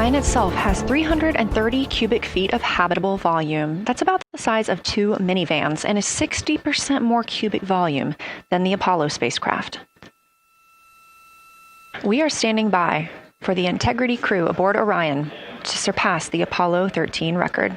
Orion itself has 330 cubic feet of habitable volume. That's about the size of 2 minivans and is 60% more cubic volume than the Apollo spacecraft. We are standing by for the Integrity crew aboard Orion to surpass the Apollo 13 record.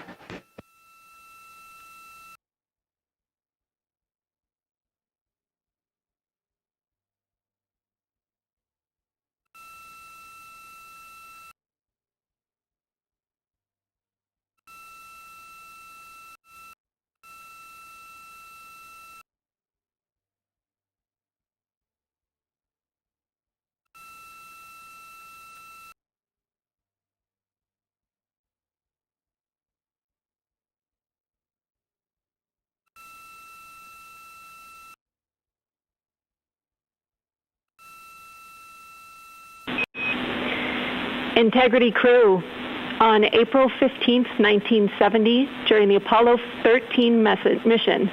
Integrity crew, on April 15, 1970, during the Apollo 13 mission,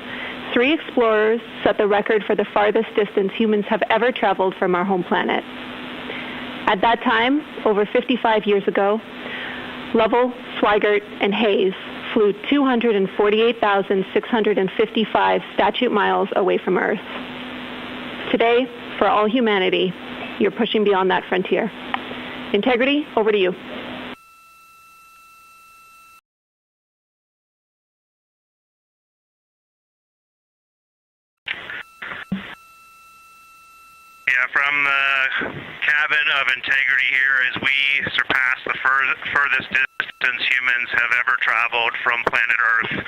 3 explorers set the record for the farthest distance humans have ever traveled from our home planet. At that time, over 55 years ago, Lovell, Swigert, and Hayes flew 248,655 statute miles away from Earth. Today, for all humanity, you're pushing beyond that frontier. Integrity, over to you. Yeah, from the cabin of Integrity here as we surpass the furthest distance humans have ever traveled from planet Earth.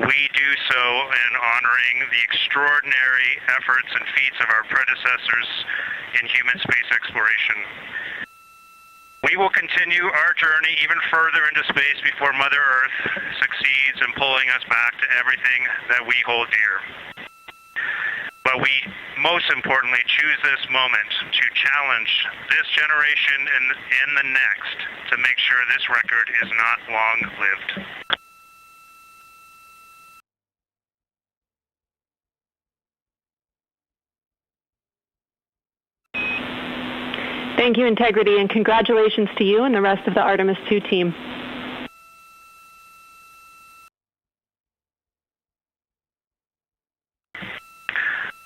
We do so in honoring the extraordinary efforts and feats of our predecessors in human space exploration. We will continue our journey even further into space before Mother Earth succeeds in pulling us back to everything that we hold dear. But we, most importantly, choose this moment to challenge this generation and in the next to make sure this record is not long-lived. Thank you, Integrity, and congratulations to you and the rest of the Artemis II team.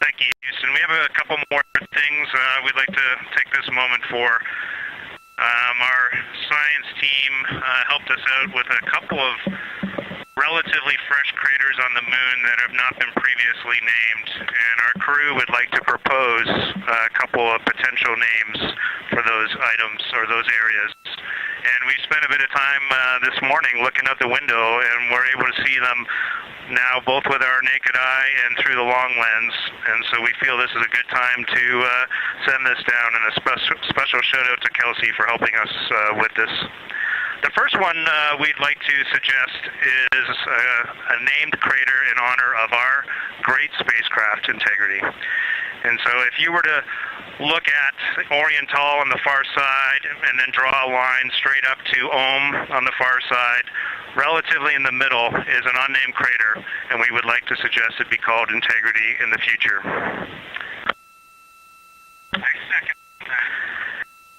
Thank you, Houston. We have a couple more things we'd like to take this moment for. Our science team helped us out with a couple of relatively fresh craters on the moon that have not been previously named, and our crew would like to propose a couple of potential names for those items or those areas. And we spent a bit of time this morning looking out the window, and we're able to see them now both with our naked eye and through the long lens, and so we feel this is a good time to send this down, and a special shout out to Kelsey for helping us with this. The first one we'd like to suggest is a named crater in honor of our great spacecraft, Integrity. And so if you were to look at Oriental on the far side and then draw a line straight up to Ohm on the far side, relatively in the middle is an unnamed crater, and we would like to suggest it be called Integrity in the future.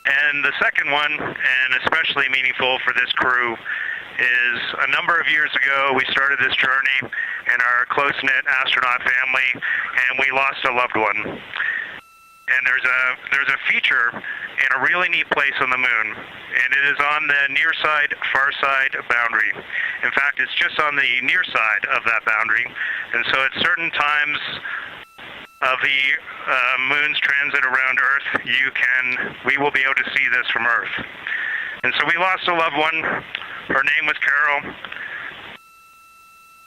And the second one, and especially meaningful for this crew, is a number of years ago we started this journey in our close-knit astronaut family, and we lost a loved one. And there's a feature in a really neat place on the moon, and it is on the near side, far side boundary. In fact, it's just on the near side of that boundary, and so at certain times of the moon's transit around Earth, we will be able to see this from Earth. And so we lost a loved one. Her name was Carol,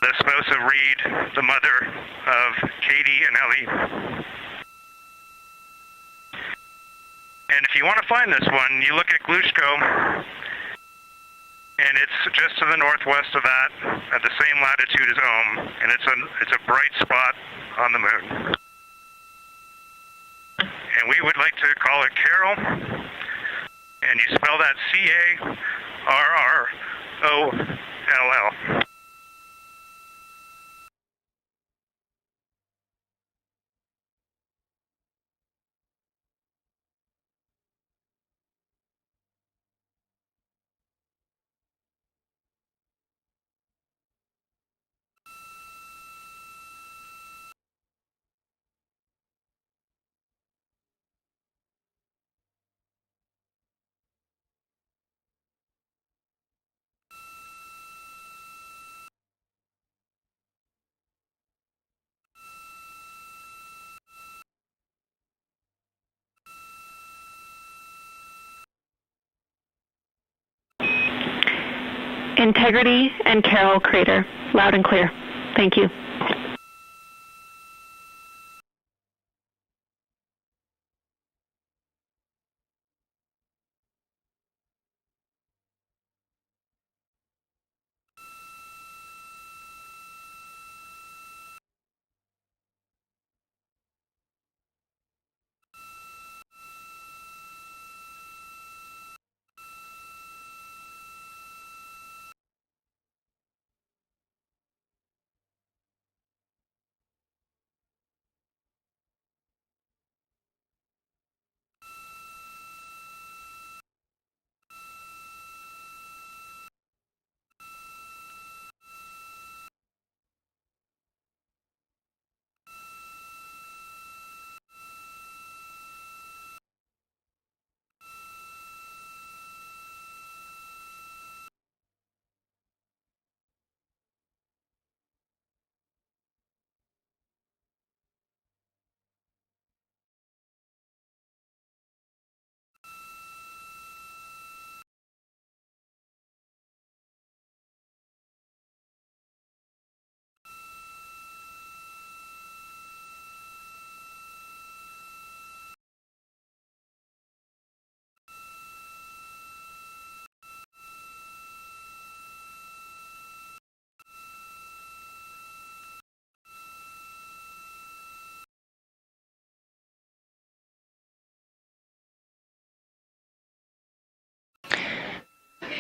the spouse of Reed, the mother of Katie and Ellie. And if you want to find this one, you look at Glushko, and it's just to the northwest of that, at the same latitude as Ohm, and it's a bright spot on the moon. And we would like to call it Carol, and you spell that C-A-R-R-O-L-L. Integrity and Carroll Crater. Loud and clear. Thank you.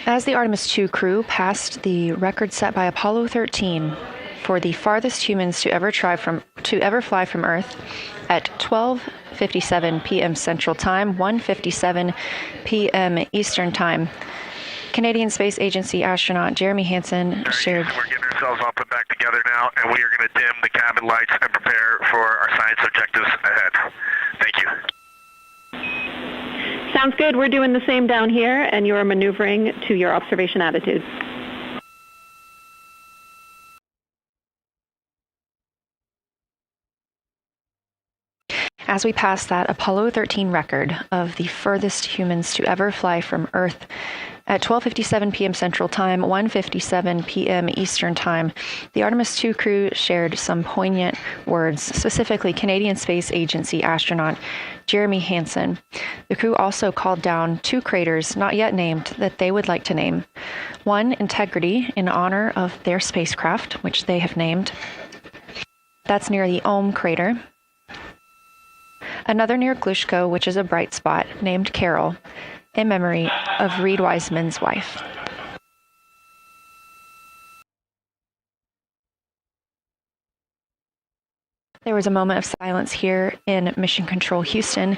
As the Artemis II crew passed the record set by Apollo 13 for the farthest humans to ever fly from Earth at 12:57 p.m. Central Time, 1:57 p.m. Eastern Time, Canadian Space Agency astronaut Jeremy Hansen shared. We're getting ourselves all put back together now, and we are going to dim the cabin lights and prepare for our science objectives ahead. Thank you. Sounds good. We're doing the same down here, and you're maneuvering to your observation attitude. As we pass that Apollo 13 record of the furthest humans to ever fly from Earth at 12:57 p.m. Central Time, 1:57 p.m. Eastern Time, the Artemis II crew shared some poignant words, specifically Canadian Space Agency astronaut Jeremy Hansen. The crew also called down 2 craters, not yet named, that they would like to name. One, Integrity, in honor of their spacecraft, which they have named. That's near the Ohm crater. Another near Glushko, which is a bright spot, named Carroll, in memory of Reed Wiseman's wife. There was a moment of silence here in Mission Control Houston.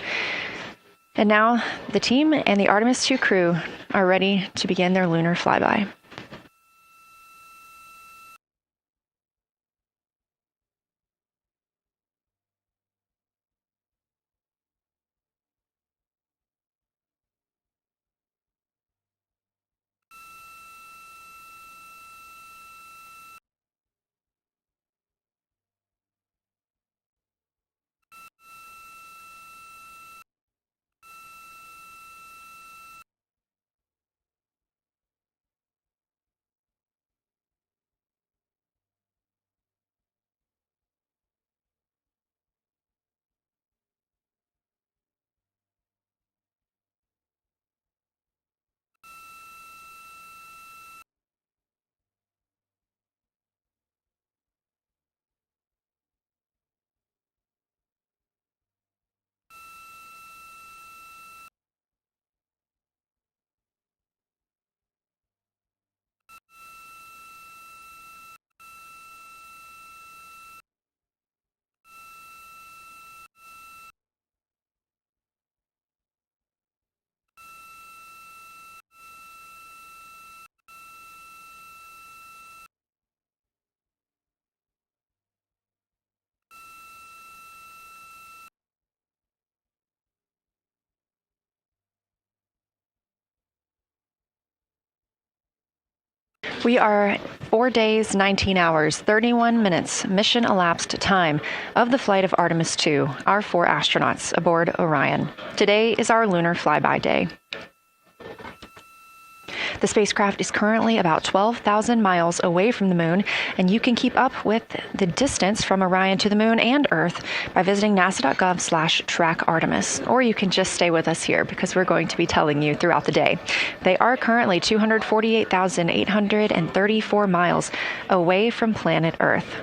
And now the team and the Artemis II crew are ready to begin their lunar flyby. We are 4 days, 19 hours, 31 minutes mission elapsed time of the flight of Artemis II, our 4 astronauts aboard Orion. Today is our lunar flyby day. The spacecraft is currently about 12,000 miles away from the moon, and you can keep up with the distance from Orion to the moon and Earth by visiting nasa.gov/track Artemis, or you can just stay with us here because we're going to be telling you throughout the day. They are currently 248,834 miles away from planet Earth.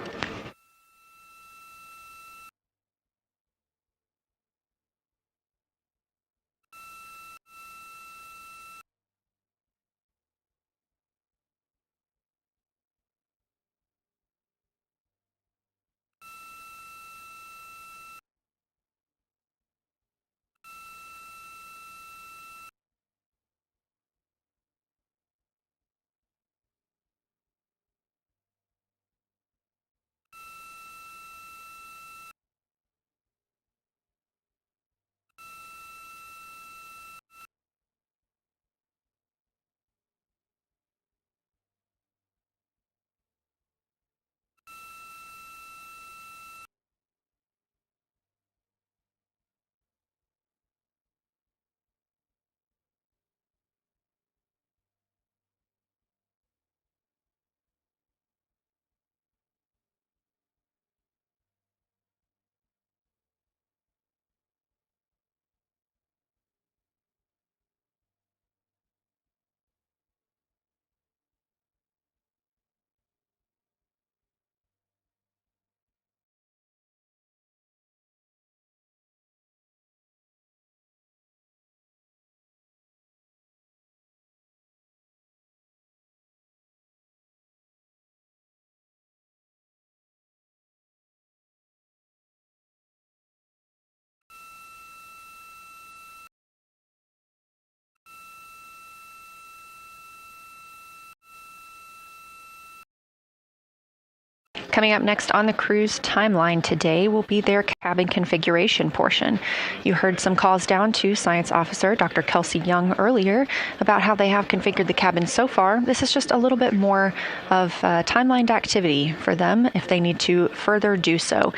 Coming up next on the crew's timeline today will be their cabin configuration portion. You heard some calls down to Science Officer Dr. Kelsey Young earlier about how they have configured the cabin so far. This is just a little bit more of timelined activity for them if they need to further do so.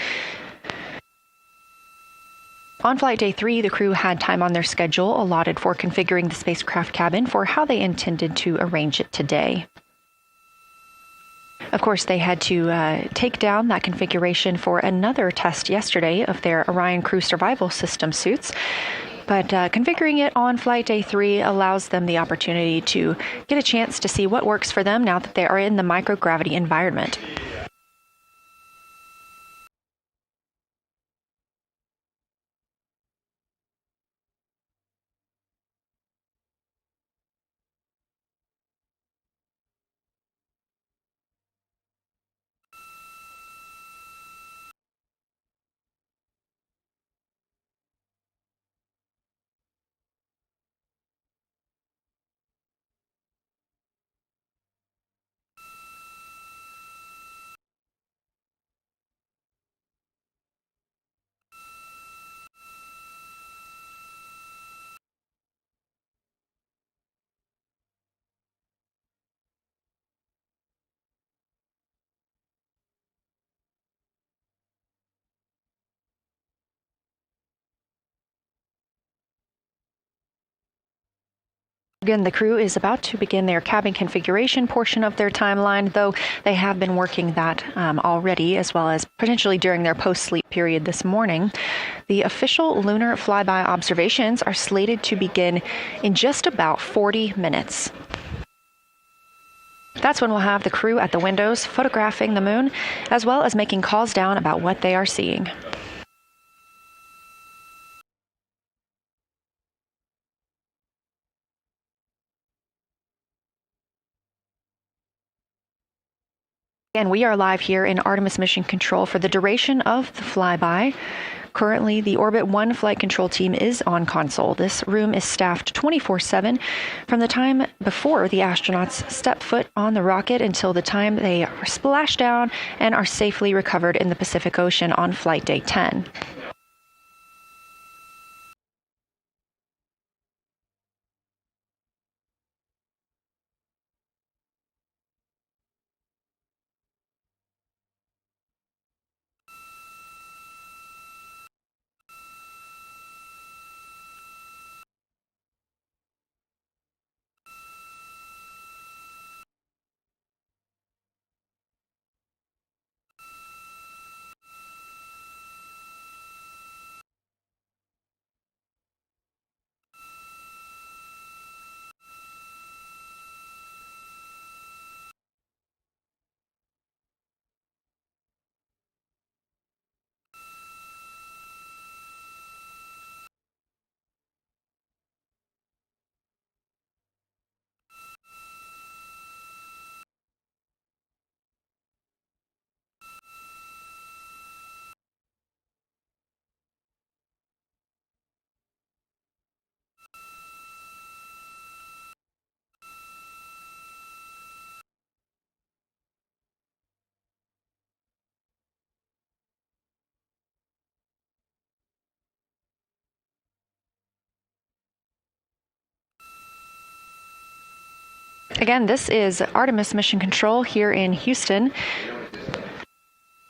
On flight day 3, the crew had time on their schedule allotted for configuring the spacecraft cabin for how they intended to arrange it today. Of course, they had to take down that configuration for another test yesterday of their Orion Crew Survival System suits. But configuring it on flight day 3 allows them the opportunity to get a chance to see what works for them now that they are in the microgravity environment. Again, the crew is about to begin their cabin configuration portion of their timeline, though they have been working that already, as well as potentially during their post-sleep period this morning. The official lunar flyby observations are slated to begin in just about 40 minutes. That's when we'll have the crew at the windows photographing the moon, as well as making calls down about what they are seeing. And we are live here in Artemis Mission Control for the duration of the flyby. Currently, the Orbit 1 flight control team is on console. This room is staffed 24/7 from the time before the astronauts step foot on the rocket until the time they are splashed down and are safely recovered in the Pacific Ocean on flight day 10. Again, this is Artemis Mission Control here in Houston.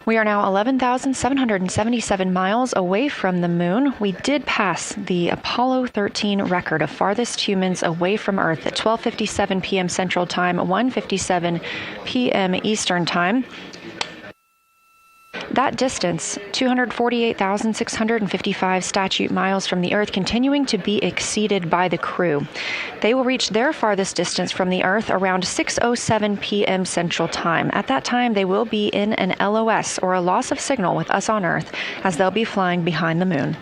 We are now 11,777 miles away from the moon. We did pass the Apollo 13 record of farthest humans away from Earth at 12:57 p.m. Central Time, 1:57 p.m. Eastern Time. That distance, 248,655 statute miles from the Earth, continuing to be exceeded by the crew. They will reach their farthest distance from the Earth around 6:07 p.m. Central Time. At that time, they will be in an LOS, or a loss of signal, with us on Earth, as they'll be flying behind the moon.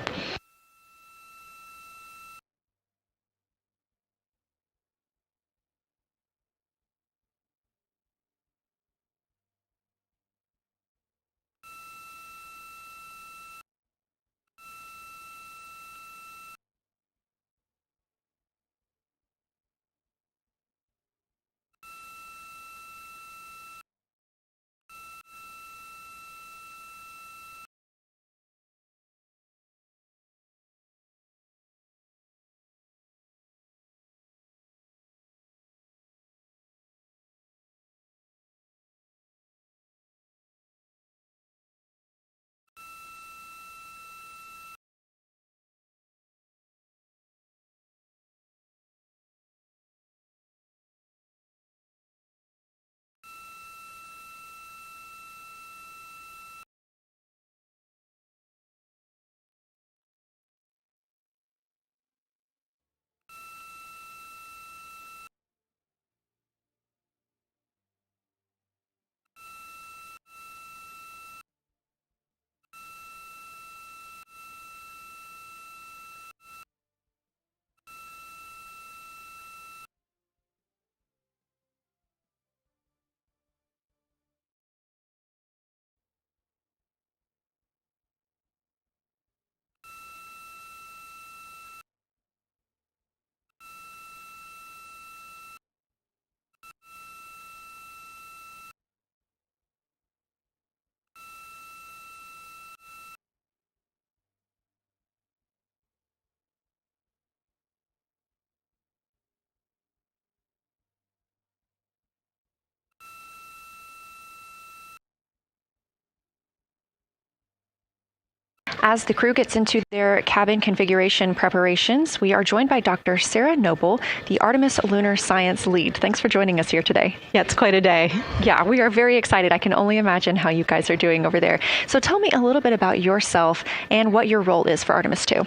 As the crew gets into their cabin configuration preparations, we are joined by Dr. Sarah Noble, the Artemis Lunar Science Lead. Thanks for joining us here today. Yeah, it's quite a day. Yeah, we are very excited. I can only imagine how you guys are doing over there. So tell me a little bit about yourself and what your role is for Artemis II.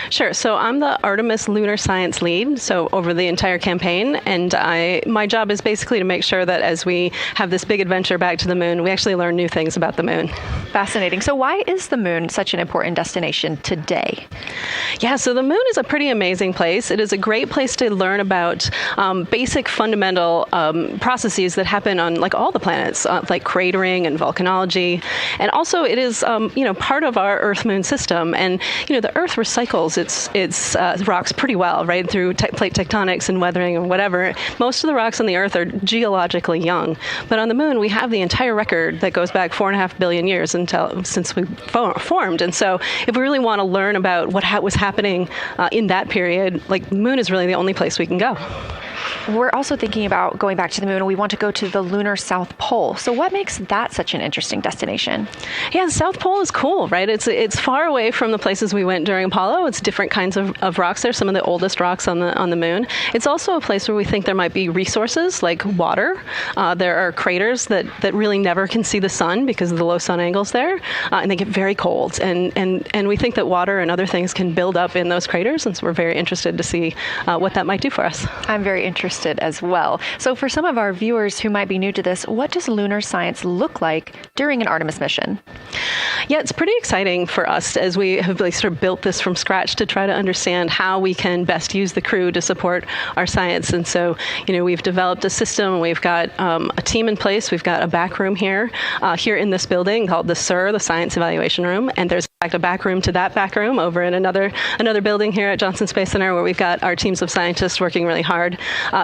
Sure. So I'm the Artemis Lunar Science Lead, so over the entire campaign, and my job is basically to make sure that as we have this big adventure back to the moon, we actually learn new things about the moon. Fascinating. So why is the moon such an important destination today? Yeah, so the moon is a pretty amazing place. It is a great place to learn about basic fundamental processes that happen on like all the planets, like cratering and volcanology. And also it is part of our Earth-Moon system. And the Earth recycles its rocks pretty well, right, through plate tectonics and weathering and whatever. Most of the rocks on the Earth are geologically young. But on the moon, we have the entire record that goes back 4.5 billion years since we formed. And so if we really want to learn about what was happening in that period, like the moon is really the only place we can go. We're also thinking about going back to the moon, and we want to go to the lunar South Pole. So what makes that such an interesting destination? Yeah, the South Pole is cool, right? It's far away from the places we went during Apollo. It's different kinds of rocks there, some of the oldest rocks on the moon. It's also a place where we think there might be resources like water. There are craters that really never can see the sun because of the low sun angles there, and they get very cold. And we think that water and other things can build up in those craters, and so we're very interested to see what that might do for us. I'm very interested as well. So for some of our viewers who might be new to this, what does lunar science look like during an Artemis mission? Yeah, it's pretty exciting for us as we have really sort of built this from scratch to try to understand how we can best use the crew to support our science. And so, we've developed a system. We've got a team in place. We've got a back room here in this building called the SIR, the Science Evaluation Room. And there's a back room to that back room over in another building here at Johnson Space Center, where we've got our teams of scientists working really hard.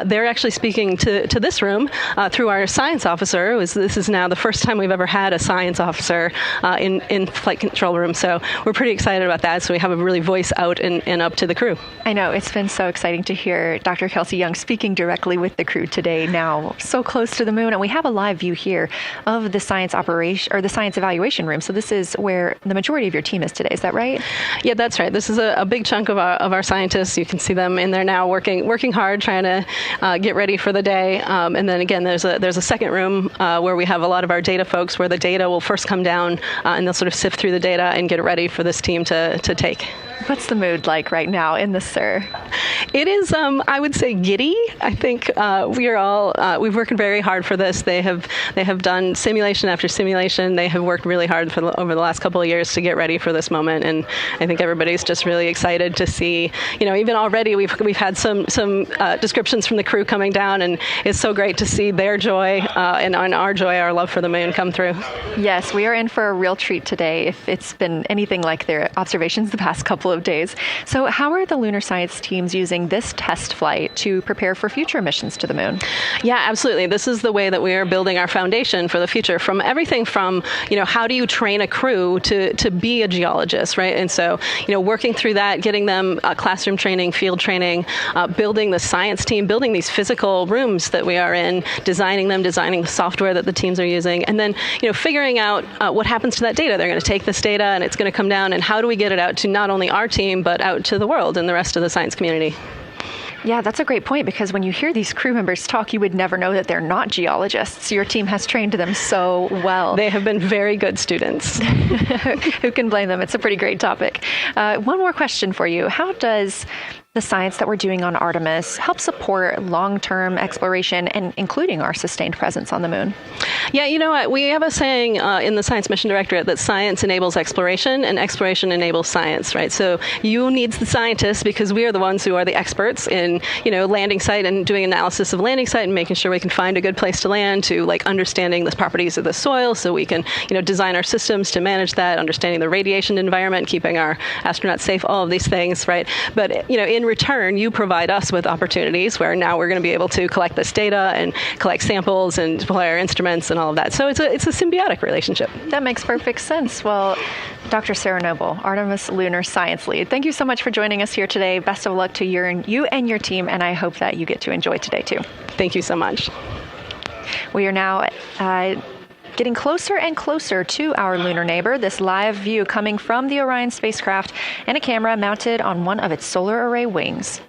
They're actually speaking to this room through our science officer. This is now the first time we've ever had a science officer in flight control room, so we're pretty excited about that. So we have a really voice out and up to the crew. I know, it's been so exciting to hear Dr. Kelsey Young speaking directly with the crew today, now so close to the moon. And we have a live view here of the science operation, or the science evaluation room. So this is where the majority of your team is today. Is that right? Yeah, that's right. This is a big chunk of our scientists. You can see them in there now working hard, trying to get ready for the day. And then again, there's a second room where we have a lot of our data folks, where the data will first come down and they'll sort of sift through the data and get it ready for this team to take. What's the mood like right now in the SIR? It is, I would say, giddy. I think we've worked very hard for this. They have done simulation after simulation. They have worked really hard over the last couple of years to get ready for this moment, and I think everybody's just really excited to see. Even already we've had some descriptions from the crew coming down, and it's so great to see their joy and our joy, our love for the moon come through. Yes, we are in for a real treat today, if it's been anything like their observations the past couple of days. So how are the lunar science teams using this test flight to prepare for future missions to the moon? Yeah, absolutely. This is the way that we are building our foundation for the future, from everything from, how do you train a crew to be a geologist, right? And so, working through that, getting them classroom training, field training, building the science team, building these physical rooms that we are in, designing the software that the teams are using, and then, figuring out what happens to that data. They're going to take this data and it's going to come down, and how do we get it out to not only our team, but out to the world and the rest of the science community? Yeah, that's a great point, because when you hear these crew members talk, you would never know that they're not geologists. Your team has trained them so well. They have been very good students. Who can blame them? It's a pretty great topic. One more question for you. How does the science that we're doing on Artemis help support long-term exploration, and including our sustained presence on the moon? Yeah, you know what? We have a saying in the Science Mission Directorate that science enables exploration and exploration enables science, right? So you needs the scientists, because we are the ones who are the experts in, landing site and doing analysis of landing site and making sure we can find a good place to land, to understanding the properties of the soil so we can, design our systems to manage that, understanding the radiation environment, keeping our astronauts safe, all of these things, right? But, in return, you provide us with opportunities where now we're going to be able to collect this data and collect samples and deploy our instruments and all of that. So it's a symbiotic relationship. That makes perfect sense. Well, Dr. Sarah Noble, Artemis Lunar Science Lead, thank you so much for joining us here today. Best of luck to you and your team, and I hope that you get to enjoy today too. Thank you so much. We are now getting closer and closer to our lunar neighbor. This live view coming from the Orion spacecraft and a camera mounted on one of its solar array wings.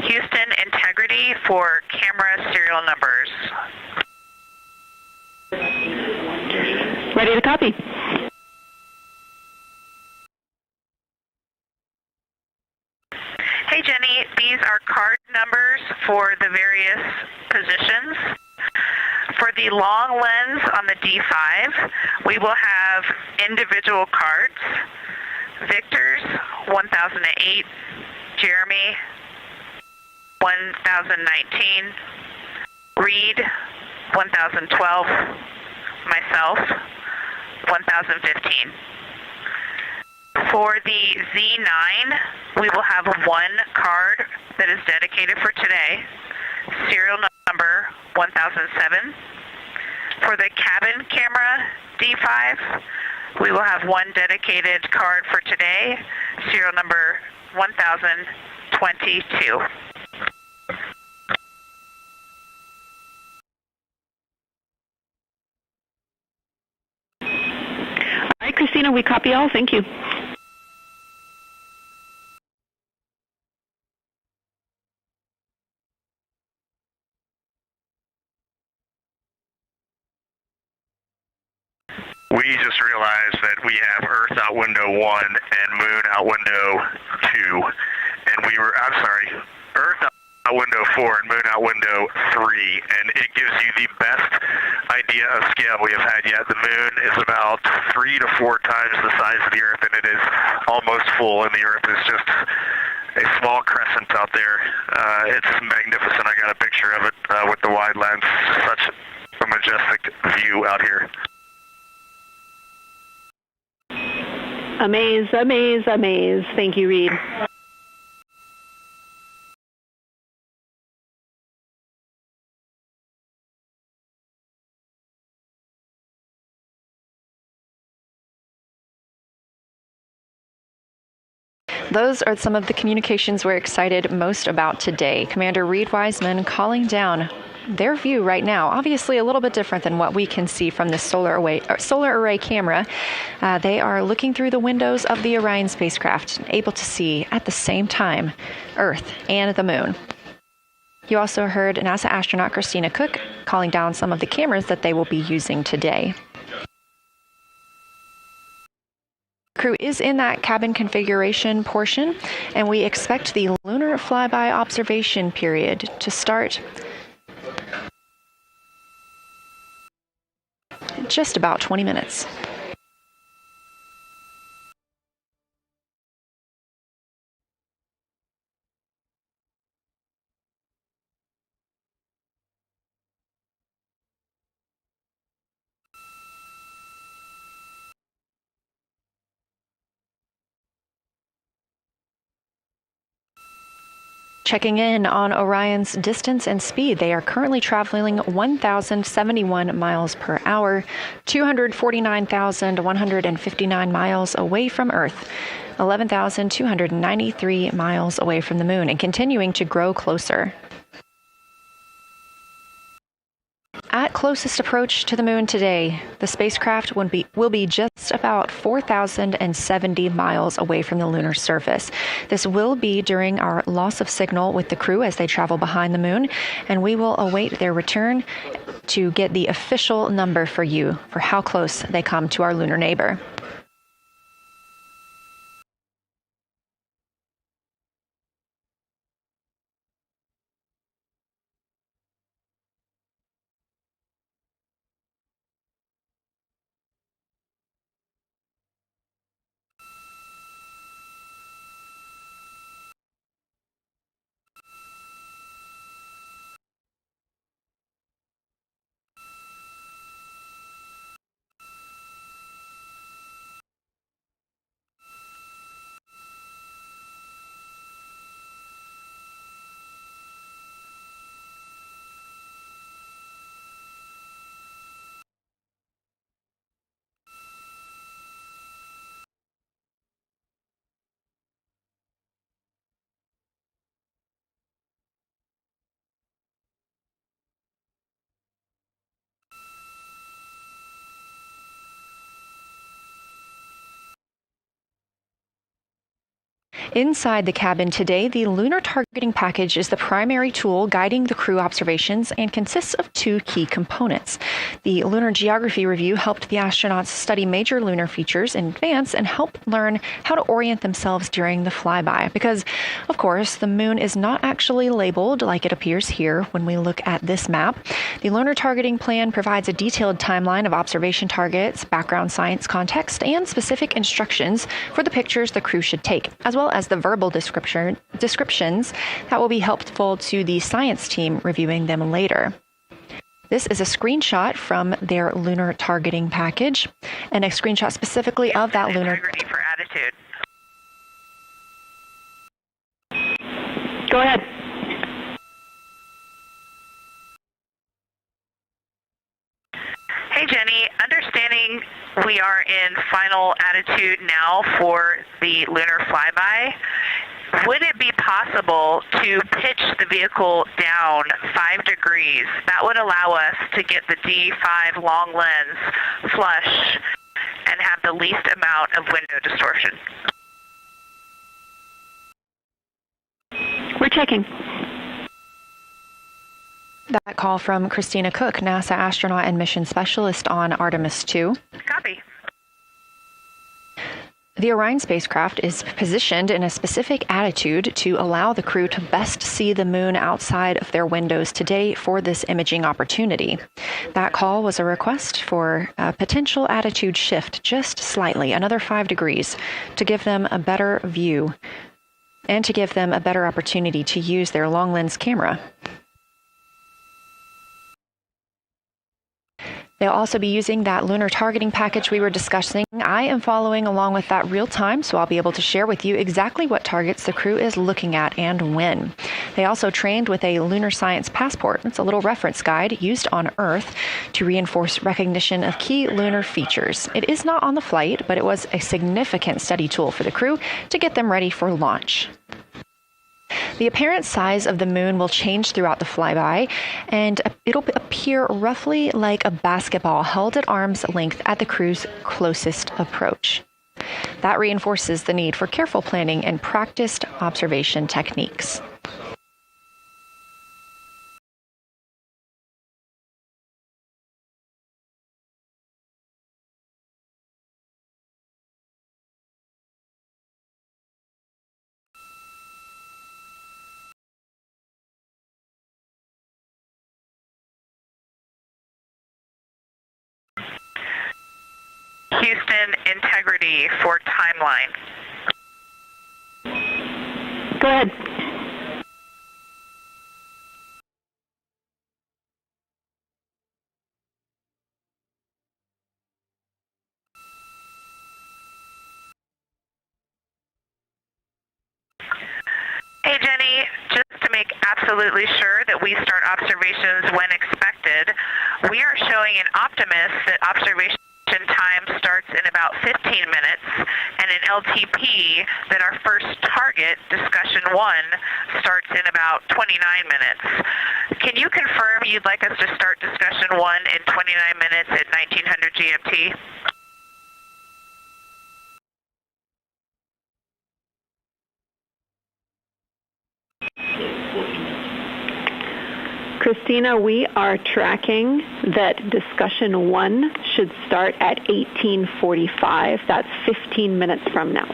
Houston, integrity for camera serial numbers. Ready to copy. Hey Jenny, these are card numbers for the various positions. For the long lens on the D5, we will have individual cards. Victor's 1008, Jeremy 1019, Reed 1012, myself 1015. For the Z9, we will have one card that is dedicated for today, serial number 1007. For the cabin camera D5, we will have one dedicated card for today, serial number 1022. All right, Christina, we copy all. Thank you. We just realized that we have Earth out window 1 and Moon out window 2, and Earth out window 4 and Moon out window 3, and it gives you the best idea of scale we have had yet. The Moon is about 3 to 4 times the size of the Earth, and it is almost full, and the Earth is just a small crescent out there. It's magnificent. I got a picture of it with the wide lens. Such a majestic view out here. Amaze, amaze, amaze. Thank you, Reed. Those are some of the communications we're excited most about today. Commander Reed Wiseman calling down their view right now, obviously a little bit different than what we can see from the solar array camera. They are looking through the windows of the Orion spacecraft, able to see at the same time Earth and the Moon. You also heard NASA astronaut Christina Cook calling down some of the cameras that they will be using today. Crew is in that cabin configuration portion, and we expect the lunar flyby observation period to start in just about 20 minutes. Checking in on Orion's distance and speed, they are currently traveling 1,071 miles per hour, 249,159 miles away from Earth, 11,293 miles away from the Moon, and continuing to grow closer. At closest approach to the Moon today, the spacecraft will be just about 4,070 miles away from the lunar surface. This will be during our loss of signal with the crew as they travel behind the Moon, and we will await their return to get the official number for you for how close they come to our lunar neighbor. Inside the cabin today, the lunar targeting package is the primary tool guiding the crew observations and consists of two key components. The lunar geography review helped the astronauts study major lunar features in advance and help learn how to orient themselves during the flyby. Because, of course, the moon is not actually labeled like it appears here when we look at this map. The lunar targeting plan provides a detailed timeline of observation targets, background science context, and specific instructions for the pictures the crew should take, as well as the verbal descriptions that will be helpful to the science team reviewing them later. This is a screenshot from their lunar targeting package, and a screenshot specifically of that lunar. Integrity for attitude. Go ahead. Hey, Jenny. Understanding we are in final attitude now for the lunar flyby, would it be possible to pitch the vehicle down 5 degrees? That would allow us to get the D5 long lens flush and have the least amount of window distortion. We're checking. That call from Christina Cook, NASA astronaut and mission specialist on Artemis II. Copy. The Orion spacecraft is positioned in a specific attitude to allow the crew to best see the moon outside of their windows today for this imaging opportunity. That call was a request for a potential attitude shift just slightly, another 5 degrees, to give them a better view and to give them a better opportunity to use their long lens camera. They'll also be using that lunar targeting package we were discussing. I am following along with that real time, so I'll be able to share with you exactly what targets the crew is looking at and when. They also trained with a lunar science passport. It's a little reference guide used on Earth to reinforce recognition of key lunar features. It is not on the flight, but it was a significant study tool for the crew to get them ready for launch. The apparent size of the moon will change throughout the flyby, and it'll appear roughly like a basketball held at arm's length at the crew's closest approach. That reinforces the need for careful planning and practiced observation techniques. Houston, integrity for timeline. Go ahead. Hey, Jenny, just to make absolutely sure that we start observations when expected, we are showing in Optimus that observation time starts in about 15 minutes, and in LTP that our first target, discussion 1, starts in about 29 minutes. Can you confirm you'd like us to start discussion 1 in 29 minutes at 1900 GMT? Christina, we are tracking that discussion 1 should start at 18:45. That's 15 minutes from now.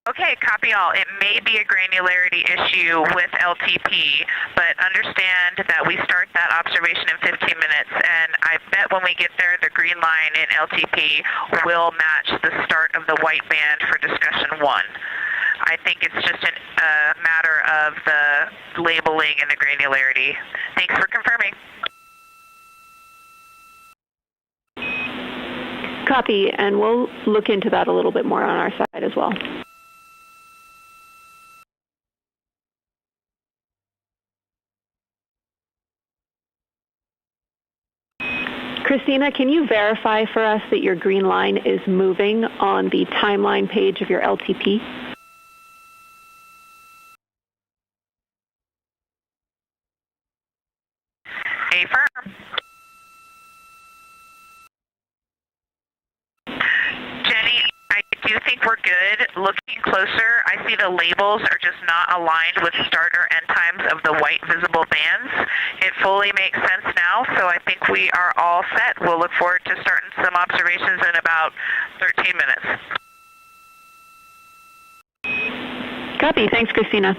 Okay, copy all. It may be a granularity issue with LTP, but understand that we start that observation in 15 minutes, and I bet when we get there, the green line in LTP will match the start of the white band for discussion 1. I think it's just a matter of the labeling and the granularity. Thanks for confirming. Copy, and we'll look into that a little bit more on our side as well. Christina, can you verify for us that your green line is moving on the timeline page of your LTP? Affirm. Jenny, I do think we're good. Looking closer, I see the labels are just not aligned with start or end times of the white visible bands. It fully makes sense now, so I think we are all set. We'll look forward to starting some observations in about 13 minutes. Copy. Thanks, Christina.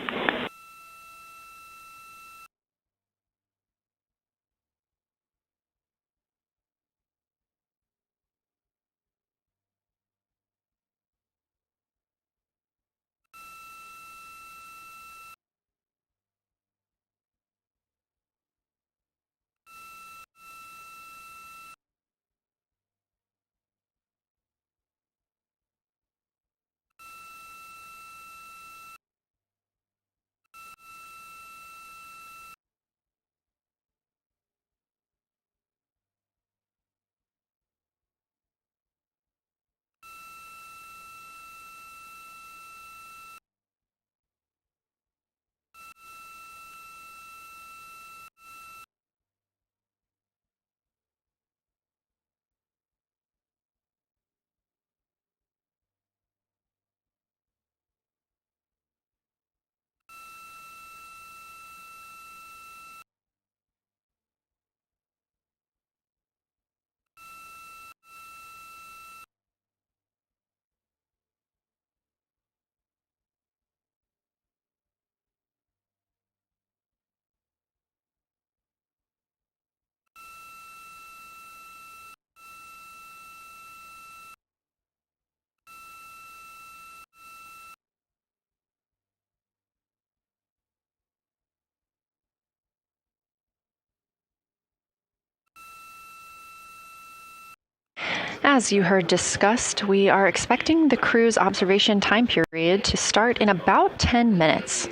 As you heard discussed, we are expecting the crew's observation time period to start in about 10 minutes.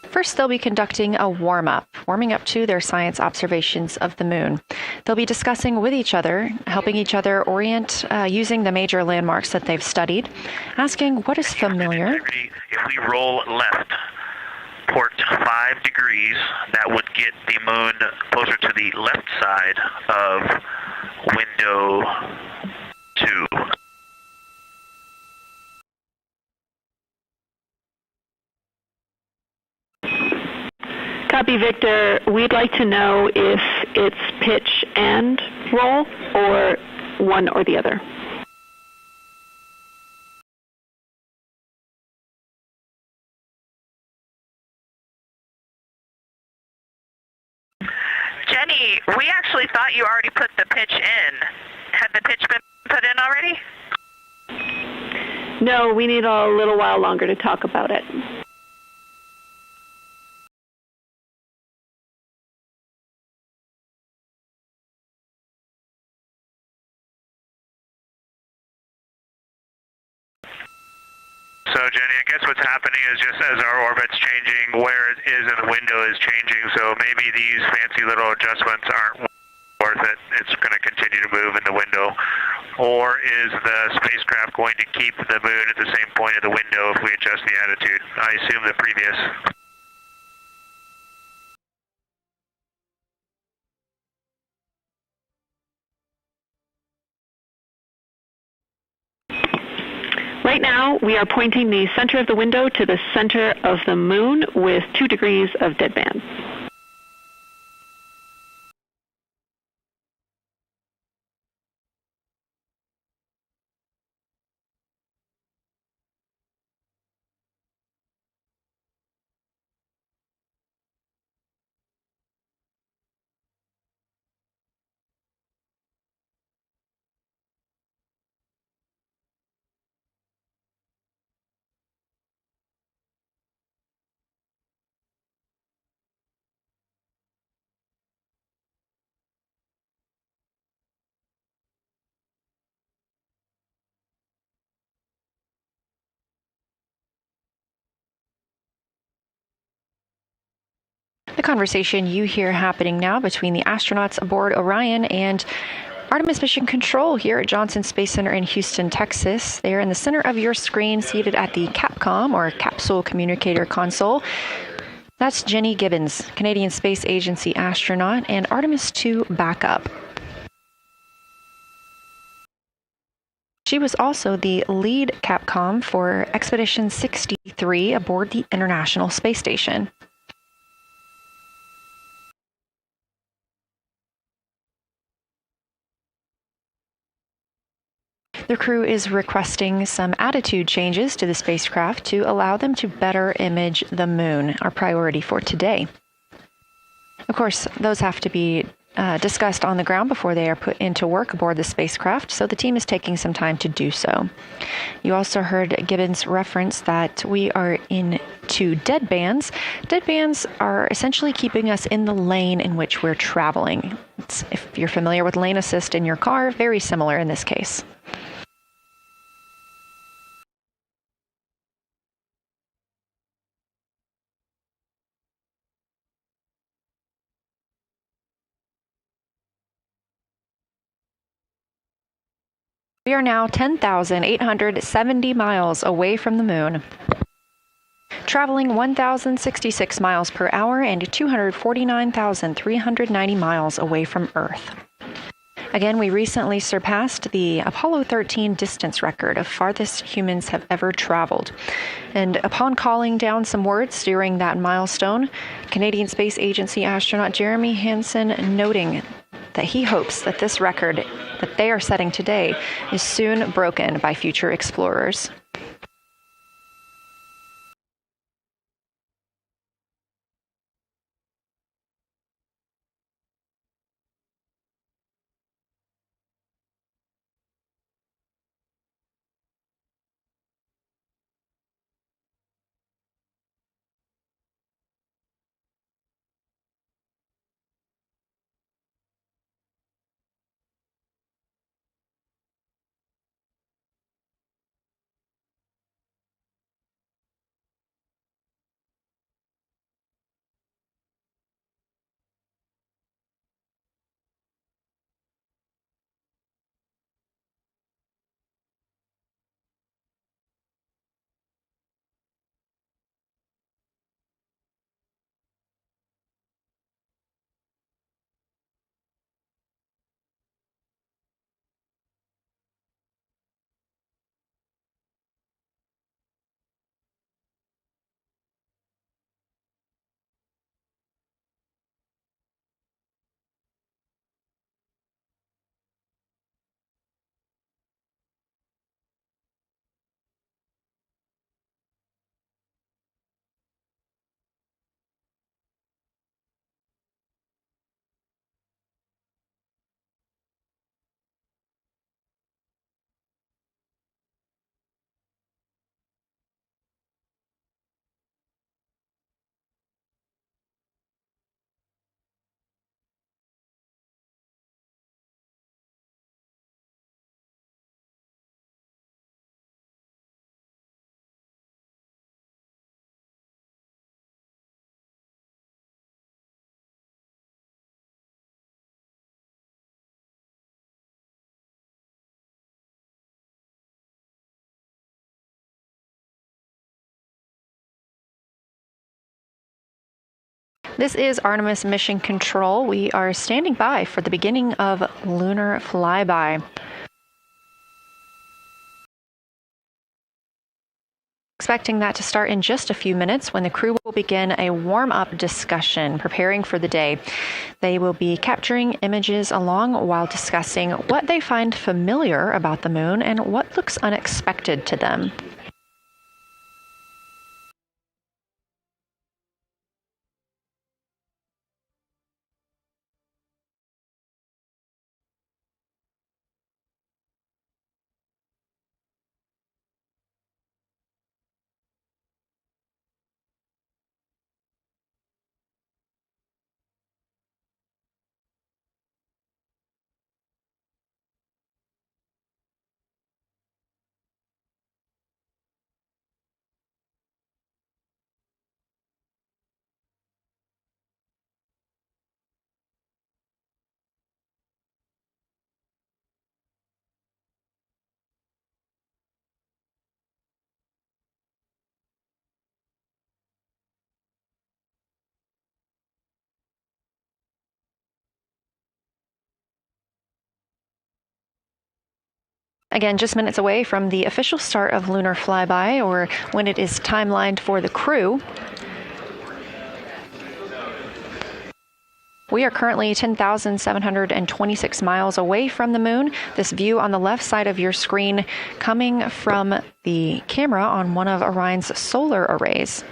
First, they'll be conducting a warm-up, warming up to their science observations of the moon. They'll be discussing with each other, helping each other orient using the major landmarks that they've studied, asking what is familiar. If we roll left, port 5 degrees, that would get the moon closer to the left side of window 2. Copy, Victor. We'd like to know if it's pitch and roll or one or the other. Jenny, we actually thought you already put the pitch in. Had the pitch been put in already? No, we need a little while longer to talk about it. So, Jenny, I guess what's happening is just as our orbit's changing, where it is in the window is changing, so maybe these fancy little adjustments aren't worth it. It's going to continue to move in the window. Or is the spacecraft going to keep the moon at the same point of the window if we adjust the attitude? I assume the previous. Right now, we are pointing the center of the window to the center of the moon with 2 degrees of deadband. The conversation you hear happening now between the astronauts aboard Orion and Artemis Mission Control here at Johnson Space Center in Houston, Texas. They are in the center of your screen, seated at the Capcom, or Capsule Communicator Console. That's Jenny Gibbons, Canadian Space Agency astronaut and Artemis II backup. She was also the lead Capcom for Expedition 63 aboard the International Space Station. The crew is requesting some attitude changes to the spacecraft to allow them to better image the moon, our priority for today. Of course, those have to be discussed on the ground before they are put into work aboard the spacecraft, so the team is taking some time to do so. You also heard Gibbons reference that we are into deadbands. Deadbands are essentially keeping us in the lane in which we're traveling. If you're familiar with lane assist in your car, very similar in this case. We are now 10,870 miles away from the moon, traveling 1,066 miles per hour and 249,390 miles away from Earth. Again, we recently surpassed the Apollo 13 distance record of farthest humans have ever traveled. And upon calling down some words during that milestone, Canadian Space Agency astronaut Jeremy Hansen noting that he hopes that this record that they are setting today is soon broken by future explorers. This is Artemis Mission Control. We are standing by for the beginning of lunar flyby. Expecting that to start in just a few minutes when the crew will begin a warm-up discussion preparing for the day. They will be capturing images along while discussing what they find familiar about the moon and what looks unexpected to them. Again, just minutes away from the official start of lunar flyby, or when it is timelined for the crew. We are currently 10,726 miles away from the moon. This view on the left side of your screen coming from the camera on one of Orion's solar arrays.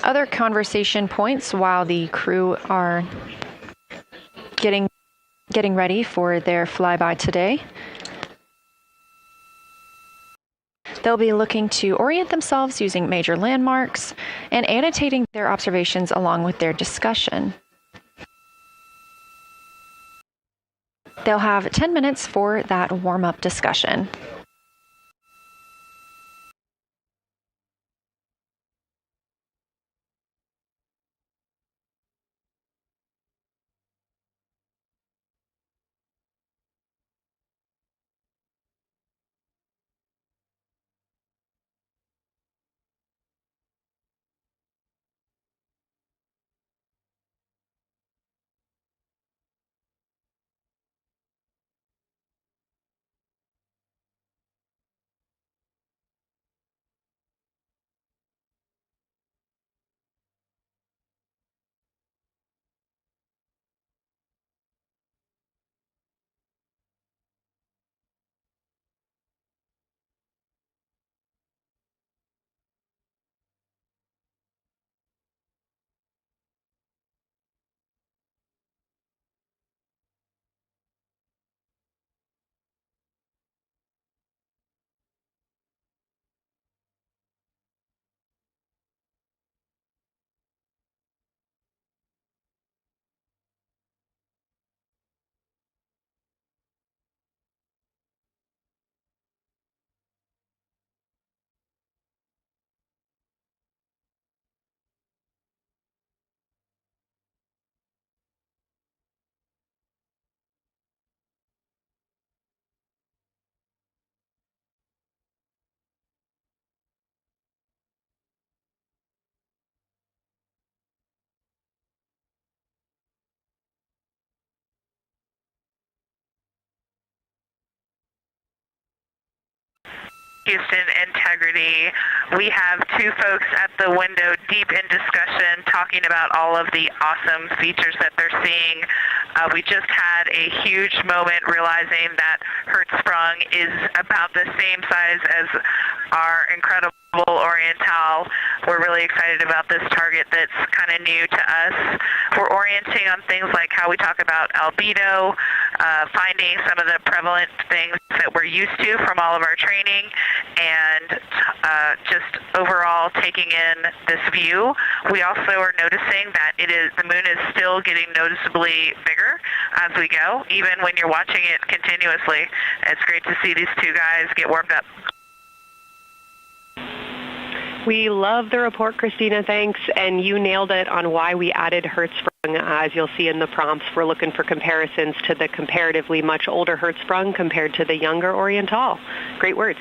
Other conversation points while the crew are getting ready for their flyby today. They'll be looking to orient themselves using major landmarks and annotating their observations along with their discussion. They'll have 10 minutes for that warm-up discussion. Houston integrity. We have two folks at the window deep in discussion talking about all of the awesome features that they're seeing. We just had a huge moment realizing that Hertzsprung is about the same size as our incredible Oriental. We're really excited about this target that's kind of new to us. We're orienting on things like how we talk about albedo, finding some of the prevalent things that we're used to from all of our training, and just overall taking in this view. We also are noticing that the moon is still getting noticeably bigger as we go, even when you're watching it continuously. It's great to see these two guys get warmed up. We love the report, Christina. Thanks. And you nailed it on why we added Hertzsprung. As you'll see in the prompts, we're looking for comparisons to the comparatively much older Hertzsprung compared to the younger Oriental. Great words.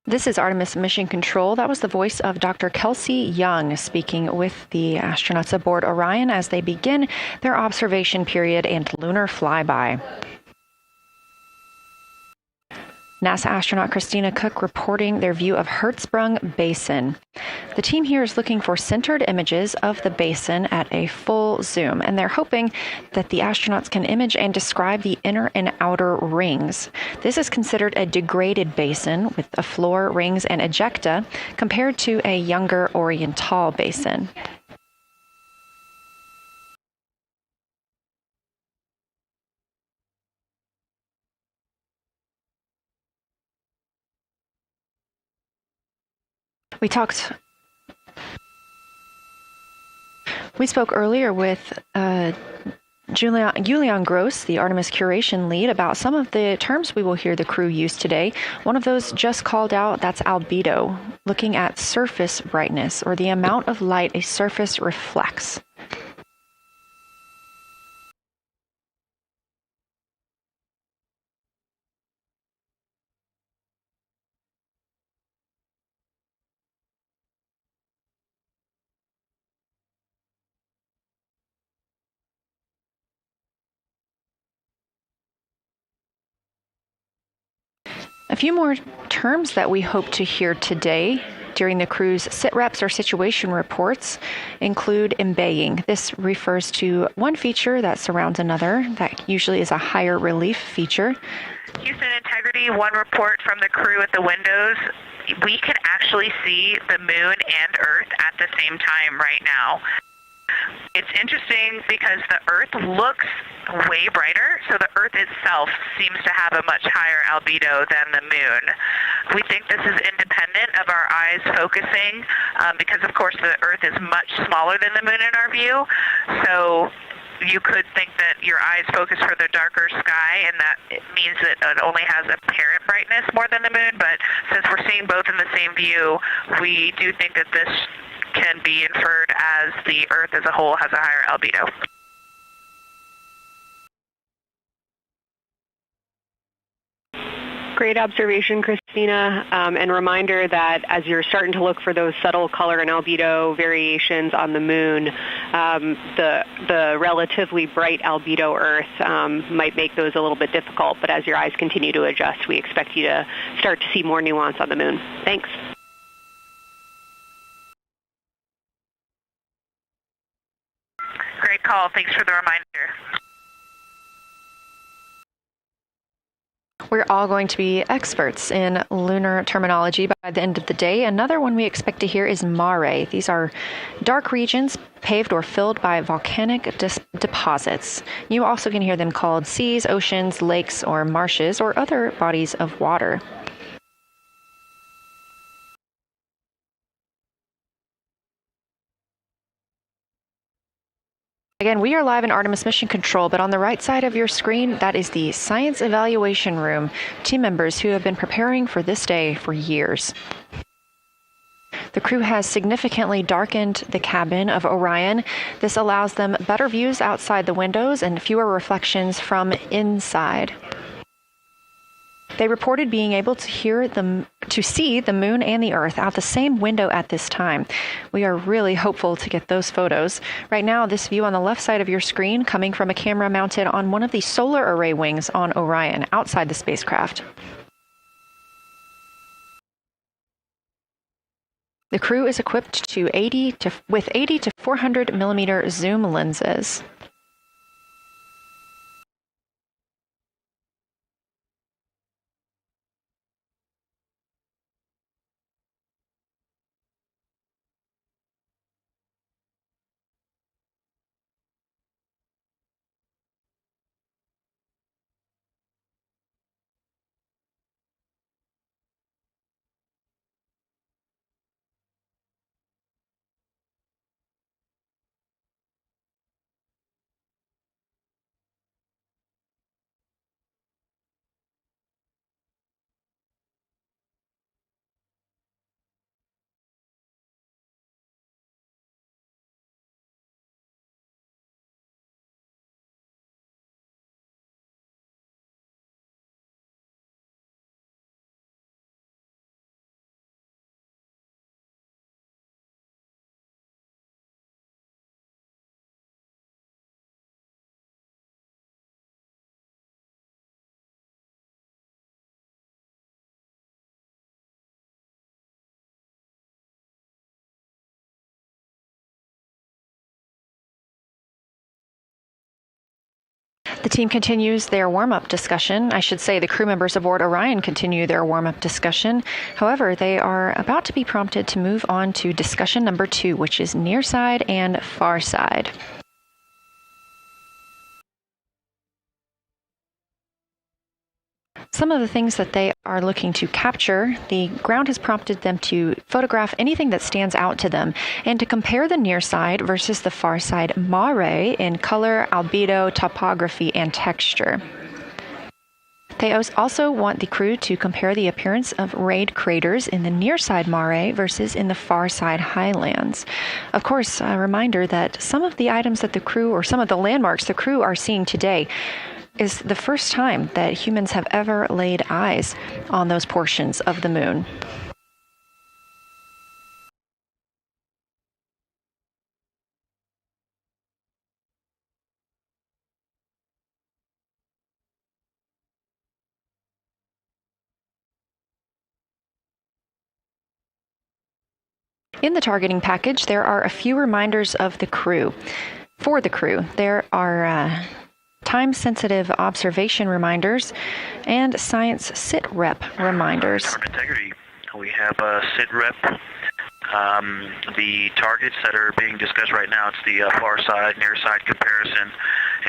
This is Artemis Mission Control. That was the voice of Dr. Kelsey Young speaking with the astronauts aboard Orion as they begin their observation period and lunar flyby. NASA astronaut Christina Cook reporting their view of Hertzsprung Basin. The team here is looking for centered images of the basin at a full zoom, and they're hoping that the astronauts can image and describe the inner and outer rings. This is considered a degraded basin with a floor, rings, and ejecta compared to a younger Oriental basin. We spoke earlier with Julian Gross, the Artemis curation lead, about some of the terms we will hear the crew use today. One of those just called out, that's albedo, looking at surface brightness, or the amount of light a surface reflects. A few more terms that we hope to hear today during the crew's sit reps or situation reports include embaying. This refers to one feature that surrounds another. That usually is a higher relief feature. Houston Integrity, one report from the crew at the windows. We can actually see the moon and Earth at the same time right now. It's interesting because the Earth looks way brighter, so the Earth itself seems to have a much higher albedo than the moon. We think this is independent of our eyes focusing because, of course, the Earth is much smaller than the moon in our view. So you could think that your eyes focus for the darker sky, and that it means that it only has apparent brightness more than the moon. But since we're seeing both in the same view, we do think that this can be inferred as the Earth as a whole has a higher albedo. Great observation, Christina, and reminder that as you're starting to look for those subtle color and albedo variations on the moon, the relatively bright albedo Earth might make those a little bit difficult, but as your eyes continue to adjust, we expect you to start to see more nuance on the moon. Thanks. Great call. Thanks for the reminder. We're all going to be experts in lunar terminology by the end of the day. Another one we expect to hear is mare. These are dark regions paved or filled by volcanic deposits. You also can hear them called seas, oceans, lakes, or marshes, or other bodies of water. Again, we are live in Artemis Mission Control, but on the right side of your screen, that is the Science Evaluation Room, team members who have been preparing for this day for years. The crew has significantly darkened the cabin of Orion. This allows them better views outside the windows and fewer reflections from inside. They reported being able to see the moon and the Earth out the same window at this time. We are really hopeful to get those photos. Right now, this view on the left side of your screen coming from a camera mounted on one of the solar array wings on Orion outside the spacecraft. The crew is equipped with 80 to 400 millimeter zoom lenses. The team continues their warm-up discussion. I should say the crew members aboard Orion continue their warm-up discussion. However, they are about to be prompted to move on to discussion number 2, which is near side and far side. some of the things that they are looking to capture, the ground has prompted them to photograph anything that stands out to them and to compare the near side versus the far side mare in color, albedo, topography, and texture. They also want the crew to compare the appearance of rayed craters in the near side mare versus in the far side highlands. Of course, a reminder that some of the items that the crew, or some of the landmarks the crew are seeing today, is the first time that humans have ever laid eyes on those portions of the moon. In the targeting package, there are a few reminders of the crew. For the crew, there are time-sensitive observation reminders and science sit-rep reminders. From integrity, we have sit-rep. The targets that are being discussed right now, it's the far side, near side comparison,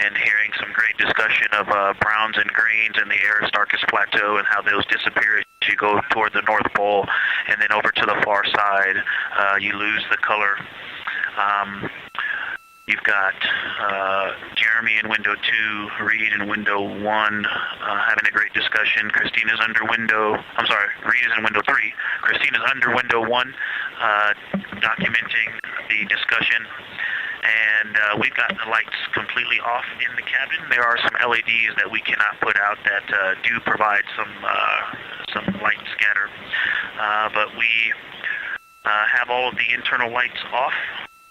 and hearing some great discussion of browns and greens in the Aristarchus Plateau and how those disappear as you go toward the North Pole, and then over to the far side, you lose the color. You've got Jeremy in window 2, Reed in window 1, having a great discussion. Christina's under window, I'm sorry, Reed is in window 3. Christina's under window 1, documenting the discussion. And we've got the lights completely off in the cabin. There are some LEDs that we cannot put out that do provide some light scatter. But we have all of the internal lights off.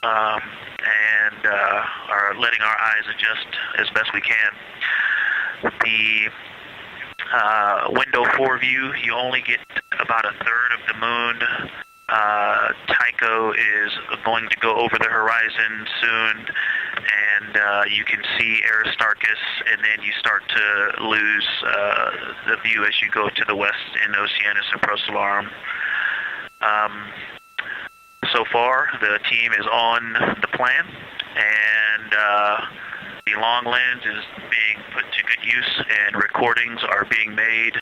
And are letting our eyes adjust as best we can. The window 4 view, you only get about a third of the moon. Tycho is going to go over the horizon soon, and you can see Aristarchus, and then you start to lose the view as you go to the west in Oceanus and Procellarum. So far, the team is on the plan, and the long lens is being put to good use, and recordings are being made,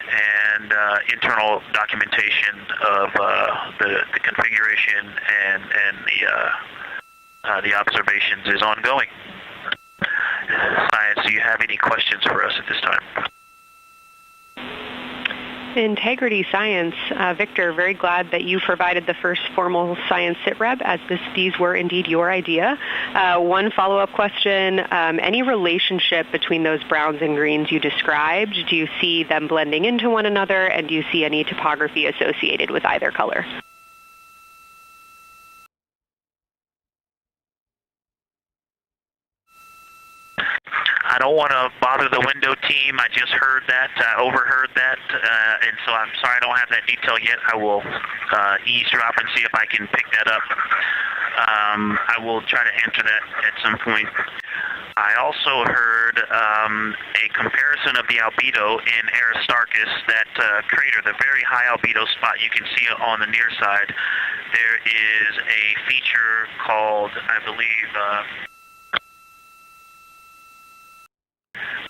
and internal documentation of the configuration and the observations is ongoing. Science, do you have any questions for us at this time? Integrity Science. Victor, very glad that you provided the first formal science sit-rep, as these were indeed your idea. One follow-up question, any relationship between those browns and greens you described? Do you see them blending into one another, and do you see any topography associated with either color? I don't want to bother the window team. I just heard that, overheard that, and so I'm sorry I don't have that detail yet. I will eavesdrop and see if I can pick that up. I will try to answer that at some point. I also heard a comparison of the albedo in Aristarchus, that crater, the very high albedo spot. You can see it on the near side. There is a feature called, I believe,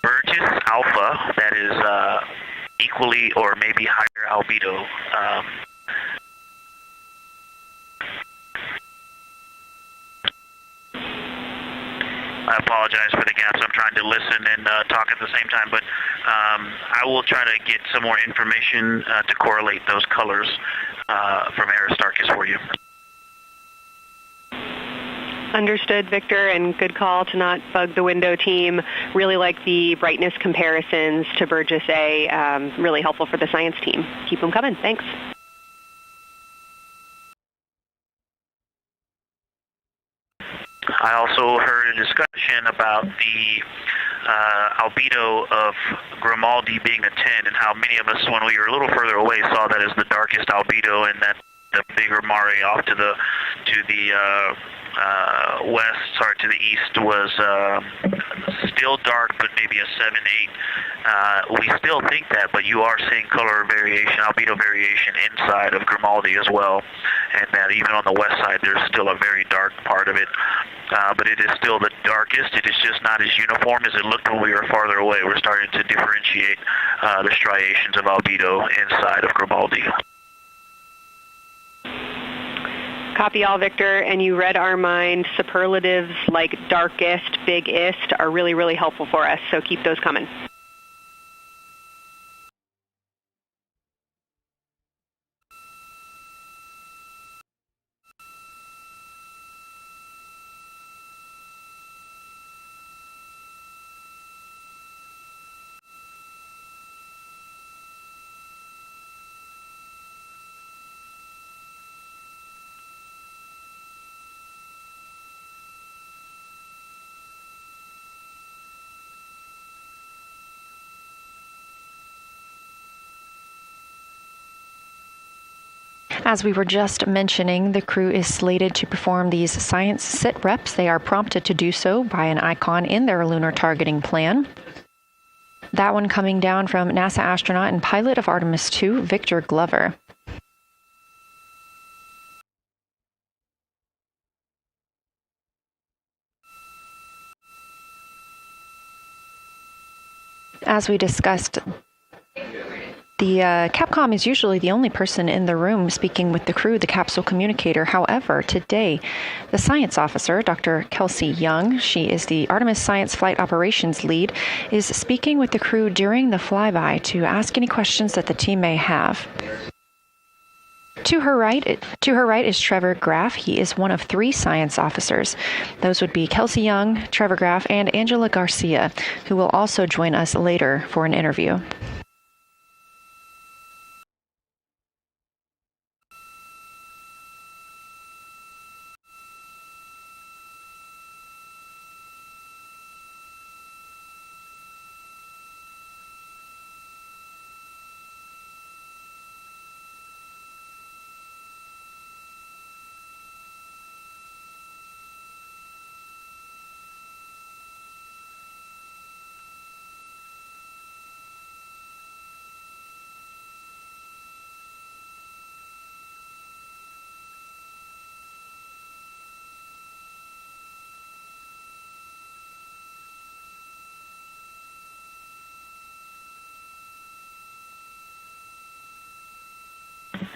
Burgess alpha, that is equally or maybe higher albedo. I apologize for the gaps. I'm trying to listen and talk at the same time, but I will try to get some more information to correlate those colors from Aristarchus for you. Understood, Victor, and good call to not bug the window team. Really like the brightness comparisons to Burgess A. Really helpful for the science team. Keep them coming. Thanks. I also heard a discussion about the albedo of Grimaldi being a 10, and how many of us, when we were a little further away, saw that as the darkest albedo, and that the bigger mare off to the to the east was still dark, but maybe a 7-8. We still think that, but you are seeing color variation, albedo variation inside of Grimaldi as well, and that even on the west side there's still a very dark part of it. But it is still the darkest. It is just not as uniform as it looked when we were farther away. We're starting to differentiate the striations of albedo inside of Grimaldi. Copy all, Victor, and you read our mind. Superlatives like darkest, biggest are really, really helpful for us, so keep those coming. As we were just mentioning, the crew is slated to perform these science sit reps. They are prompted to do so by an icon in their lunar targeting plan. That one coming down from NASA astronaut and pilot of Artemis II, Victor Glover. As we discussed, the Capcom is usually the only person in the room speaking with the crew, the capsule communicator. However, today, the science officer, Dr. Kelsey Young, she is the Artemis Science Flight Operations Lead, is speaking with the crew during the flyby to ask any questions that the team may have. To her right is Trevor Graff. He is one of 3 science officers. Those would be Kelsey Young, Trevor Graff, and Angela Garcia, who will also join us later for an interview.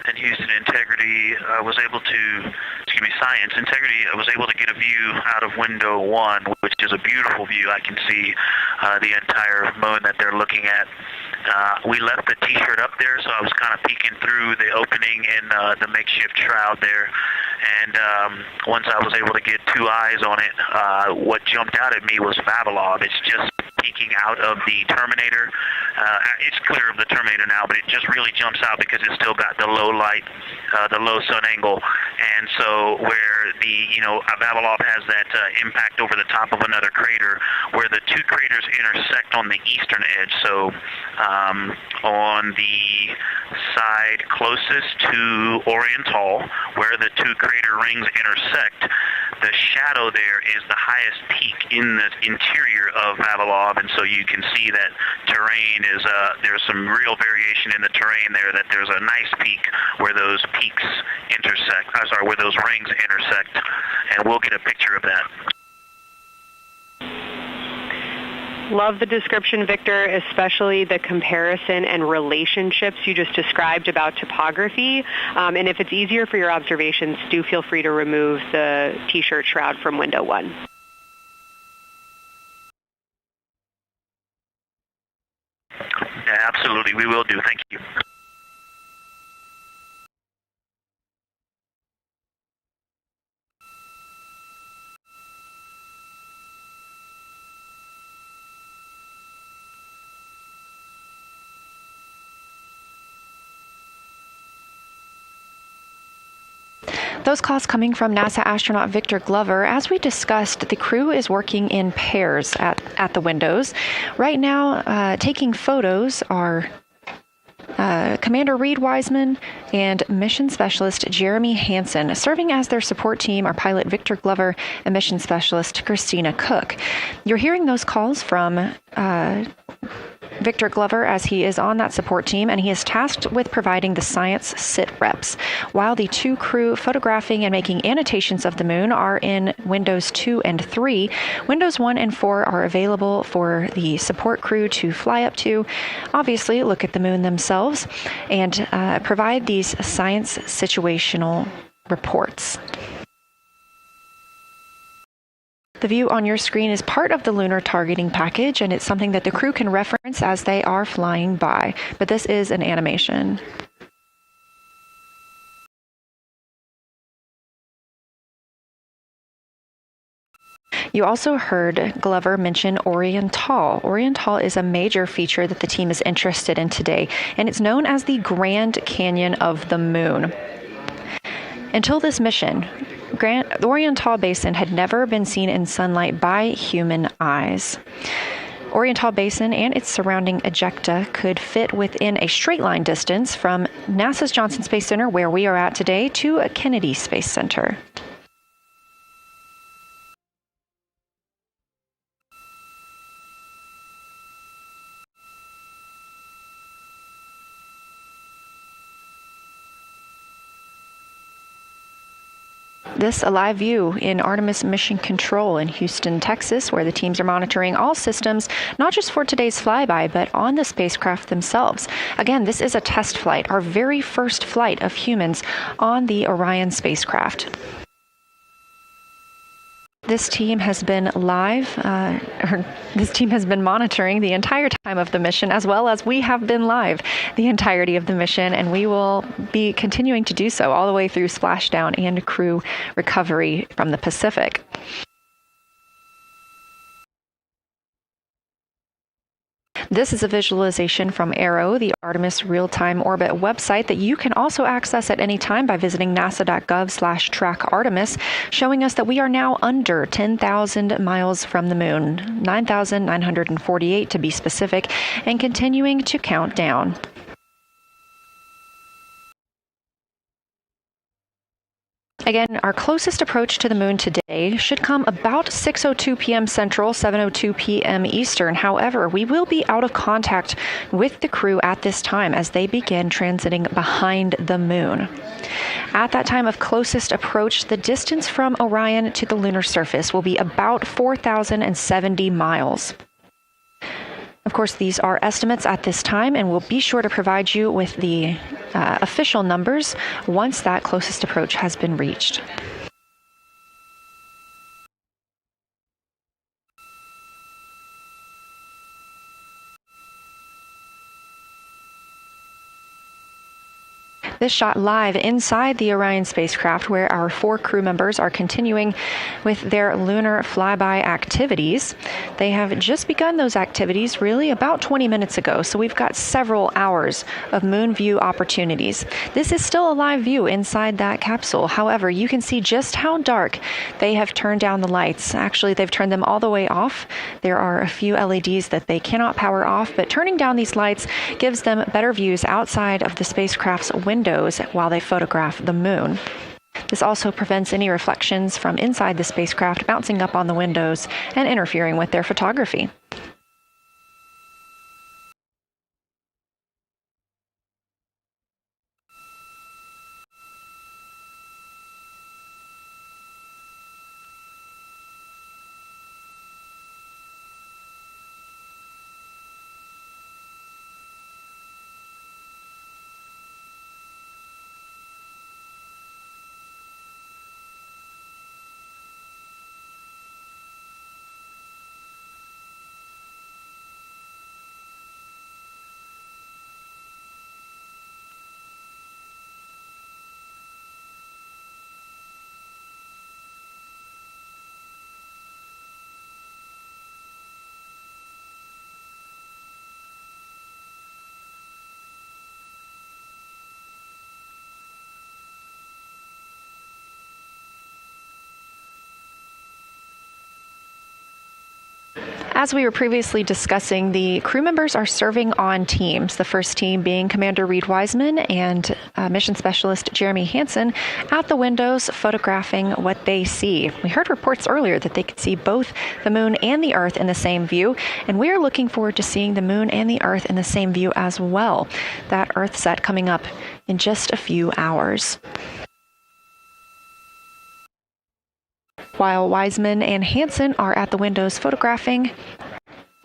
And Houston Integrity Science Integrity was able to get a view out of window 1, which is a beautiful view. I can see the entire moon that they're looking at. We left the T-shirt up there, so I was kind of peeking through the opening in the makeshift shroud there. And once I was able to get 2 eyes on it, what jumped out at me was Vavilov. It's just peeking out of the Terminator. It's clear of the Terminator now, but it just really jumps out because it's still got the low light, the low sun angle. And so where Vavilov has that impact over the top of another crater, where the 2 craters intersect on the eastern edge. So on the side closest to Oriental, where the 2 crater rings intersect, the shadow there is the highest peak in the interior of Vavilov, and so you can see that terrain is, there's some real variation in the terrain there, that there's a nice peak where those peaks intersect, where those rings intersect, and we'll get a picture of that. Love the description, Victor, especially the comparison and relationships you just described about topography. And if it's easier for your observations, do feel free to remove the T-shirt shroud from window 1. Yeah, absolutely, we will do. Thank you. Those calls coming from NASA astronaut Victor Glover. As we discussed, the crew is working in pairs at the windows. Right now, taking photos are Commander Reed Wiseman and Mission Specialist Jeremy Hansen. Serving as their support team are pilot Victor Glover and Mission Specialist Christina Cook. You're hearing those calls from Victor Glover, as he is on that support team, and he is tasked with providing the science sit reps, while the two crew photographing and making annotations of the moon are in Windows 2 and 3. Windows 1 and 4 are available for the support crew to fly up to, obviously look at the moon themselves, and provide these science situational reports. The view on your screen is part of the lunar targeting package, and it's something that the crew can reference as they are flying by, but this is an animation. You also heard Glover mention Oriental. Oriental is a major feature that the team is interested in today, and it's known as the Grand Canyon of the Moon. Until this mission, the Oriental Basin had never been seen in sunlight by human eyes. Oriental Basin and its surrounding ejecta could fit within a straight line distance from NASA's Johnson Space Center, where we are at today, to a Kennedy Space Center. This a live view in Artemis Mission Control in Houston, Texas, where the teams are monitoring all systems, not just for today's flyby, but on the spacecraft themselves. Again, this is a test flight, our very first flight of humans on the Orion spacecraft. This team has been this team has been monitoring the entire time of the mission, as well as we have been live the entirety of the mission, and we will be continuing to do so all the way through splashdown and crew recovery from the Pacific. This is a visualization from ARROW, the Artemis Real-Time Orbit website that you can also access at any time by visiting nasa.gov/trackartemis, showing us that we are now under 10,000 miles from the moon, 9,948 to be specific, and continuing to count down. Again, our closest approach to the moon today should come about 6:02 p.m. Central, 7:02 p.m. Eastern. However, we will be out of contact with the crew at this time as they begin transiting behind the moon. At that time of closest approach, the distance from Orion to the lunar surface will be about 4,070 miles. Of course, these are estimates at this time, and we'll be sure to provide you with the official numbers once that closest approach has been reached. This shot live inside the Orion spacecraft, where our 4 crew members are continuing with their lunar flyby activities. They have just begun those activities really about 20 minutes ago, so we've got several hours of moon view opportunities. This is still a live view inside that capsule. However, you can see just how dark they have turned down the lights. Actually, they've turned them all the way off. There are a few LEDs that they cannot power off, but turning down these lights gives them better views outside of the spacecraft's windows while they photograph the moon. This also prevents any reflections from inside the spacecraft bouncing up on the windows and interfering with their photography. As we were previously discussing, the crew members are serving on teams, the first team being Commander Reed Wiseman and Mission Specialist Jeremy Hansen at the windows photographing what they see. We heard reports earlier that they could see both the moon and the Earth in the same view, and we are looking forward to seeing the moon and the Earth in the same view as well. That Earth set coming up in just a few hours. While Wiseman and Hansen are at the windows photographing,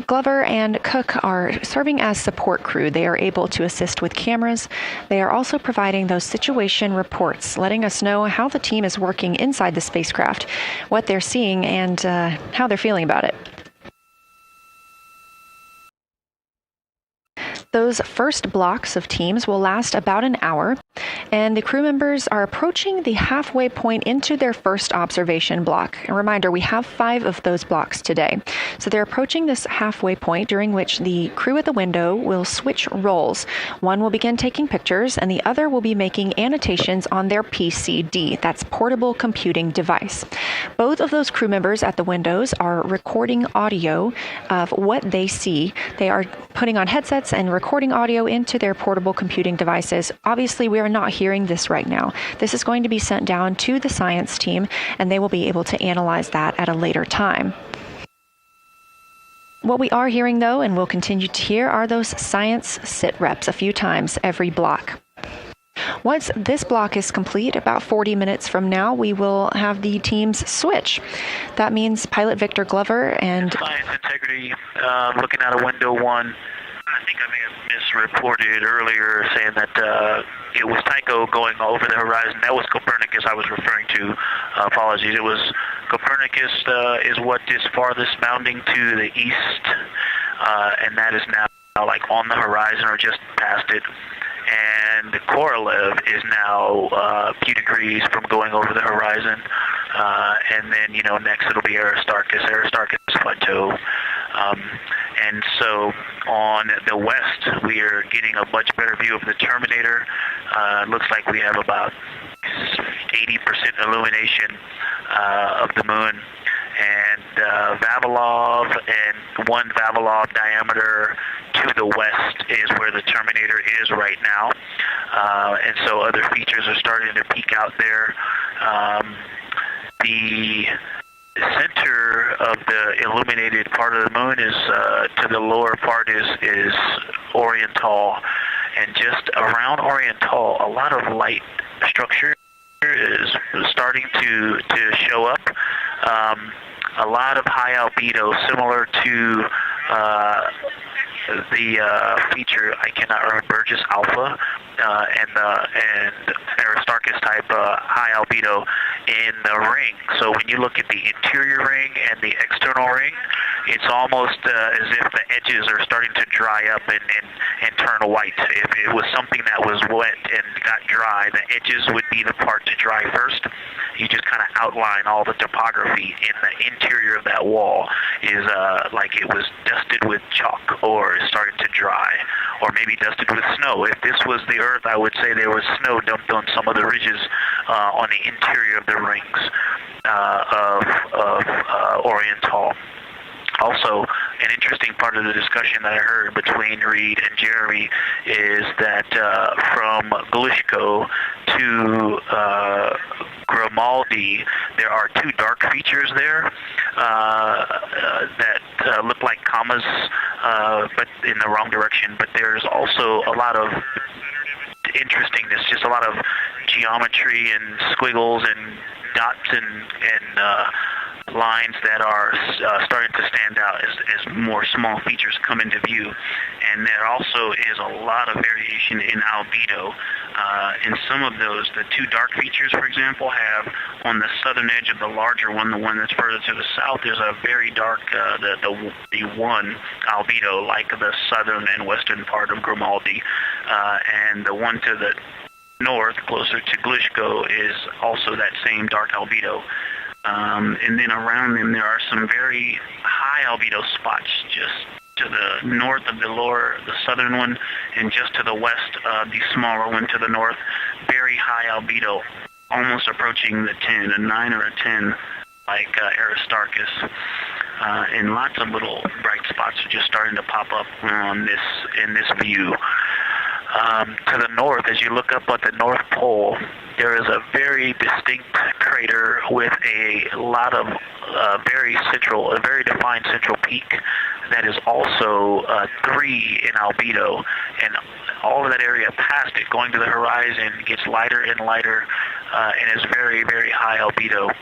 Glover and Cook are serving as support crew. They are able to assist with cameras. They are also providing those situation reports, letting us know how the team is working inside the spacecraft, what they're seeing, and how they're feeling about it. Those first blocks of teams will last about an hour, and the crew members are approaching the halfway point into their first observation block. A reminder, we have 5 of those blocks today. So they're approaching this halfway point during which the crew at the window will switch roles. One will begin taking pictures, and the other will be making annotations on their PCD, that's portable computing device. Both of those crew members at the windows are recording audio of what they see. They are putting on headsets and recording audio into their portable computing devices. Obviously, we are not hearing this right now. This is going to be sent down to the science team, and they will be able to analyze that at a later time. What we are hearing, though, and will continue to hear, are those science sit reps a few times every block. Once this block is complete, about 40 minutes from now, we will have the teams switch. That means pilot Victor Glover and... Science integrity, looking out of window 1. I think I may have misreported earlier saying that it was Tycho going over the horizon. That was Copernicus I was referring to. Apologies. It was Copernicus is what is farthest bounding to the east, and that is now like on the horizon or just past it. And Korolev is now a few degrees from going over the horizon. And then, next it'll be Aristarchus Plateau. And so on the west, we are getting a much better view of the Terminator. Looks like we have about 80% illumination of the moon. And Vavilov and 1 Vavilov diameter to the west is where the Terminator is right now. And so other features are starting to peek out there. The center of the illuminated part of the moon is to the lower part is Oriental, and just around Oriental, a lot of light structure is starting to show up. A lot of high albedo, similar to the feature, I cannot remember, Burgess Alpha and Aristarchus type high albedo in the ring. So when you look at the interior ring and the external ring, it's almost as if the edges are starting to dry up and turn white. If it was something that was wet and got dry, the edges would be the part to dry first. You just kind of outline all the topography in the interior of that wall is like it was dusted with chalk or is starting to dry, or maybe dusted with snow. If this was the Earth, I would say there was snow dumped on some of the ridges on the interior of the rings of Oriental. Also, an interesting part of the discussion that I heard between Reed and Jeremy is that from Glushko to Grimaldi, there are 2 dark features there that look like commas, but in the wrong direction. But there's also a lot of interestingness, just a lot of geometry and squiggles and dots and lines that are starting to stand out as more small features come into view. And there also is a lot of variation in albedo. In some of those, the 2 dark features, for example, have on the southern edge of the larger one, the one that's further to the south, there's a very dark, the 1 albedo, like the southern and western part of Grimaldi. And the one to the north, closer to Glushko, is also that same dark albedo. And then around them there are some very high albedo spots just to the north of the southern one, and just to the west, the smaller one to the north. Very high albedo, almost approaching the 10, a 9 or a 10, like Aristarchus. and lots of little bright spots are just starting to pop up in this view. To the north, as you look up at the North Pole, there is a very distinct crater with a lot of a very defined central peak that is also 3 in albedo, and all of that area past it, going to the horizon, gets lighter and lighter, and is very, very high albedo.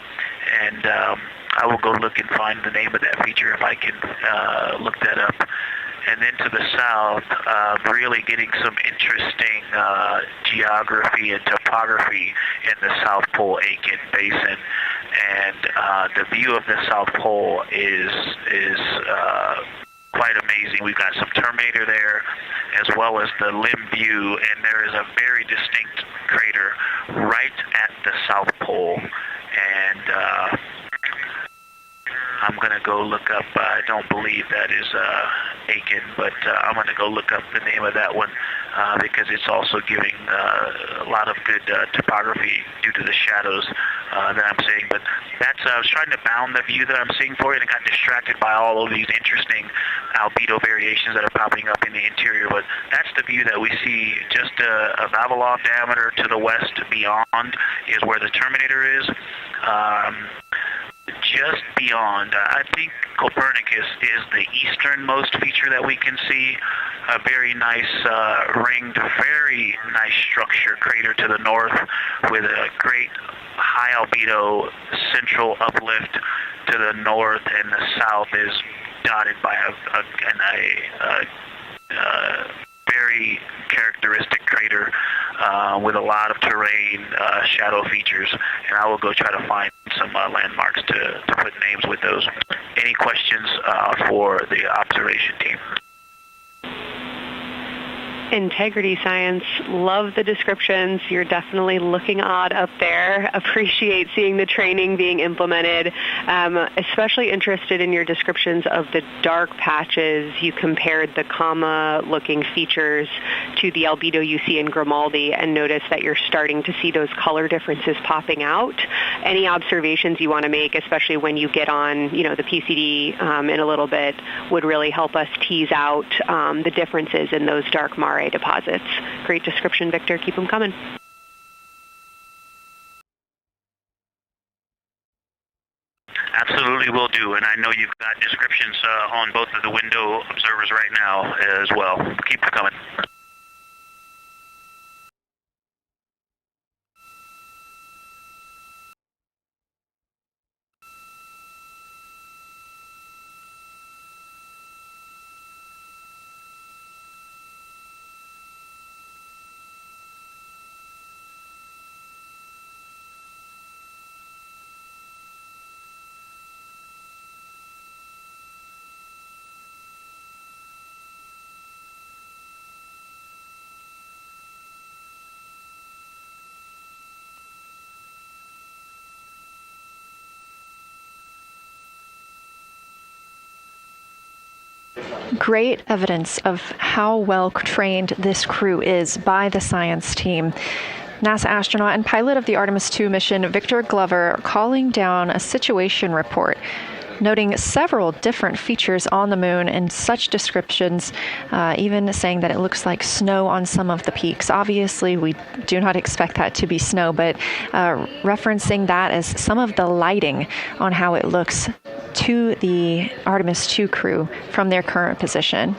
And I will go look and find the name of that feature if I can look that up. And then to the south, really getting some interesting geography and topography in the South Pole Aiken Basin. And the view of the South Pole is quite amazing. We've got some Terminator there, as well as the limb view, and there is a very distinct crater right at the South Pole. And I'm going to go look up, I don't believe that is Aiken, but I'm going to go look up the name of that one because it's also giving a lot of good topography due to the shadows that I'm seeing. But that's, I was trying to bound the view that I'm seeing for you, and I got distracted by all of these interesting albedo variations that are popping up in the interior. But that's the view that we see just a Vavilov diameter to the west beyond is where the Terminator is. Just beyond, I think Copernicus is the easternmost feature that we can see. A very nice ringed, very nice structure crater to the north with a great high albedo central uplift to the north, and the south is dotted by a very characteristic crater with a lot of terrain, shadow features, and I will go try to find some landmarks to put names with those. Any questions for the observation team? Integrity Science, love the descriptions. You're definitely looking odd up there. Appreciate seeing the training being implemented. Especially interested in your descriptions of the dark patches. You compared the comma-looking features to the albedo you see in Grimaldi and notice that you're starting to see those color differences popping out. Any observations you want to make, especially when you get on, the PCD in a little bit, would really help us tease out the differences in those dark mare deposits. Great description, Victor. Keep them coming. Absolutely will do, and I know you've got descriptions on both of the window observers right now as well. Keep them coming. Great evidence of how well trained this crew is by the science team. NASA astronaut and pilot of the Artemis II mission, Victor Glover, calling down a situation report, noting several different features on the moon and such descriptions, even saying that it looks like snow on some of the peaks. Obviously, we do not expect that to be snow, but referencing that as some of the lighting on how it looks to the Artemis II crew from their current position.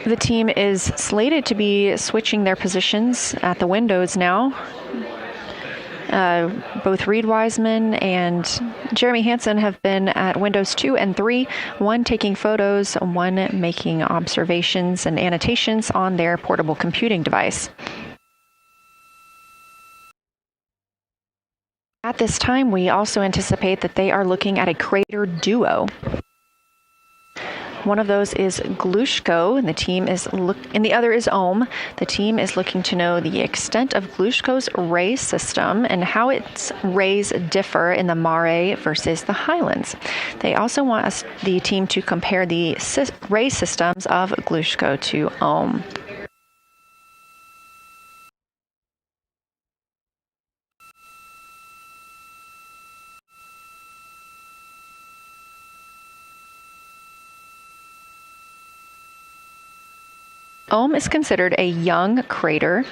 The team is slated to be switching their positions at the windows now. Both Reed Wiseman and Jeremy Hansen have been at windows 2 and 3, one taking photos, one making observations and annotations on their portable computing device. At this time, we also anticipate that they are looking at a crater duo. One of those is Glushko, and the other is Ohm. The team is looking to know the extent of Glushko's ray system and how its rays differ in the mare versus the highlands. They also want the team to compare the ray systems of Glushko to Ohm. Ohm is considered a young crater.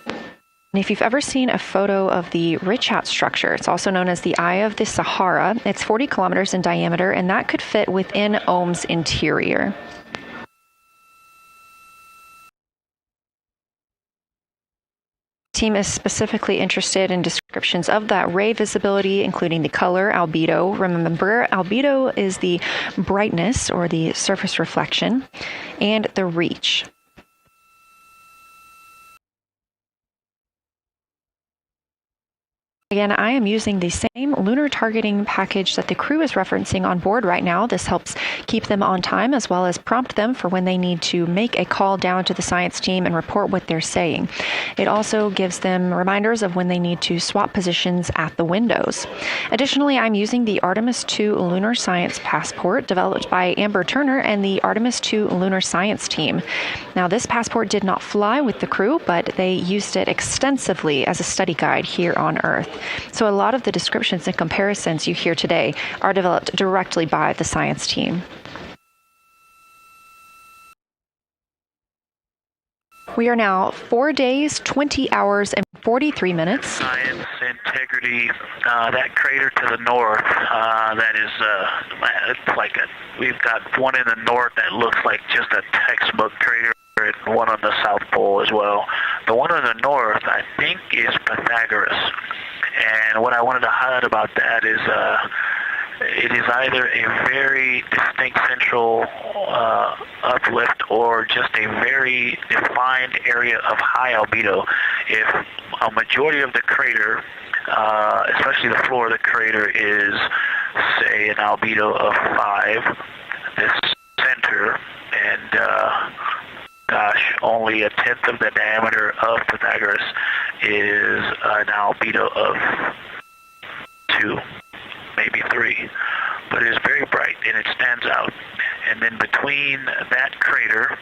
And if you've ever seen a photo of the Richat structure, it's also known as the Eye of the Sahara. It's 40 kilometers in diameter, and that could fit within Ohm's interior. The team is specifically interested in descriptions of that ray visibility, including the color, albedo. Remember, albedo is the brightness or the surface reflection, and the reach. Again, I am using the same lunar targeting package that the crew is referencing on board right now. This helps keep them on time as well as prompt them for when they need to make a call down to the science team and report what they're saying. It also gives them reminders of when they need to swap positions at the windows. Additionally, I'm using the Artemis II Lunar Science Passport developed by Amber Turner and the Artemis II Lunar Science team. Now, this passport did not fly with the crew, but they used it extensively as a study guide here on Earth. So a lot of the descriptions and comparisons you hear today are developed directly by the science team. We are now 4 days, 20 hours, and 43 minutes. Science integrity, that crater to the north, that is, it's like we've got one in the north that looks like just a textbook crater, and one on the South Pole as well. The one on the north, I think, is Pythagoras. And what I wanted to highlight about that is it is either a very distinct central uplift or just a very defined area of high albedo. If a majority of the crater, especially the floor of the crater, is, say, an albedo of 5, this center, and only a tenth of the diameter of Pythagoras is an albedo of 2, maybe 3, but it is very bright and it stands out. And then between that crater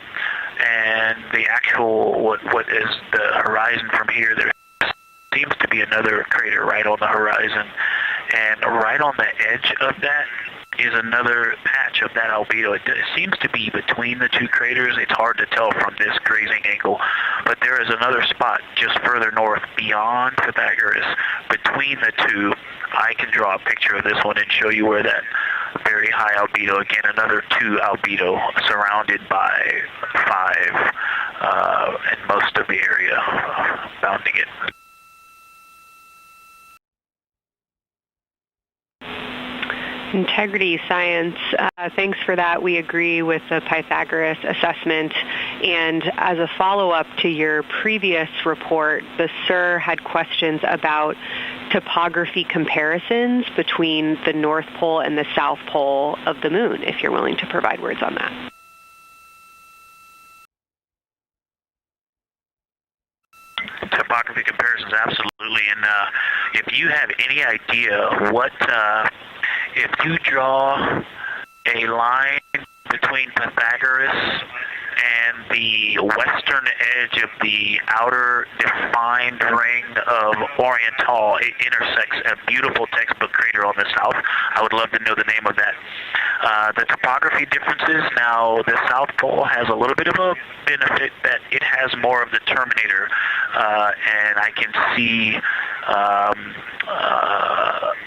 and the actual what is the horizon from here, there seems to be another crater right on the horizon, and right on the edge of that is another patch of that albedo. It seems to be between the two craters. It's hard to tell from this grazing angle, but there is another spot just further north beyond Pythagoras. Between the two, I can draw a picture of this one and show you where that very high albedo, again, another 2 albedo surrounded by 5, and most of the area bounding it. Integrity science, thanks for that. We agree with the Pythagoras assessment. And as a follow-up to your previous report, the SIR had questions about topography comparisons between the North Pole and the South Pole of the Moon, if you're willing to provide words on that. Topography comparisons, absolutely. And if you have any idea what... if you draw a line between Pythagoras and the western edge of the outer defined ring of Oriental, it intersects a beautiful textbook crater on the south. I would love to know the name of that. The topography differences, now the South Pole has a little bit of a benefit that it has more of the terminator, and I can see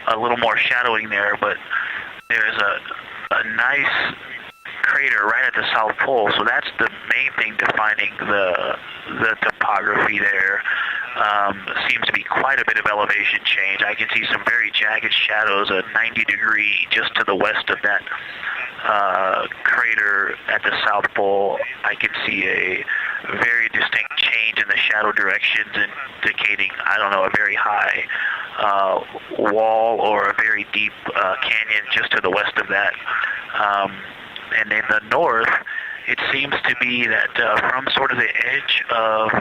a little more shadowing there, but there's a nice crater right at the South Pole, so that's the main thing defining the topography there. Seems to be quite a bit of elevation change. I can see some very jagged shadows, a 90-degree just to the west of that crater at the South Pole. I can see a very distinct change in the shadow directions, indicating, I don't know, a very high wall or a very deep canyon just to the west of that. And in the north, it seems to be that from sort of the edge of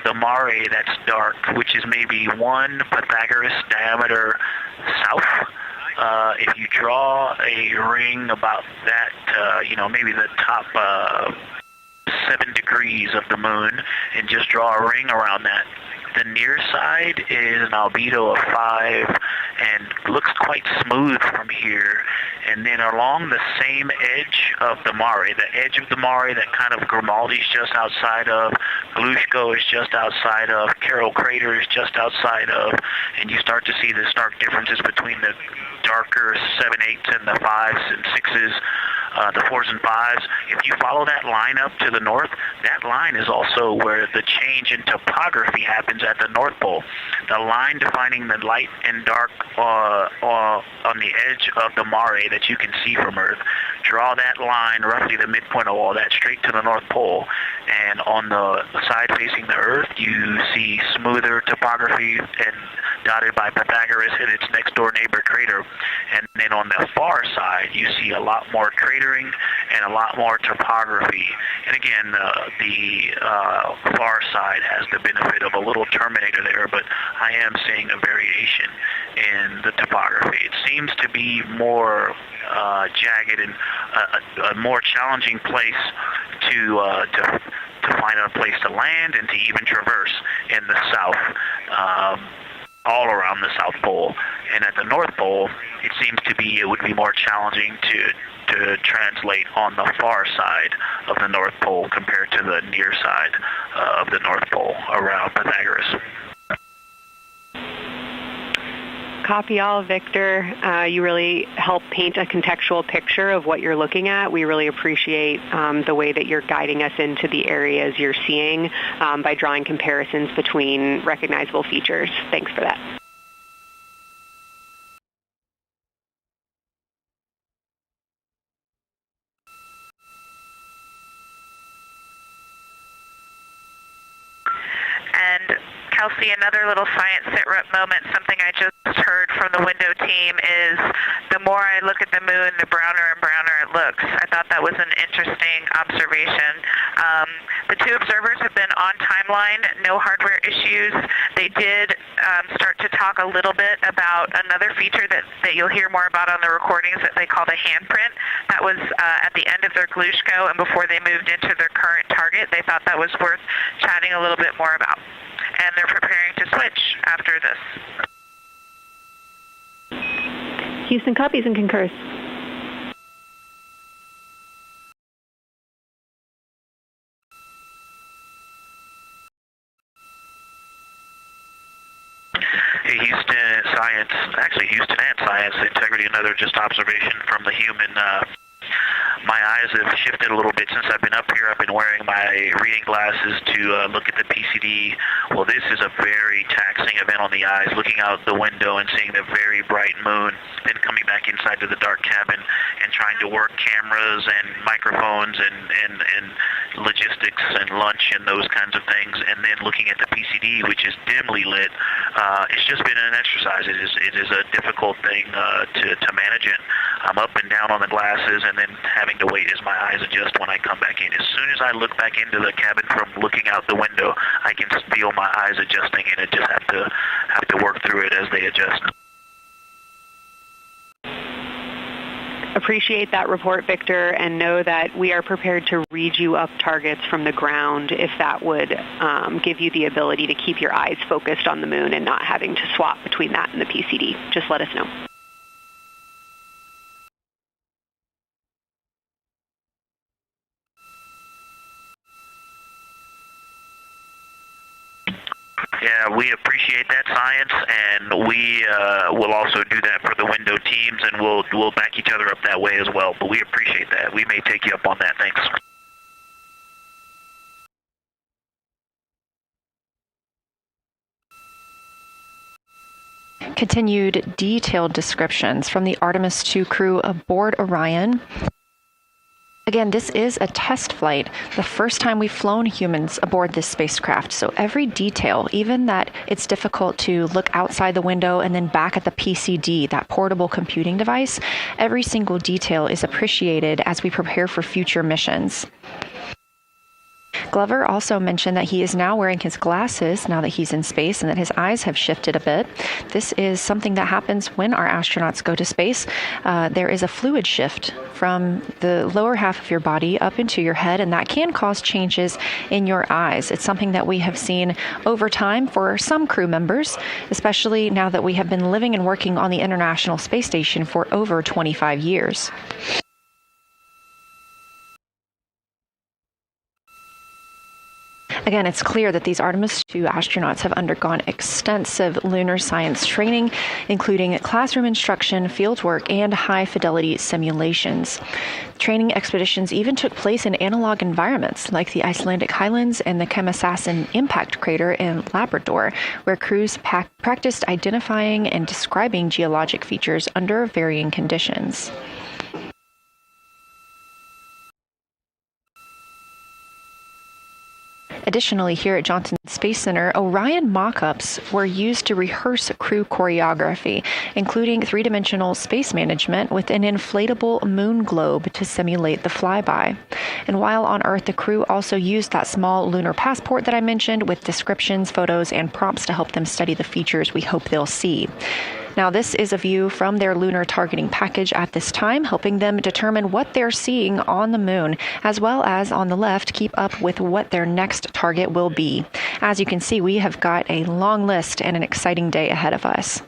the mare that's dark, which is maybe 1 Pythagoras diameter south. If you draw a ring about that, maybe the top 7 degrees of the moon, and just draw a ring around that. The near side is an albedo of 5 and looks quite smooth from here. And then along the same edge of the mare, that kind of Grimaldi's just outside of, Glushko is just outside of, Carroll Crater is just outside of, and you start to see the stark differences between the darker 7/8 and the 5s and 6s, the 4s and 5s. If you follow that line up to the north, that line is also where the change in topography happens at the North Pole. The line defining the light and dark on the edge of the mare that you can see from Earth. Draw that line, roughly the midpoint of all that, straight to the North Pole. And on the side facing the Earth, you see smoother topography and dotted by Pythagoras and its next door neighbor crater. And then on the far side, you see a lot more cratering and a lot more topography. And again, the far side has the benefit of a little terminator there, but I am seeing a variation in the topography. It seems to be more jagged and a more challenging place to find a place to land and to even traverse in the south. All around the South Pole. And at the North Pole, it would be more challenging to translate on the far side of the North Pole compared to the near side of the North Pole around Pythagoras. Copy all, Victor. You really help paint a contextual picture of what you're looking at. We really appreciate the way that you're guiding us into the areas you're seeing by drawing comparisons between recognizable features. Thanks for that. And Kelsey, another little science sit-rep moment, something I just heard from the window team is the more I look at the moon, the browner and browner it looks. I thought that was an interesting observation. The 2 observers have been on timeline, no hardware issues. They did start to talk a little bit about another feature that you'll hear more about on the recordings that they call the handprint. That was at the end of their Glushko and before they moved into their current target. They thought that was worth chatting a little bit more about. And they're preparing to switch after this. Houston copies and concurs. Hey, Houston and science, integrity, another just observation from the human. My eyes have shifted a little bit since I've been up here. I've been wearing my reading glasses to look at the PCD. Well, this is a very taxing event on the eyes, looking out the window and seeing the very bright moon, then coming back inside to the dark cabin and trying to work cameras and microphones and logistics and lunch and those kinds of things, and then looking at the PCD, which is dimly lit. It's just been an exercise. It is a difficult thing to manage it. I'm up and down on the glasses and then having to wait as my eyes adjust when I come back in. As soon as I look back into the cabin from looking out the window, I can feel my eyes adjusting, and I just have to work through it as they adjust. Appreciate that report, Victor, and know that we are prepared to read you up targets from the ground if that would give you the ability to keep your eyes focused on the moon and not having to swap between that and the PCD. Just let us know. Yeah, we appreciate that, science, and we will also do that for the window teams, and we'll back each other up that way as well. But we appreciate that. We may take you up on that. Thanks. Continued detailed descriptions from the Artemis II crew aboard Orion. Again, this is a test flight, the first time we've flown humans aboard this spacecraft. So every detail, even that it's difficult to look outside the window and then back at the PCD, that portable computing device, every single detail is appreciated as we prepare for future missions. Glover also mentioned that he is now wearing his glasses now that he's in space and that his eyes have shifted a bit. This is something that happens when our astronauts go to space. There is a fluid shift from the lower half of your body up into your head, and that can cause changes in your eyes. It's something that we have seen over time for some crew members, especially now that we have been living and working on the International Space Station for over 25 years. Again, it's clear that these Artemis II astronauts have undergone extensive lunar science training, including classroom instruction, fieldwork, and high-fidelity simulations. Training expeditions even took place in analog environments like the Icelandic Highlands and the Kemasassen impact crater in Labrador, where crews practiced identifying and describing geologic features under varying conditions. Additionally, here at Johnson Space Center, Orion mock-ups were used to rehearse crew choreography, including three-dimensional space management with an inflatable moon globe to simulate the flyby. And while on Earth, the crew also used that small lunar passport that I mentioned with descriptions, photos, and prompts to help them study the features we hope they'll see. Now, this is a view from their lunar targeting package at this time, helping them determine what they're seeing on the moon, as well as on the left, keep up with what their next target will be. As you can see, we have got a long list and an exciting day ahead of us.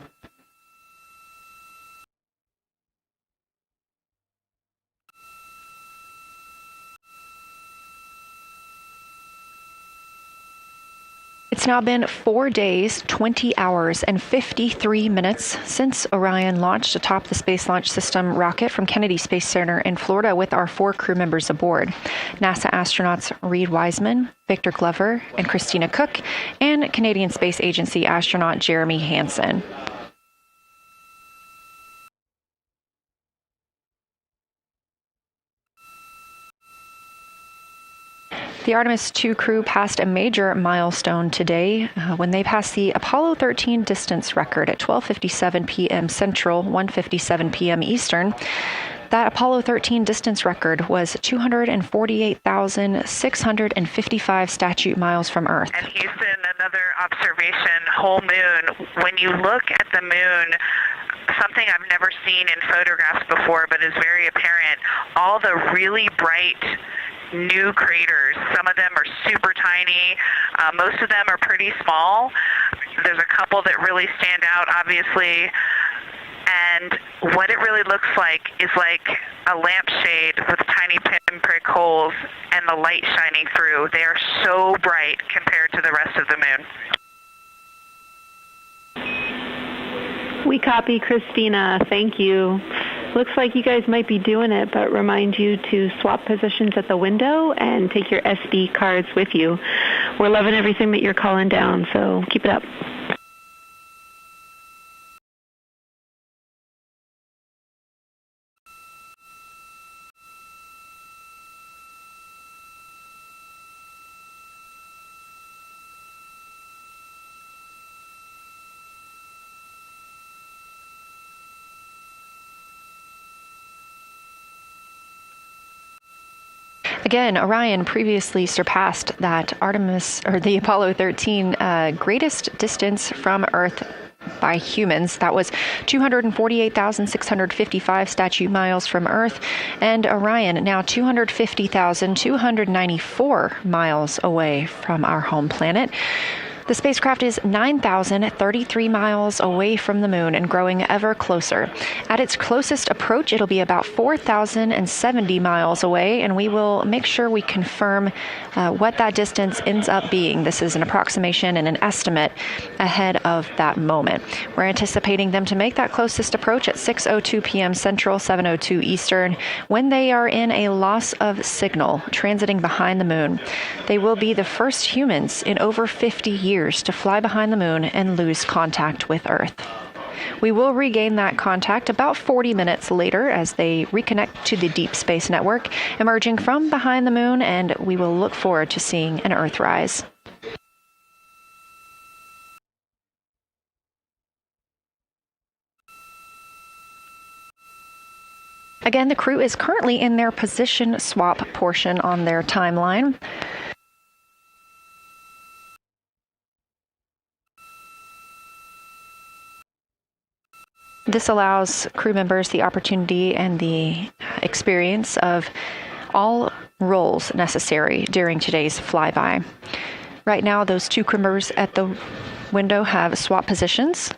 It's now been 4 days, 20 hours, and 53 minutes since Orion launched atop the Space Launch System rocket from Kennedy Space Center in Florida with our 4 crew members aboard: NASA astronauts Reed Wiseman, Victor Glover, and Christina Cook, and Canadian Space Agency astronaut Jeremy Hansen. The Artemis II crew passed a major milestone today when they passed the Apollo 13 distance record at 12:57 p.m. Central, 1:57 p.m. Eastern. That Apollo 13 distance record was 248,655 statute miles from Earth. And Houston, another observation, whole moon. When you look at the moon, something I've never seen in photographs before, but is very apparent, all the really bright new craters. Some of them are super tiny. Most of them are pretty small. There's a couple that really stand out, obviously. And what it really looks like is like a lampshade with tiny pinprick holes and the light shining through. They are so bright compared to the rest of the moon. We copy, Christina. Thank you. Looks like you guys might be doing it, but remind you to swap positions at the window and take your SD cards with you. We're loving everything that you're calling down, so keep it up. Again, Orion previously surpassed that the Apollo 13 greatest distance from Earth by humans. That was 248,655 statute miles from Earth, and Orion now 250,294 miles away from our home planet. The spacecraft is 9,033 miles away from the moon and growing ever closer. At its closest approach, it'll be about 4,070 miles away, and we will make sure we confirm what that distance ends up being. This is an approximation and an estimate ahead of that moment. We're anticipating them to make that closest approach at 6:02 p.m. Central, 7:02 Eastern, when they are in a loss of signal, transiting behind the moon. They will be the first humans in over 50 years to fly behind the moon and lose contact with Earth. We will regain that contact about 40 minutes later as they reconnect to the deep space network, emerging from behind the moon, and we will look forward to seeing an Earthrise. Again, the crew is currently in their position swap portion on their timeline. This allows crew members the opportunity and the experience of all roles necessary during today's flyby. Right now, those two crew members at the window have swap positions.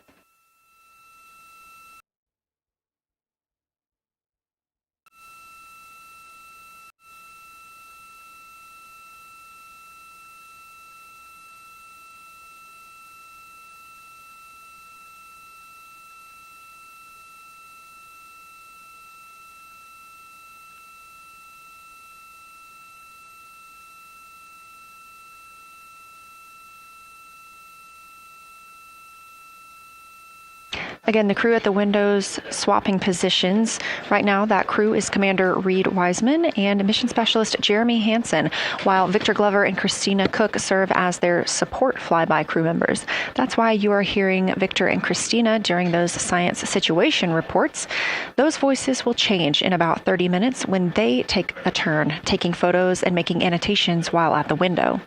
Again, the crew at the windows swapping positions. Right now, that crew is Commander Reed Wiseman and Mission Specialist Jeremy Hansen, while Victor Glover and Christina Cook serve as their support flyby crew members. That's why you are hearing Victor and Christina during those science situation reports. Those voices will change in about 30 minutes when they take a turn taking photos and making annotations while at the window.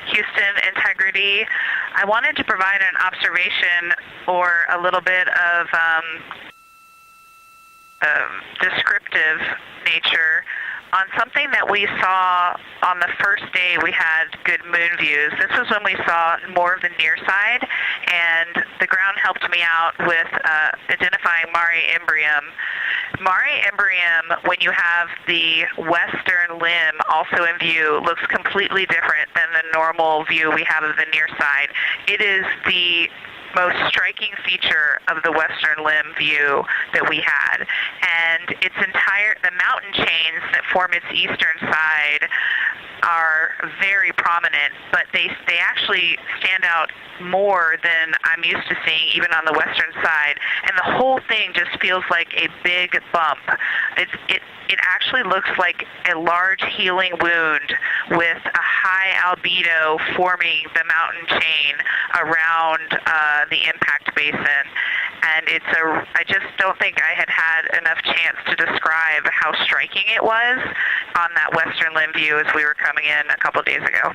Houston, integrity. I wanted to provide an observation or a little bit of descriptive nature on something that we saw on the first day we had good moon views. This was when we saw more of the near side, and the ground helped me out with identifying Mare Imbrium. Mare Imbrium, when you have the western limb also in view, looks completely different than the normal view we have of the near side. It is the most striking feature of the western limb view that we had, and the mountain chains that form its eastern side are very prominent, but they actually stand out more than I'm used to seeing even on the western side, and the whole thing just feels like a big bump. It actually looks like a large healing wound with a high albedo forming the mountain chain around the impact basin. And I just don't think I had enough chance to describe how striking it was on that western limb view as we were coming in a couple days ago.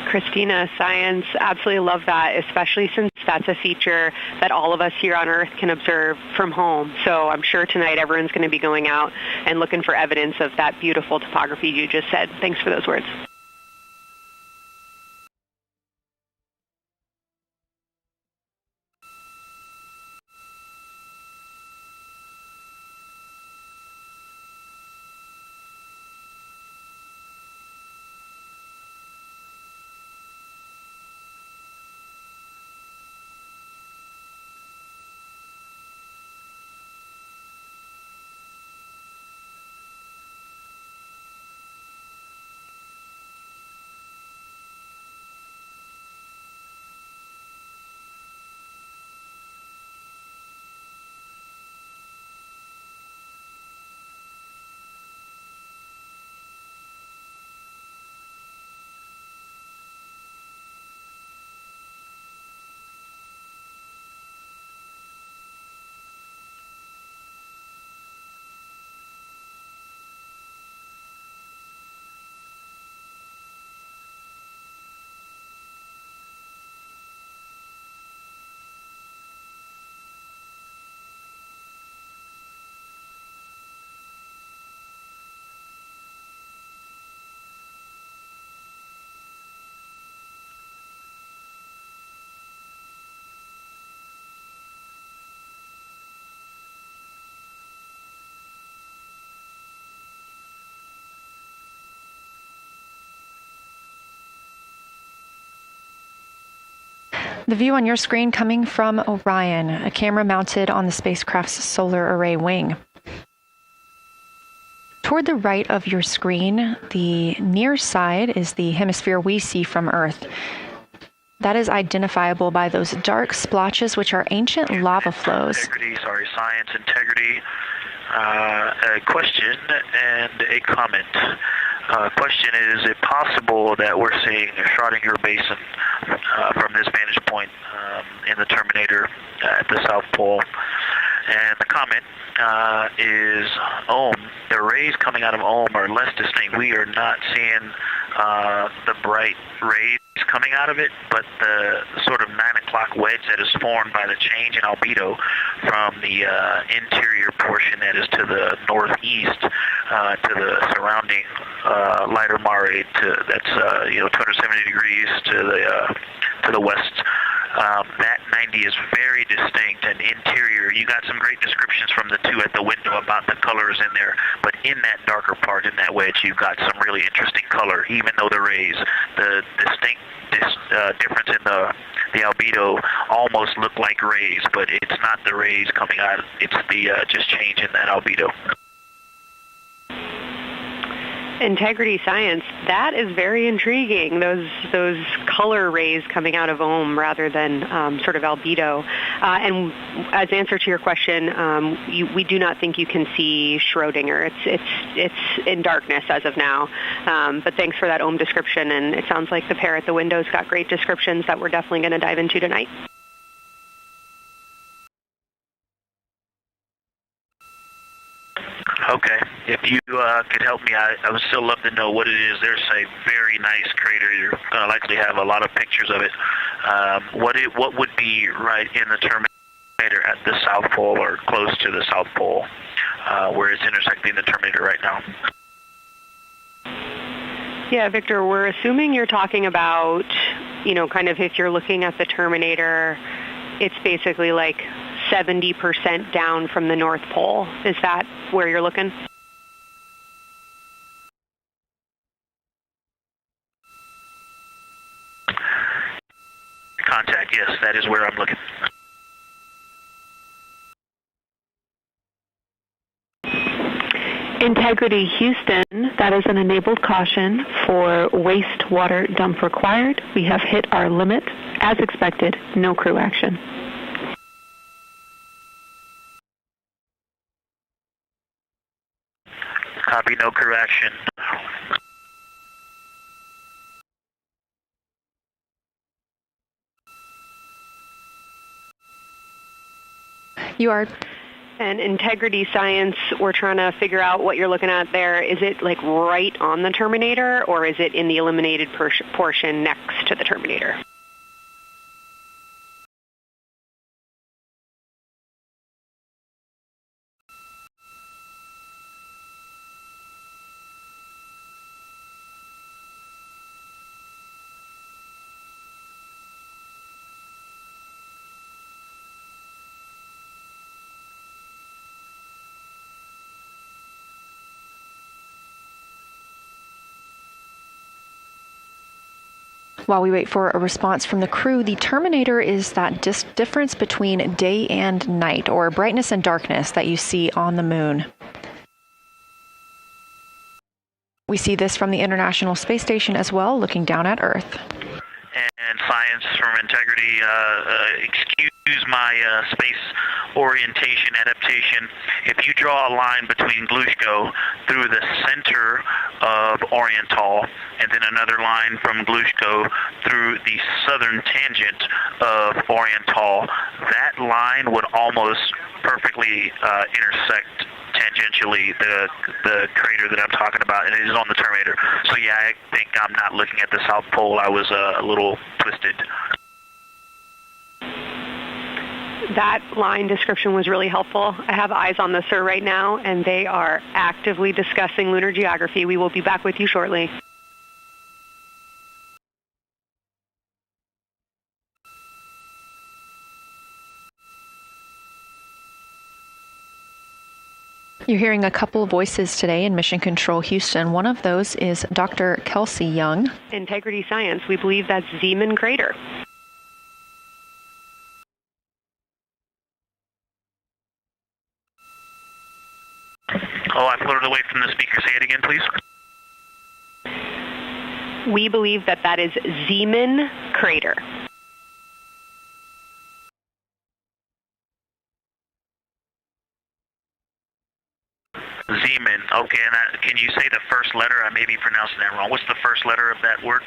Christina, science, absolutely love that, especially since that's a feature that all of us here on Earth can observe from home. So I'm sure tonight everyone's going to be going out and looking for evidence of that beautiful topography you just said. Thanks for those words. The view on your screen coming from Orion, a camera mounted on the spacecraft's solar array wing. Toward the right of your screen, the near side is the hemisphere we see from Earth. That is identifiable by those dark splotches, which are ancient lava flows. Science integrity. A question and a comment. Question is it possible that we're seeing a Schrodinger basin from this vantage point in the Terminator at the South Pole? And the comment is the rays coming out of are less distinct. We are not seeing the bright rays coming out of it, but the sort of 9 o'clock wedge that is formed by the change in albedo from the interior portion that is to the northeast to the surrounding lighter mare that's 270 degrees to the west. That 90 is very distinct and interior. You got some great descriptions from the two at the window about the colors in there, but in that darker part, in that wedge, you've got some really interesting color, even though the rays, the distinct difference in the albedo almost look like rays, but it's not the rays coming out, it's the just change in that albedo. Integrity science, that is very intriguing, those color rays coming out of rather than sort of albedo. And as answer to your question, we do not think you can see Schrodinger. It's in darkness as of now. But thanks for that description, and it sounds like the pair at the window's got great descriptions that we're definitely going to dive into tonight. Okay. If you could help me, I would still love to know what it is. There's a very nice crater. You're going to likely have a lot of pictures of it. What would be right in the Terminator at the South Pole or close to the South Pole, where it's intersecting the Terminator right now? Yeah, Victor, we're assuming you're talking about, kind of if you're looking at the Terminator, it's basically like 70% down from the North Pole. Is that where you're looking? Contact, yes, that is where I'm looking. Integrity Houston, that is an enabled caution for wastewater dump required. We have hit our limit. As expected, no crew action. Copy, no crew action. You are. And integrity science, we're trying to figure out what you're looking at there. Is it like right on the Terminator, or is it in the eliminated portion next to the Terminator? While we wait for a response from the crew, the Terminator is that difference between day and night, or brightness and darkness, that you see on the moon. We see this from the International Space Station as well, looking down at Earth. And science from integrity, excuse my space orientation adaptation. If you draw a line between Glushko through the center of Oriental, and then another line from Glushko through the southern tangent of Oriental, that line would almost perfectly intersect tangentially the crater that I'm talking about, and it is on the Terminator. So yeah, I think I'm not looking at the South Pole. I was a little twisted. That line description was really helpful. I have eyes on the SIR right now, and they are actively discussing lunar geography. We will be back with you shortly. You're hearing a couple of voices today in Mission Control Houston. One of those is Dr. Kelsey Young. Integrity Science, we believe that's Zeeman Crater. Oh, I floated away from the speaker. Say it again, please. We believe that that is Zeeman crater. Zeeman. Okay, and can you say the first letter? I may be pronouncing that wrong. What's the first letter of that word?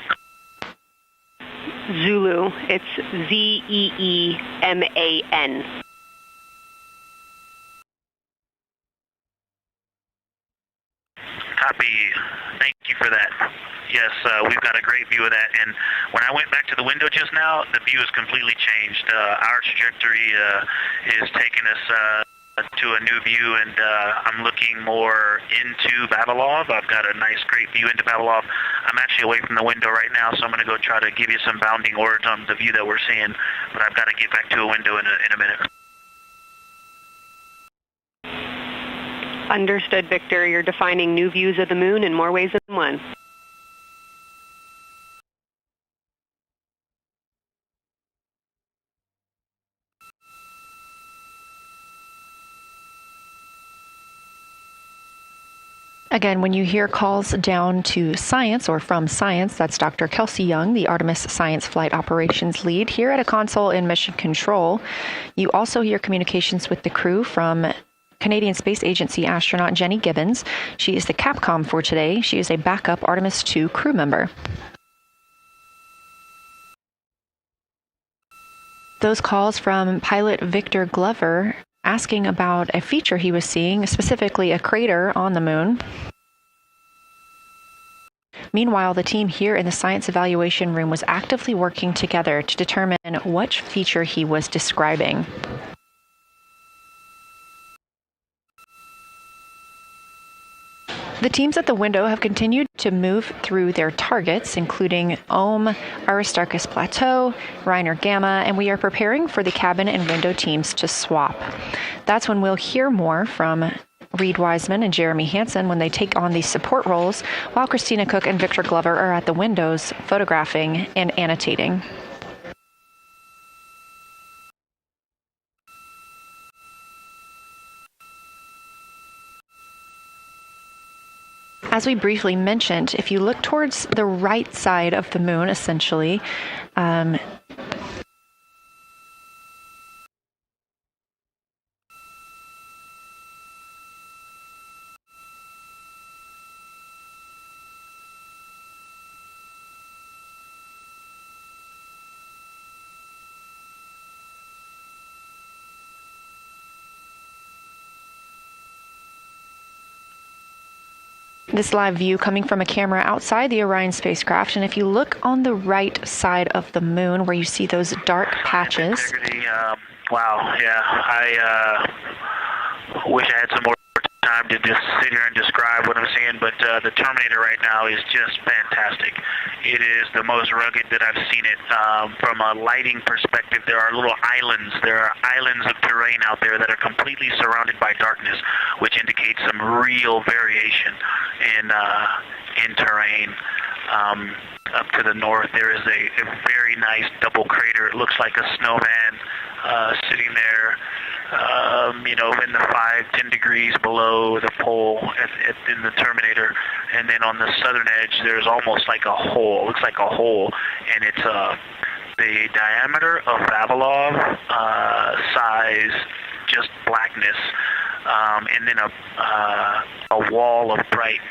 Zulu. It's Zeeman. Copy. Thank you for that. Yes, we've got a great view of that. And when I went back to the window just now, the view has completely changed. Our trajectory is taking us to a new view, and I'm looking more into Vavilov. I've got a nice, great view into Vavilov. I'm actually away from the window right now, so I'm going to go try to give you some bounding words on the view that we're seeing, but I've got to get back to a window in a minute. Understood, Victor. You're defining new views of the moon in more ways than one. Again, when you hear calls down to science or from science, that's Dr. Kelsey Young, the Artemis Science Flight Operations Lead here at a console in Mission Control. You also hear communications with the crew from Canadian Space Agency astronaut Jenny Gibbons. She is the Capcom for today. She is a backup Artemis II crew member. Those calls from pilot Victor Glover asking about a feature he was seeing, specifically a crater on the moon. Meanwhile, the team here in the science evaluation room was actively working together to determine which feature he was describing. The teams at the window have continued to move through their targets, including Ohm, Aristarchus Plateau, Reiner Gamma, and we are preparing for the cabin and window teams to swap. That's when we'll hear more from Reed Wiseman and Jeremy Hansen when they take on these support roles, while Christina Cook and Victor Glover are at the windows photographing and annotating. As we briefly mentioned, if you look towards the right side of the moon, essentially, this live view coming from a camera outside the Orion spacecraft, and if you look on the right side of the moon where you see those dark patches. Wow, yeah, I wish I had some more time to just sit here and describe what I'm seeing, but the Terminator right now is just fantastic. It is the most rugged that I've seen it. From a lighting perspective, there are little islands. There are islands of terrain out there that are completely surrounded by darkness, which indicates some real variation in terrain. Up to the north, there is a very nice double crater. It looks like a snowman sitting there. In the 5-10 degrees below the pole in the Terminator, and then on the southern edge there's almost like a hole. It looks like a hole, and it's the diameter of Vavilov size, just blackness, and then a wall of bright,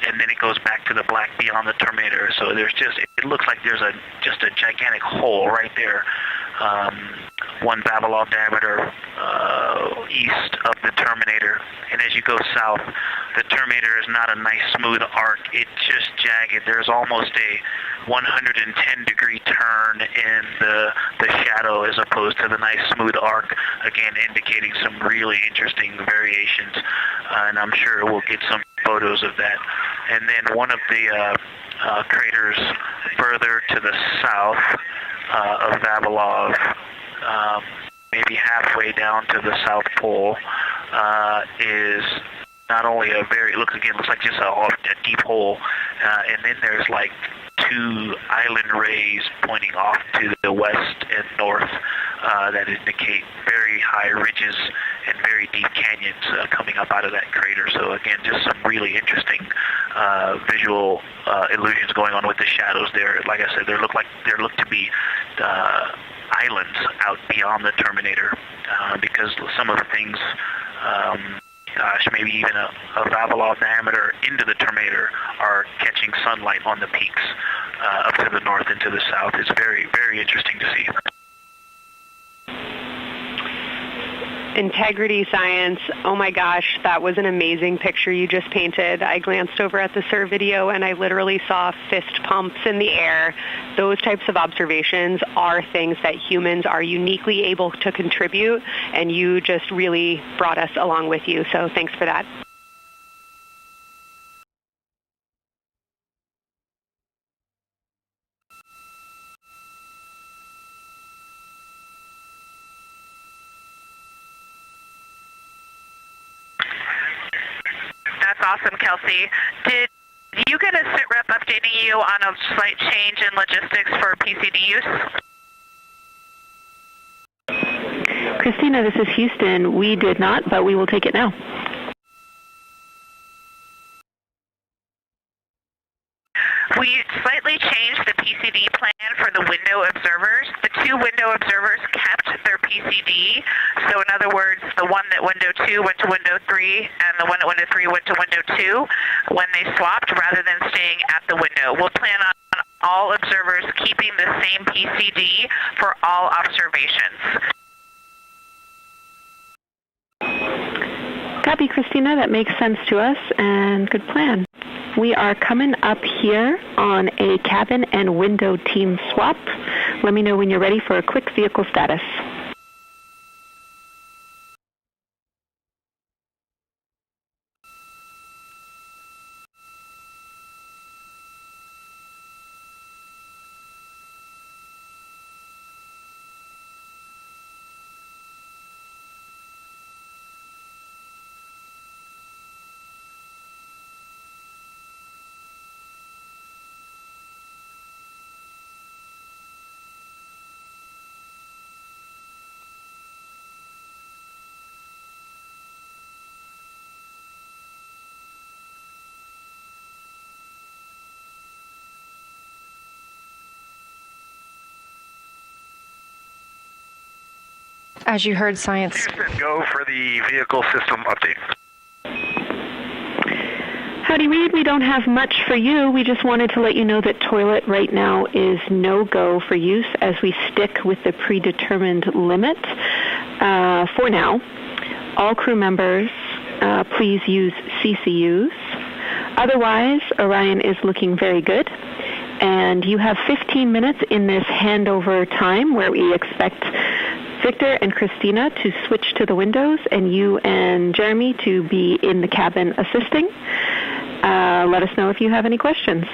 and then it goes back to the black beyond the Terminator. So there's it looks like there's just a gigantic hole right there. 1 Vavilov diameter east of the Terminator, and as you go south, the Terminator is not a nice smooth arc. It's just jagged. There's almost a 110-degree turn in the shadow as opposed to the nice smooth arc, again indicating some really interesting variations, and I'm sure we'll get some photos of that. And then one of the craters further to the south of Vavilov, maybe halfway down to the South Pole, is not only it looks like just a deep hole, and then there's like 2 island rays pointing off to the west and north that indicate very high ridges and very deep canyons coming up out of that crater. So again, just some really interesting visual illusions going on with the shadows there. Like I said, there look to be islands out beyond the terminator, because some of the things, maybe even a Vavilov diameter into the terminator are catching sunlight on the peaks up to the north and to the south. It's very, very interesting to see. Integrity science. Oh my gosh, that was an amazing picture you just painted. I glanced over at the SIR video and I literally saw fist pumps in the air. Those types of observations are things that humans are uniquely able to contribute, and you just really brought us along with you. So thanks for that. That's awesome, Kelsey. Did you get a SITREP updating you on a slight change in logistics for PCD use? Christina, this is Houston. We did not, but we will take it now. We slightly changed the PCD plan for the window observers. The two window observers kept their PCD. So in other words, the one that window 2 went to window 3 and the one at window 3 went to window 2 when they swapped rather than staying at the window. We'll plan on all observers keeping the same PCD for all observations. Copy, Christina. That makes sense to us, and good plan. We are coming up here on a cabin and window team swap. Let me know when you're ready for a quick vehicle status. As you heard, science. Houston, go for the vehicle system update. Howdy, Reed. We don't have much for you. We just wanted to let you know that toilet right now is no-go for use as we stick with the predetermined limit for now. All crew members, please use CCUs. Otherwise, Orion is looking very good. And you have 15 minutes in this handover time where we expect Victor and Christina to switch to the windows and you and Jeremy to be in the cabin assisting. Let us know if you have any questions.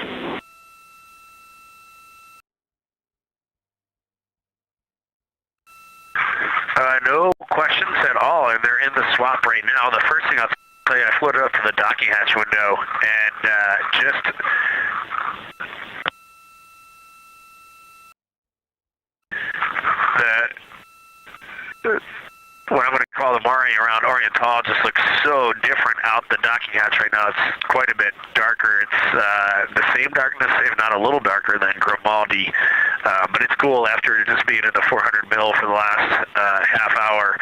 No questions at all, and they're in the swap right now. The first thing I'll tell you, I floated up to the docking hatch window and just what I'm going to call the Mari around Oriental just looks so different out the docking hatch right now. It's quite a bit darker. It's the same darkness, if not a little darker than Grimaldi, but it's cool after just being in the 400 mil for the last half hour.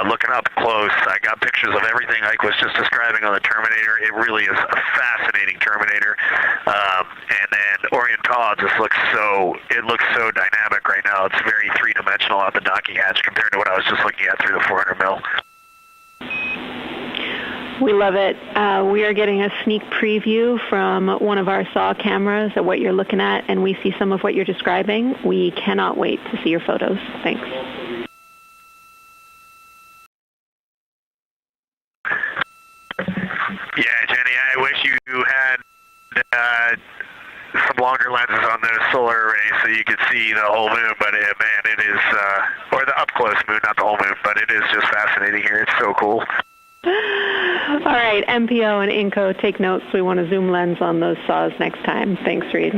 Looking up close, I got pictures of everything Ike was just describing on the Terminator. It really is a fascinating Terminator. And then Oriental just looks so dynamic right now. It's very three-dimensional out the docking hatch compared to what I was just looking at through the 400 mil. We love it. We are getting a sneak preview from one of our SAW cameras at what you're looking at, and we see some of what you're describing. We cannot wait to see your photos. Thanks. Yeah, Jenny, I wish you had some longer lenses on the solar array so you could see the whole moon, but man, it is, or the up-close moon, not the whole moon, but it is just fascinating here. It's so cool. All right, MPO and Inco, take notes. We want a zoom lens on those saws next time. Thanks, Reed.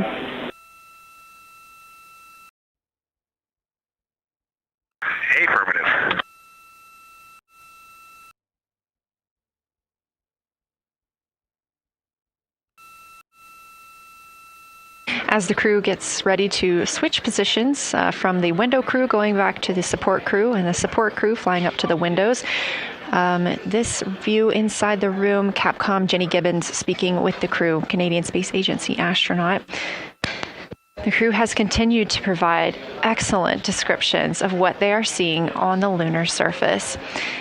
Affirmative. As the crew gets ready to switch positions from the window crew going back to the support crew and the support crew flying up to the windows, this view inside the room, Capcom Jenny Gibbons speaking with the crew, Canadian Space Agency astronaut. The crew has continued to provide excellent descriptions of what they are seeing on the lunar surface.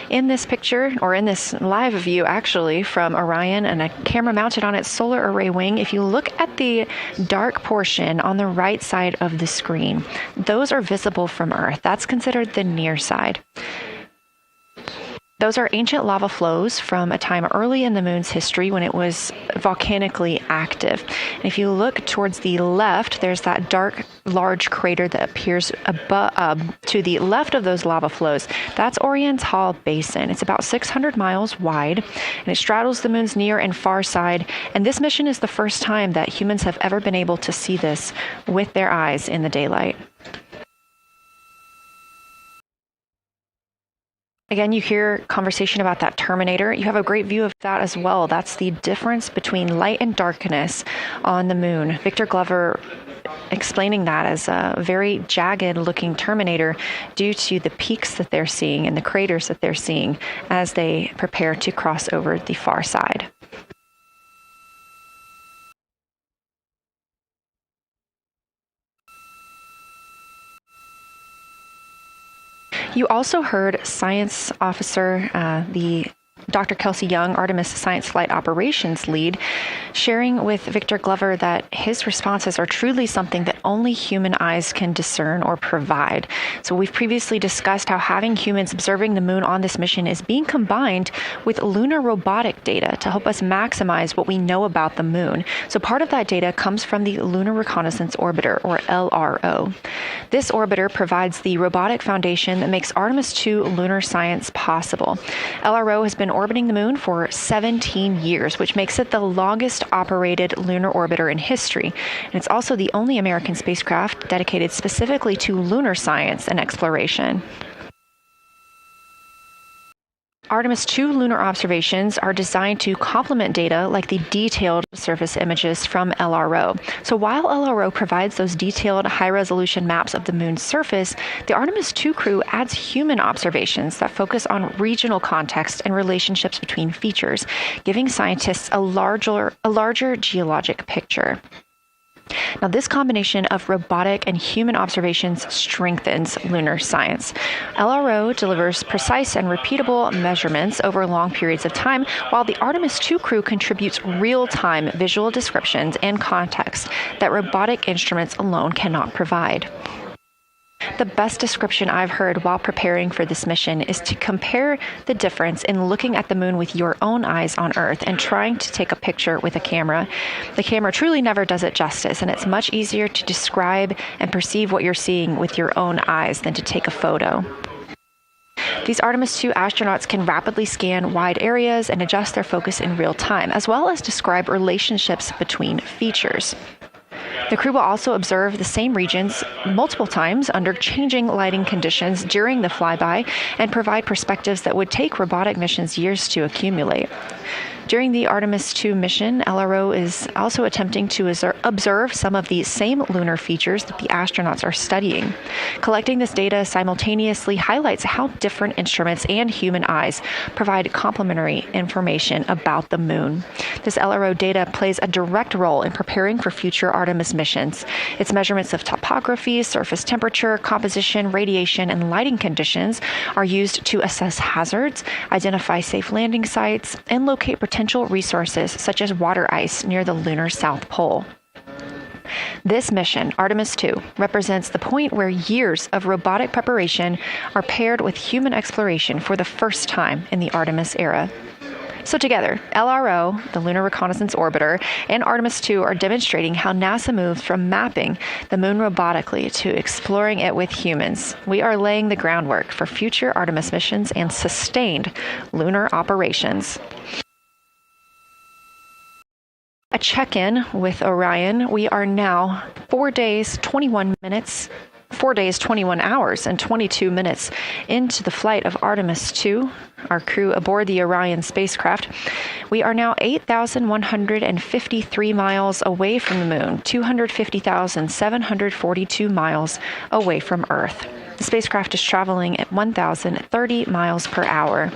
In this picture, or in this live view actually, from Orion and a camera mounted on its solar array wing, if you look at the dark portion on the right side of the screen, those are visible from Earth. That's considered the near side. Those are ancient lava flows from a time early in the moon's history when it was volcanically active. And if you look towards the left, there's that dark, large crater that appears to the left of those lava flows. That's Oriental Basin. It's about 600 miles wide, and it straddles the moon's near and far side. And this mission is the first time that humans have ever been able to see this with their eyes in the daylight. Again, you hear conversation about that terminator. You have a great view of that as well. That's the difference between light and darkness on the moon. Victor Glover explaining that as a very jagged looking terminator due to the peaks that they're seeing and the craters that they're seeing as they prepare to cross over the far side. You also heard science officer, the Dr. Kelsey Young, Artemis Science Flight Operations lead, sharing with Victor Glover that his responses are truly something that only human eyes can discern or provide. So we've previously discussed how having humans observing the moon on this mission is being combined with lunar robotic data to help us maximize what we know about the moon. So part of that data comes from the Lunar Reconnaissance Orbiter, or LRO. This orbiter provides the robotic foundation that makes Artemis II lunar science possible. LRO has been orbiting the moon for 17 years, which makes it the longest operated lunar orbiter in history. And it's also the only American spacecraft dedicated specifically to lunar science and exploration. Artemis II lunar observations are designed to complement data like the detailed surface images from LRO. So while LRO provides those detailed high-resolution maps of the moon's surface, the Artemis II crew adds human observations that focus on regional context and relationships between features, giving scientists a larger geologic picture. Now, this combination of robotic and human observations strengthens lunar science. LRO delivers precise and repeatable measurements over long periods of time, while the Artemis II crew contributes real-time visual descriptions and context that robotic instruments alone cannot provide. The best description I've heard while preparing for this mission is to compare the difference in looking at the moon with your own eyes on Earth and trying to take a picture with a camera. The camera truly never does it justice, and it's much easier to describe and perceive what you're seeing with your own eyes than to take a photo. These Artemis II astronauts can rapidly scan wide areas and adjust their focus in real time, as well as describe relationships between features. The crew will also observe the same regions multiple times under changing lighting conditions during the flyby and provide perspectives that would take robotic missions years to accumulate. During the Artemis II mission, LRO is also attempting to observe some of the same lunar features that the astronauts are studying. Collecting this data simultaneously highlights how different instruments and human eyes provide complementary information about the moon. This LRO data plays a direct role in preparing for future Artemis missions. Its measurements of topography, surface temperature, composition, radiation, and lighting conditions are used to assess hazards, identify safe landing sites, and locate potential resources such as water ice near the lunar South Pole. This mission, Artemis II, represents the point where years of robotic preparation are paired with human exploration for the first time in the Artemis era. So together, LRO, the Lunar Reconnaissance Orbiter, and Artemis II are demonstrating how NASA moves from mapping the moon robotically to exploring it with humans. We are laying the groundwork for future Artemis missions and sustained lunar operations. A check-in with Orion. We are now 4 days, 21 minutes 4 days, 21 hours, and 22 minutes into the flight of Artemis II, our crew aboard the Orion spacecraft. We are now 8,153 miles away from the moon, 250,742 miles away from Earth. The spacecraft is traveling at 1,030 miles per hour.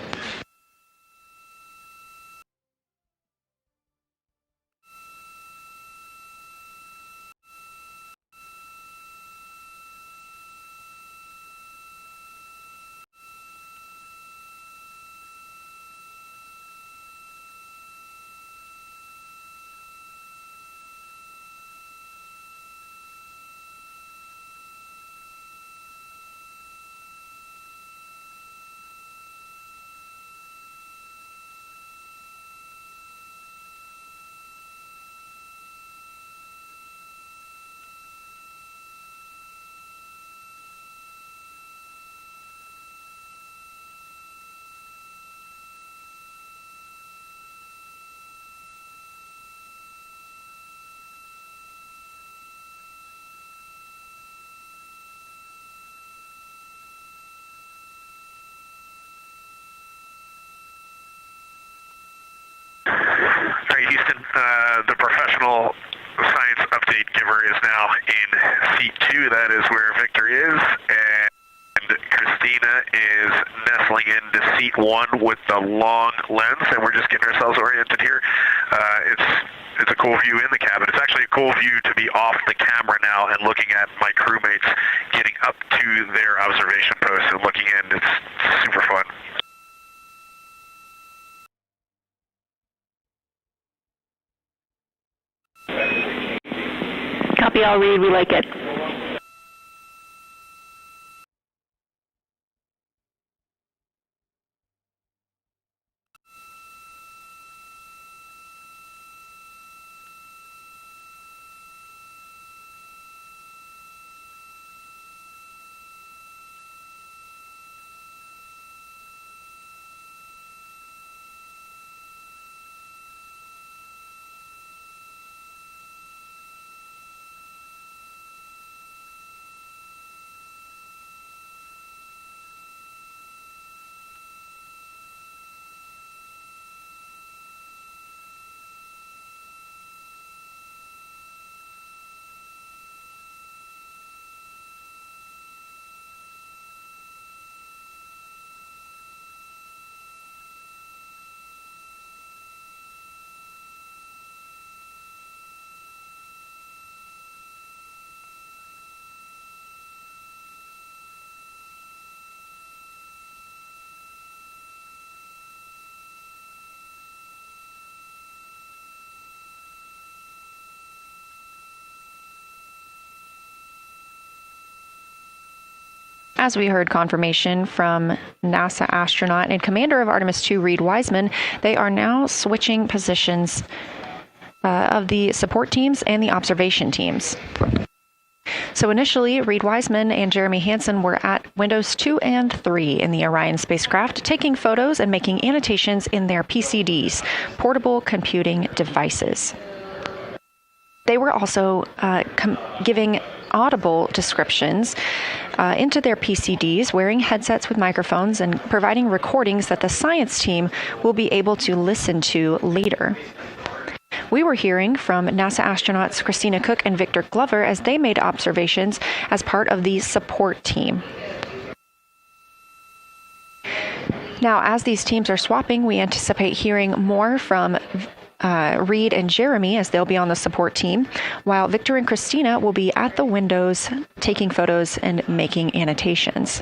Houston, the professional science update giver is now in seat 2. That is where Victor is, and Christina is nestling into seat 1 with the long lens, and we're just getting ourselves oriented here. It's a cool view in the cabin. It's actually a cool view to be off the camera now and looking at my crewmates getting up to their observation post and looking in. It's super fun. Copy all, Reed. We like it. As we heard confirmation from NASA astronaut and commander of Artemis II, Reed Wiseman, they are now switching positions of the support teams and the observation teams. So initially, Reed Wiseman and Jeremy Hansen were at windows 2 and 3 in the Orion spacecraft, taking photos and making annotations in their PCDs, portable computing devices. They were also giving audible descriptions into their PCDs, wearing headsets with microphones and providing recordings that the science team will be able to listen to later. We were hearing from NASA astronauts Christina Cook and Victor Glover as they made observations as part of the support team. Now, as these teams are swapping, we anticipate hearing more from Reed and Jeremy as they'll be on the support team, while Victor and Christina will be at the windows taking photos and making annotations.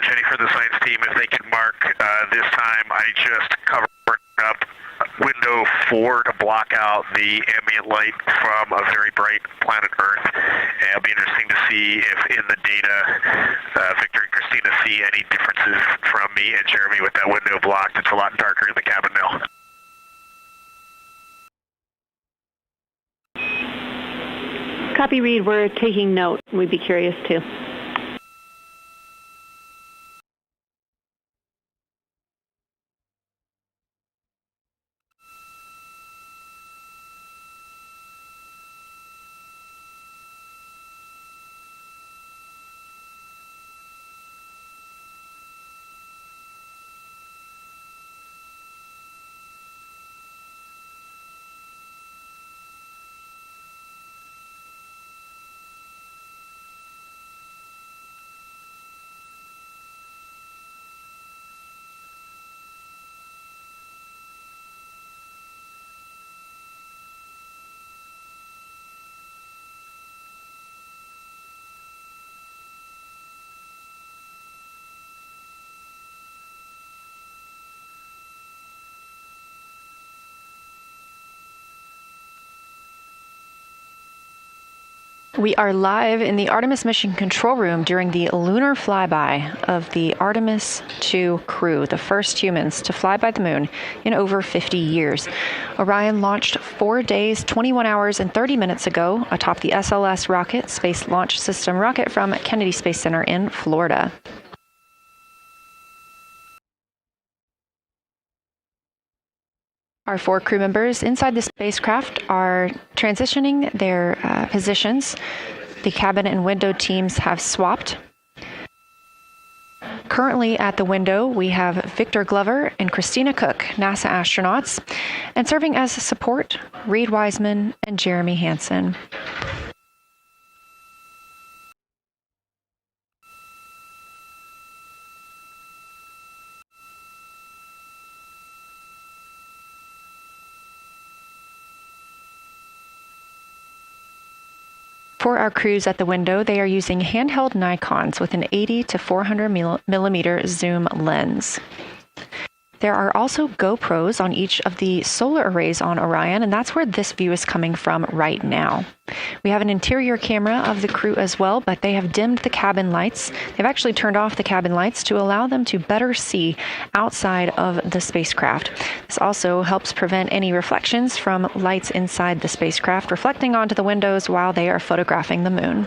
Jenny for the science team, if they can mark this time, I just covered up window 4 to block out the ambient light from a very bright planet Earth. And it'll be interesting to see if in the data, Victor and Christina see any differences from me and Jeremy with that window blocked. It's a lot darker in the cabin now. Copy, Reed. We're taking note. We'd be curious too. We are live in the Artemis mission control room during the lunar flyby of the Artemis II crew, the first humans to fly by the moon in over 50 years. Orion launched 4 days, 21 hours, and 30 minutes ago atop the SLS rocket, Space Launch System rocket from Kennedy Space Center in Florida. Our 4 crew members inside the spacecraft are transitioning their positions. The cabin and window teams have swapped. Currently at the window, we have Victor Glover and Christina Cook, NASA astronauts, and serving as support, Reed Wiseman and Jeremy Hansen. For our crews at the window, they are using handheld Nikons with an 80 to 400 millimeter zoom lens. There are also GoPros on each of the solar arrays on Orion, and that's where this view is coming from right now. We have an interior camera of the crew as well, but they have dimmed the cabin lights. They've actually turned off the cabin lights to allow them to better see outside of the spacecraft. This also helps prevent any reflections from lights inside the spacecraft reflecting onto the windows while they are photographing the moon.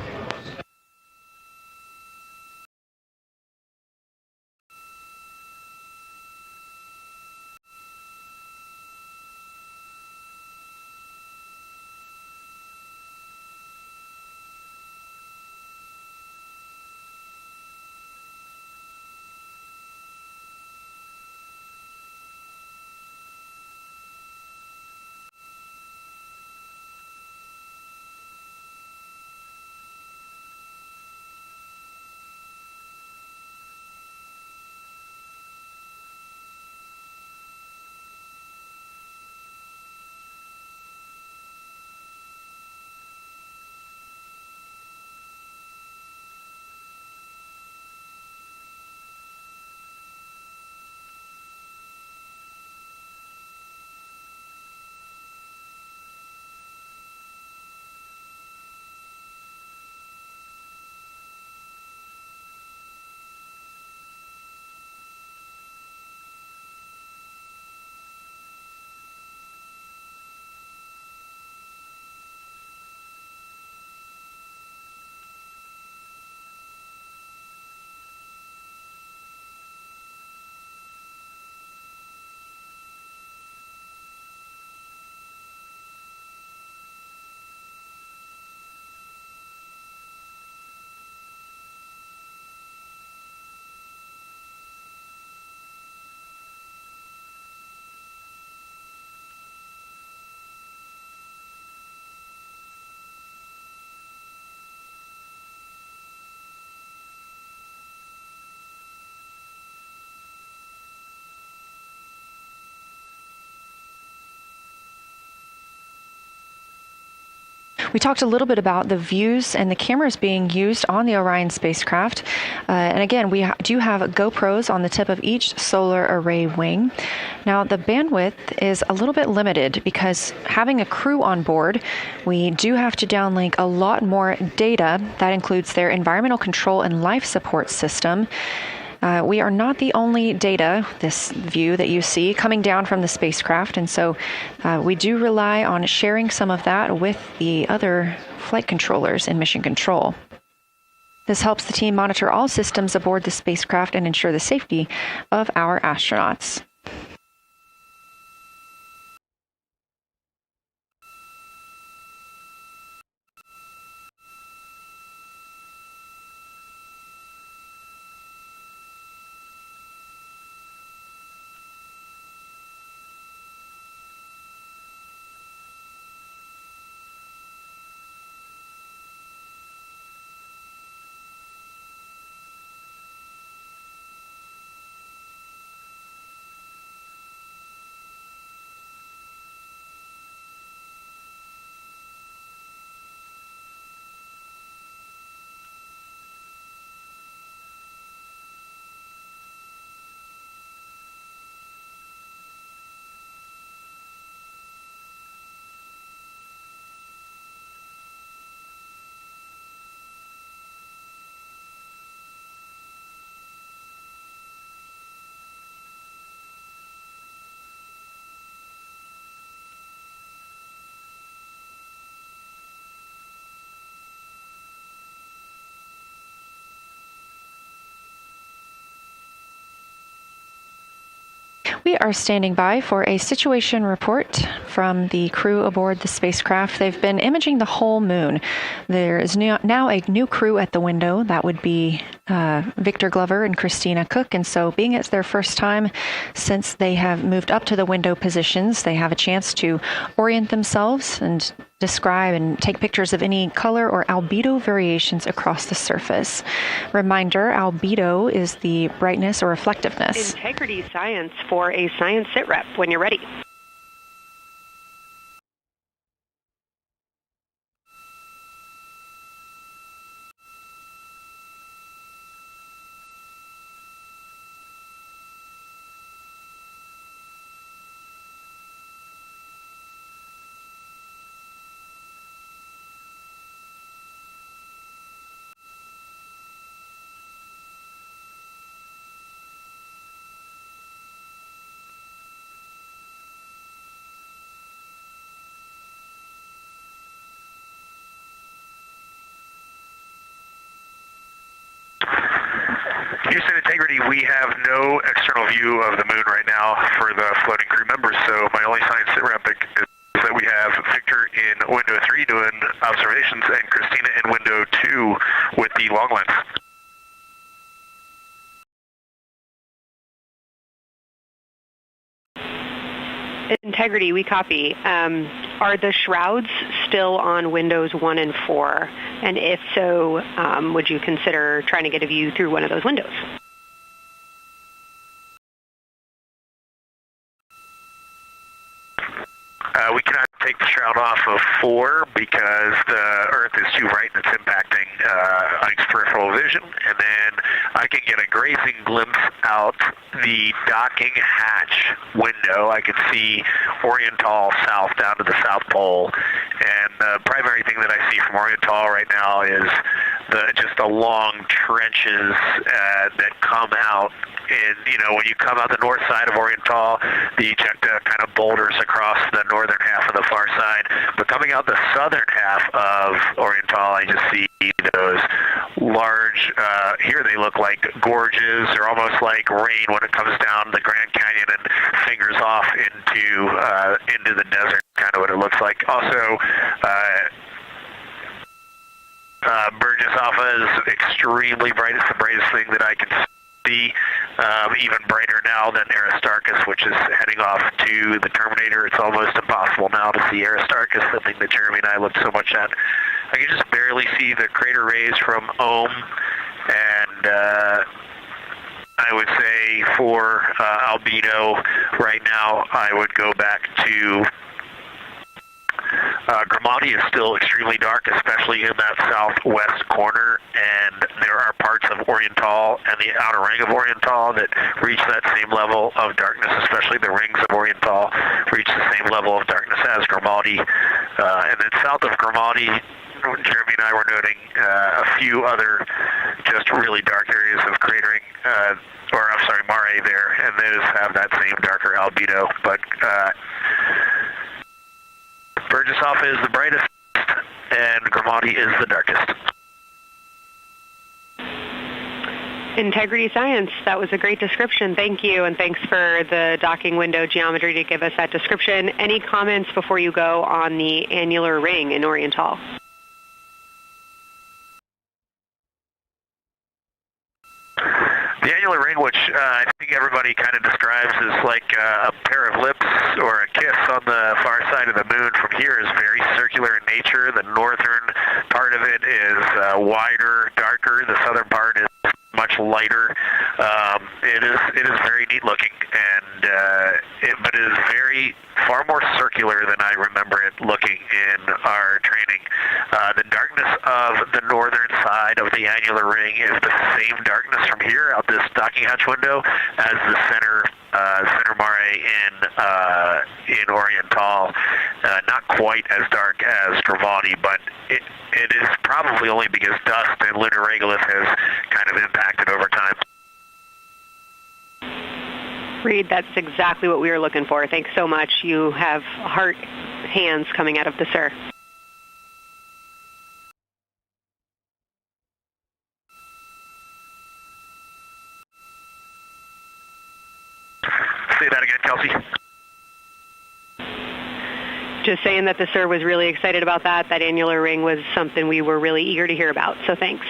We talked a little bit about the views and the cameras being used on the Orion spacecraft. And again, we do have GoPros on the tip of each solar array wing. Now, the bandwidth is a little bit limited because having a crew on board, we do have to downlink a lot more data. That includes their environmental control and life support system. We are not the only data, this view that you see, coming down from the spacecraft, and so we do rely on sharing some of that with the other flight controllers in mission control. This helps the team monitor all systems aboard the spacecraft and ensure the safety of our astronauts. We are standing by for a situation report from the crew aboard the spacecraft. They've been imaging the whole moon. There is now a new crew at the window. That would be Victor Glover and Christina Cook. And so being it's their first time since they have moved up to the window positions, they have a chance to orient themselves and describe and take pictures of any color or albedo variations across the surface. Reminder, albedo is the brightness or reflectiveness. Integrity science for a science sit rep when you're ready. Houston Integrity, we have no external view of the moon right now for the floating crew members, so my only science sit rep is that we have Victor in window 3 doing observations and Christina in window 2 with the long lens. Integrity, we copy. Are the shrouds still on windows 1 and 4? And if so, would you consider trying to get a view through one of those windows? We cannot take the shroud off of 4 because the Earth is too bright and it's impacting Ike's peripheral vision. And then I can get a grazing glimpse out the docking hatch window. I can see Oriental south down to the South Pole. And the primary thing that I see from Oriental right now is just the long trenches that come out. And, you know, when you come out the north side of Oriental, the ejecta kind of boulders across the northern half of the far side. But coming out the southern half of Oriental, I just see those large, here they look like gorges. They're almost like rain when it comes down the Grand Canyon and fingers off into the desert, kind of what it looks like. Also, Burgess Alpha is extremely bright. It's the brightest thing that I can see, even brighter now than Aristarchus, which is heading off to the Terminator. It's almost impossible now to see Aristarchus, the thing that Jeremy and I looked so much at. I can just barely see the crater rays from Ohm, and I would say for albedo right now, I would go back to Grimaldi is still extremely dark, especially in that southwest corner, and there are parts of Oriental and the outer ring of Oriental that reach that same level of darkness, especially the rings of Oriental reach the same level of darkness as Grimaldi. And then south of Grimaldi, Jeremy and I were noting a few other just really dark areas of cratering, mare there, and those have that same darker albedo. But Burgesshoff is the brightest, and Grimaldi is the darkest. Integrity Science, that was a great description. Thank you, and thanks for the docking window geometry to give us that description. Any comments before you go on the annular ring in Oriental? The annular ring, which I think everybody kind of describes as like a pair of lips or a kiss on the far side of the moon from here, is very circular in nature. The northern part of it is wider, darker. The southern part is much lighter. It is very neat looking, and but it is far more circular than I remember it looking in our training. The darkness of the northern side of the annular ring is the same darkness from here out this docking hatch window as the center mare in Oriental. Not quite as dark as Grimaldi, but it is probably only because dust and lunar regolith has kind of impacted over time. Reed, that's exactly what we were looking for. Thanks so much. You have heart hands coming out of the SIR. Say that again, Kelsey. Just saying that the SIR was really excited about that. That annular ring was something we were really eager to hear about, so thanks.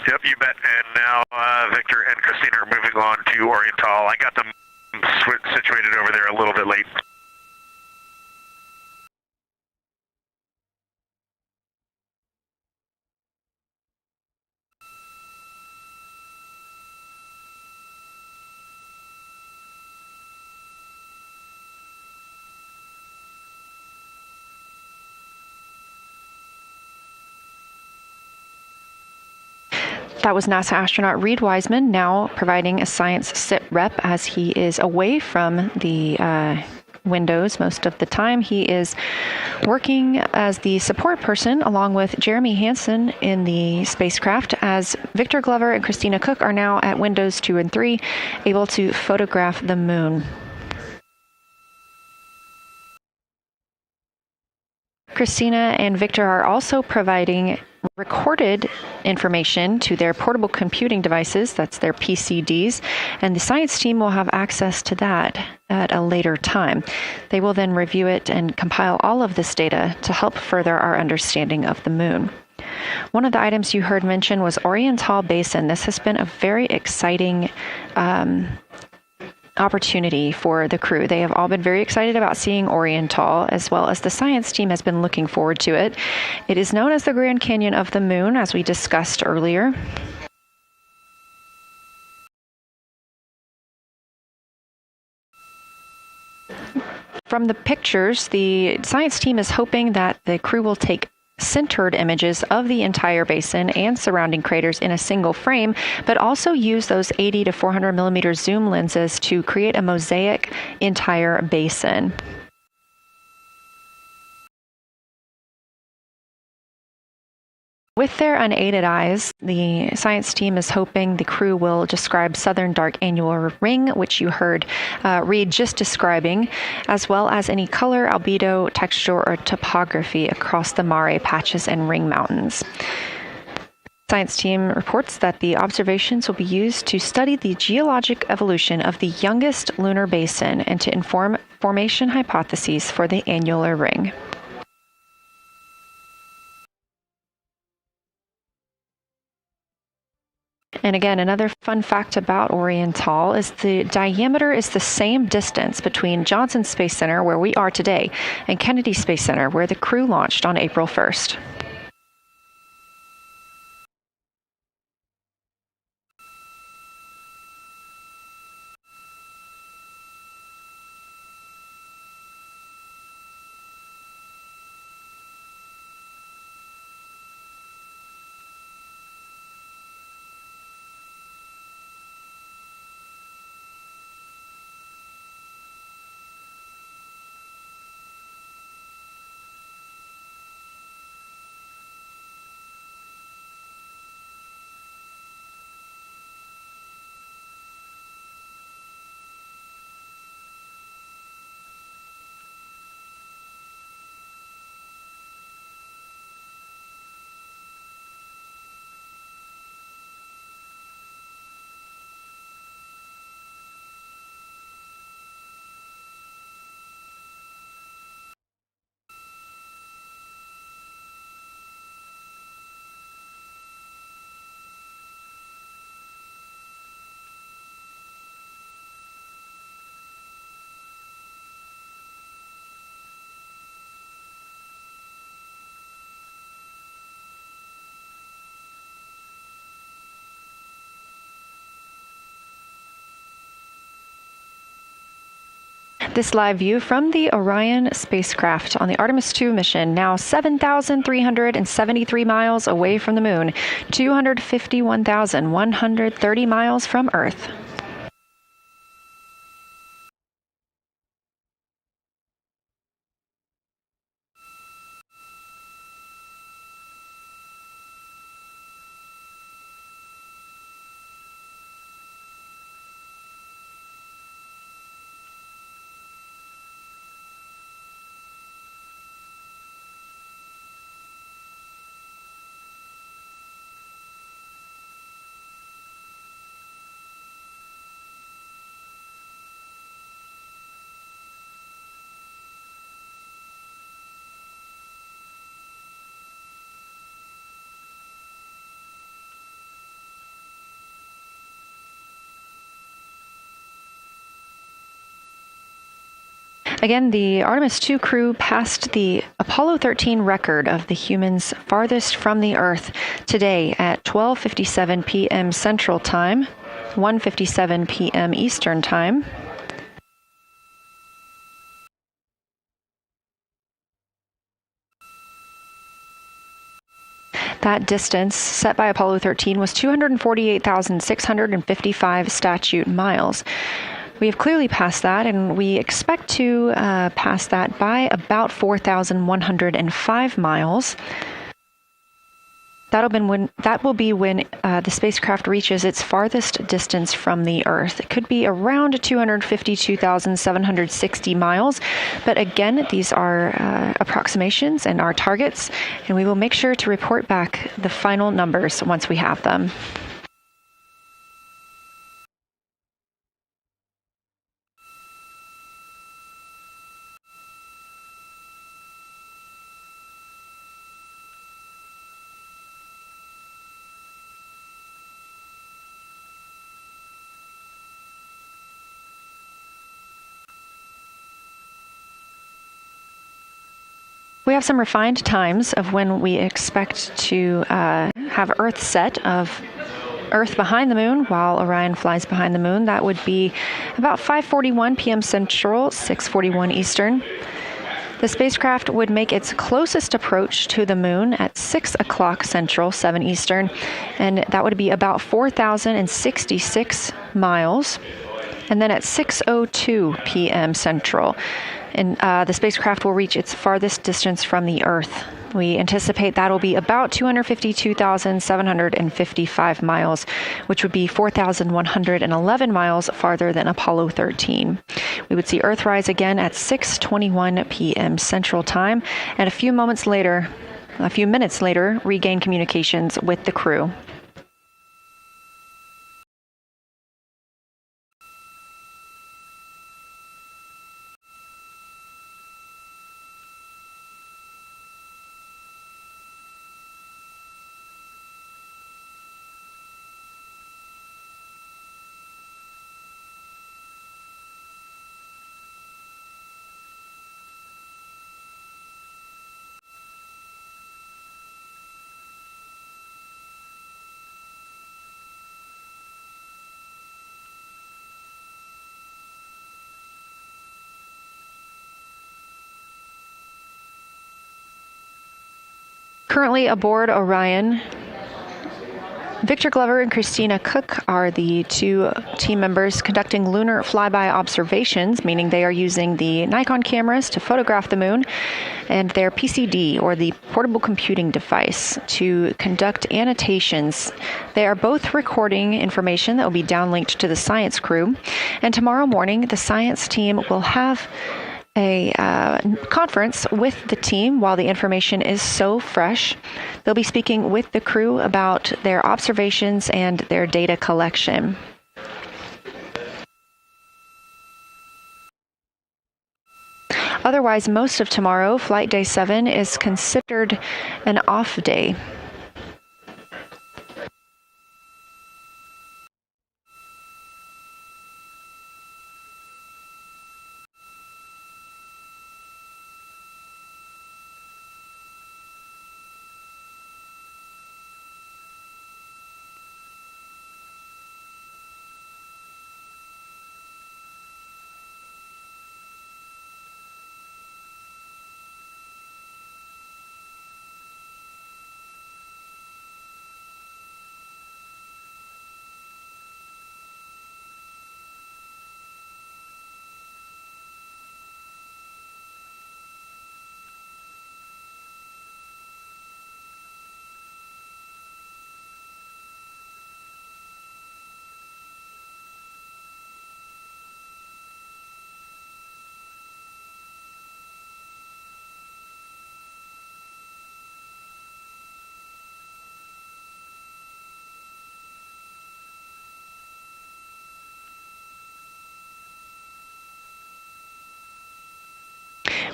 Yep, you bet. And now Victor and Christina are moving on to Oriental. I got them situated over there a little bit late. That was NASA astronaut Reed Wiseman, now providing a science sit rep as he is away from the windows most of the time. He is working as the support person along with Jeremy Hansen in the spacecraft, as Victor Glover and Christina Cook are now at windows 2 and 3, able to photograph the moon. Christina and Victor are also providing recorded information to their portable computing devices, that's their PCDs, and the science team will have access to that at a later time. They will then review it and compile all of this data to help further our understanding of the moon. One of the items you heard mentioned was Oriental Basin. This has been a very exciting opportunity for the crew. They have all been very excited about seeing Oriental, as well as the science team has been looking forward to it. It is known as the Grand Canyon of the Moon, as we discussed earlier. From the pictures, the science team is hoping that the crew will take centered images of the entire basin and surrounding craters in a single frame, but also use those 80 to 400 millimeter zoom lenses to create a mosaic entire basin. With their unaided eyes, the science team is hoping the crew will describe southern dark annular ring, which you heard Reed just describing, as well as any color, albedo, texture, or topography across the mare patches and ring mountains. Science team reports that the observations will be used to study the geologic evolution of the youngest lunar basin and to inform formation hypotheses for the annular ring. And again, another fun fact about Oriental is the diameter is the same distance between Johnson Space Center, where we are today, and Kennedy Space Center, where the crew launched on April 1st. This live view from the Orion spacecraft on the Artemis II mission, now 7,373 miles away from the moon, 251,130 miles from Earth. Again, the Artemis II crew passed the Apollo 13 record of the humans farthest from the Earth today at 12:57 p.m. Central Time, 1:57 p.m. Eastern Time. That distance set by Apollo 13 was 248,655 statute miles. We have clearly passed that, and we expect to pass that by about 4,105 miles. That will be when the spacecraft reaches its farthest distance from the Earth. It could be around 252,760 miles, but again, these are approximations and our targets, and we will make sure to report back the final numbers once we have them. We have some refined times of when we expect to have Earth set of Earth behind the moon while Orion flies behind the moon. That would be about 5:41 p.m. Central, 6:41 Eastern. The spacecraft would make its closest approach to the moon at 6 o'clock Central, 7 Eastern, and that would be about 4,066 miles. And then at 6:02 p.m. Central, and the spacecraft will reach its farthest distance from the Earth. We anticipate that'll be about 252,755 miles, which would be 4,111 miles farther than Apollo 13. We would see Earthrise again at 6:21 p.m. Central Time, and a few minutes later, regain communications with the crew. Currently aboard Orion, Victor Glover and Christina Cook are the two team members conducting lunar flyby observations, meaning they are using the Nikon cameras to photograph the moon, and their PCD, or the portable computing device, to conduct annotations. They are both recording information that will be downlinked to the science crew, and tomorrow morning the science team will have a conference with the team while the information is so fresh. They'll be speaking with the crew about their observations and their data collection. Otherwise, most of tomorrow, Flight Day 7, is considered an off day.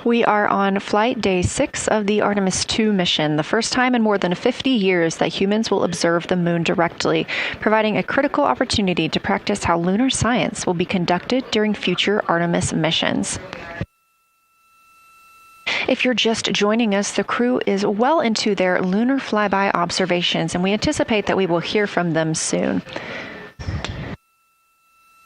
We are on flight day 6 of the Artemis II mission, the first time in more than 50 years that humans will observe the moon directly, providing a critical opportunity to practice how lunar science will be conducted during future Artemis missions. If you're just joining us, the crew is well into their lunar flyby observations, and we anticipate that we will hear from them soon.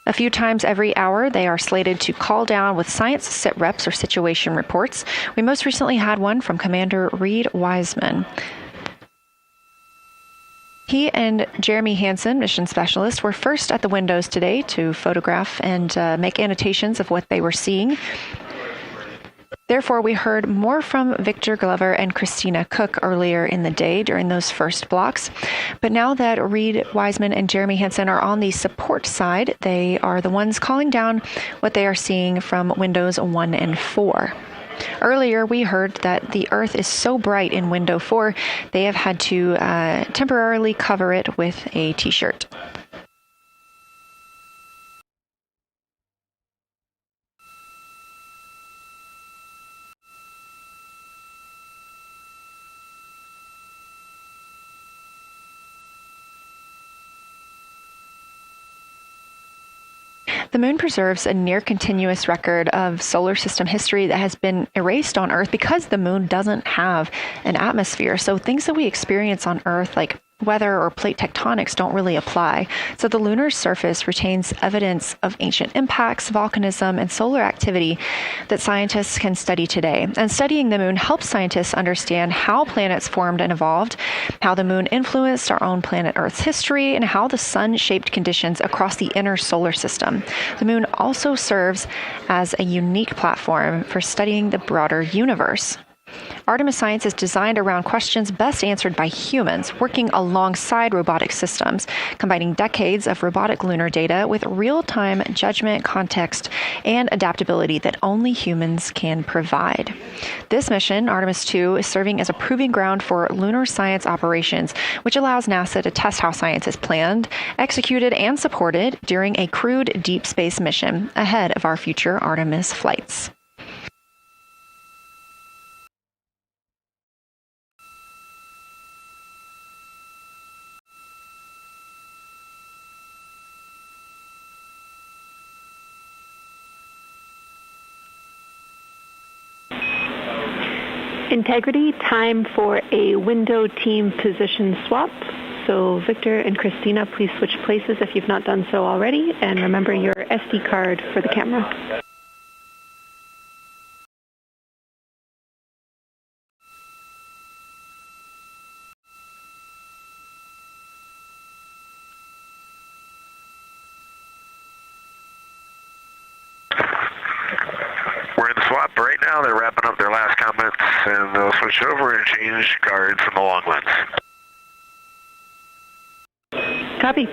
A few times every hour, they are slated to call down with science sit reps or situation reports. We most recently had one from Commander Reed Wiseman. He and Jeremy Hansen, mission specialist, were first at the windows today to photograph and make annotations of what they were seeing. Therefore, we heard more from Victor Glover and Christina Cook earlier in the day during those first blocks. But now that Reed Wiseman and Jeremy Hansen are on the support side, they are the ones calling down what they are seeing from windows 1 and 4. Earlier, we heard that the Earth is so bright in window 4, they have had to temporarily cover it with a t-shirt. The moon preserves a near-continuous record of solar system history that has been erased on Earth because the moon doesn't have an atmosphere. So things that we experience on Earth, like weather or plate tectonics, don't really apply. So the lunar surface retains evidence of ancient impacts, volcanism, and solar activity that scientists can study today. And studying the moon helps scientists understand how planets formed and evolved, how the moon influenced our own planet Earth's history, and how the sun shaped conditions across the inner solar system. The moon also serves as a unique platform for studying the broader universe. Artemis science is designed around questions best answered by humans, working alongside robotic systems, combining decades of robotic lunar data with real-time judgment, context, and adaptability that only humans can provide. This mission, Artemis II, is serving as a proving ground for lunar science operations, which allows NASA to test how science is planned, executed, and supported during a crewed deep space mission ahead of our future Artemis flights. Integrity, time for a window team position swap. So Victor and Christina, please switch places if you've not done so already, and remember your SD card for the camera. We're in the swap right now. They're wrapping up their last comments, and they'll switch over and change guard from the long lens. Copy.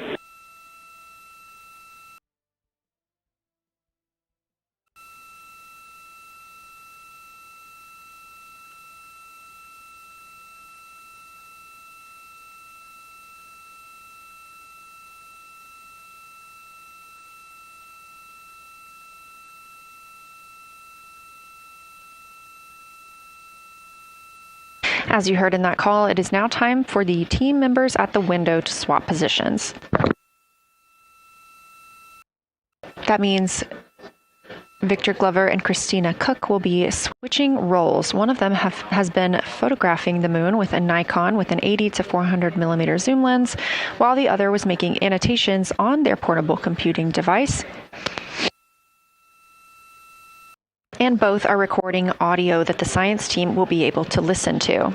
As you heard in that call, it is now time for the team members at the window to swap positions. That means Victor Glover and Christina Cook will be switching roles. One of them has been photographing the moon with a Nikon with an 80 to 400 millimeter zoom lens, while the other was making annotations on their portable computing device. And both are recording audio that the science team will be able to listen to.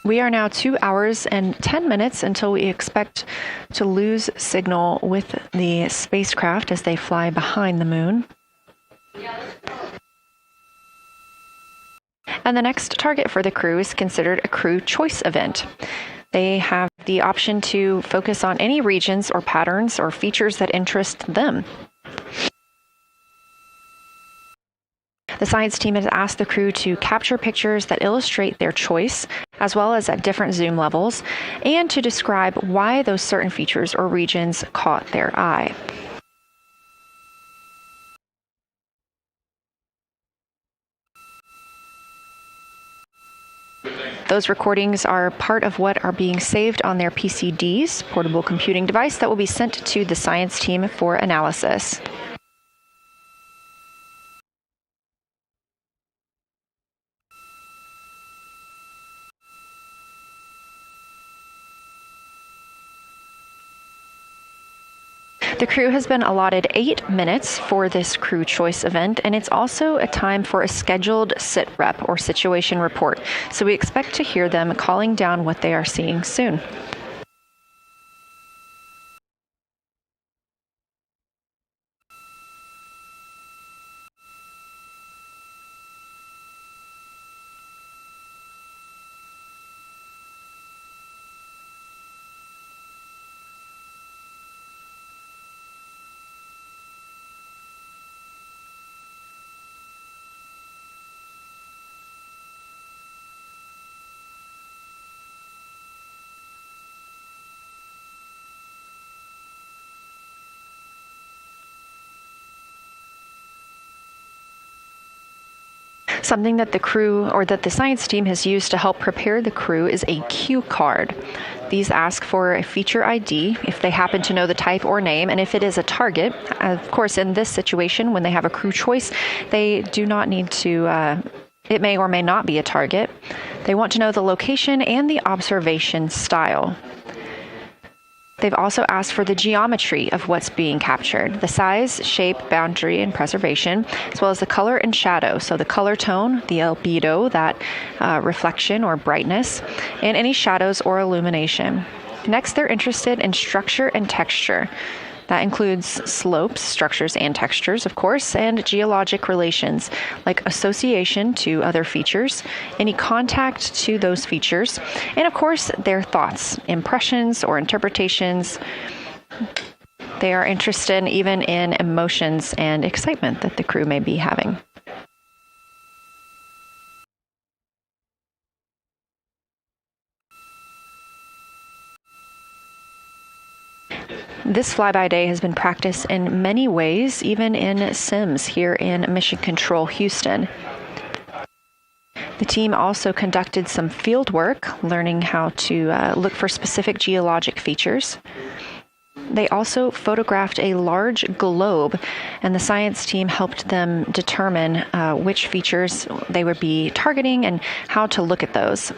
We are now 2 hours and 10 minutes until we expect to lose signal with the spacecraft as they fly behind the moon. And the next target for the crew is considered a crew choice event. They have the option to focus on any regions or patterns or features that interest them. The science team has asked the crew to capture pictures that illustrate their choice, as well as at different zoom levels, and to describe why those certain features or regions caught their eye. Those recordings are part of what are being saved on their PCDs, portable computing device, that will be sent to the science team for analysis. The crew has been allotted 8 minutes for this crew choice event, and it's also a time for a scheduled sit rep or situation report. So we expect to hear them calling down what they are seeing soon. Something that the crew or that the science team has used to help prepare the crew is a cue card. These ask for a feature ID if they happen to know the type or name, and if it is a target. Of course, in this situation, when they have a crew choice, they do not need to, it may or may not be a target. They want to know the location and the observation style. They've also asked for the geometry of what's being captured, the size, shape, boundary, and preservation, as well as the color and shadow. So the color tone, the albedo, that reflection or brightness, and any shadows or illumination. Next, they're interested in structure and texture. That includes slopes, structures, and textures, of course, and geologic relations, like association to other features, any contact to those features, and of course, their thoughts, impressions, or interpretations. They are interested even in emotions and excitement that the crew may be having. This flyby day has been practiced in many ways, even in Sims here in Mission Control Houston. The team also conducted some field work, learning how to look for specific geologic features. They also photographed a large globe, and the science team helped them determine which features they would be targeting and how to look at those.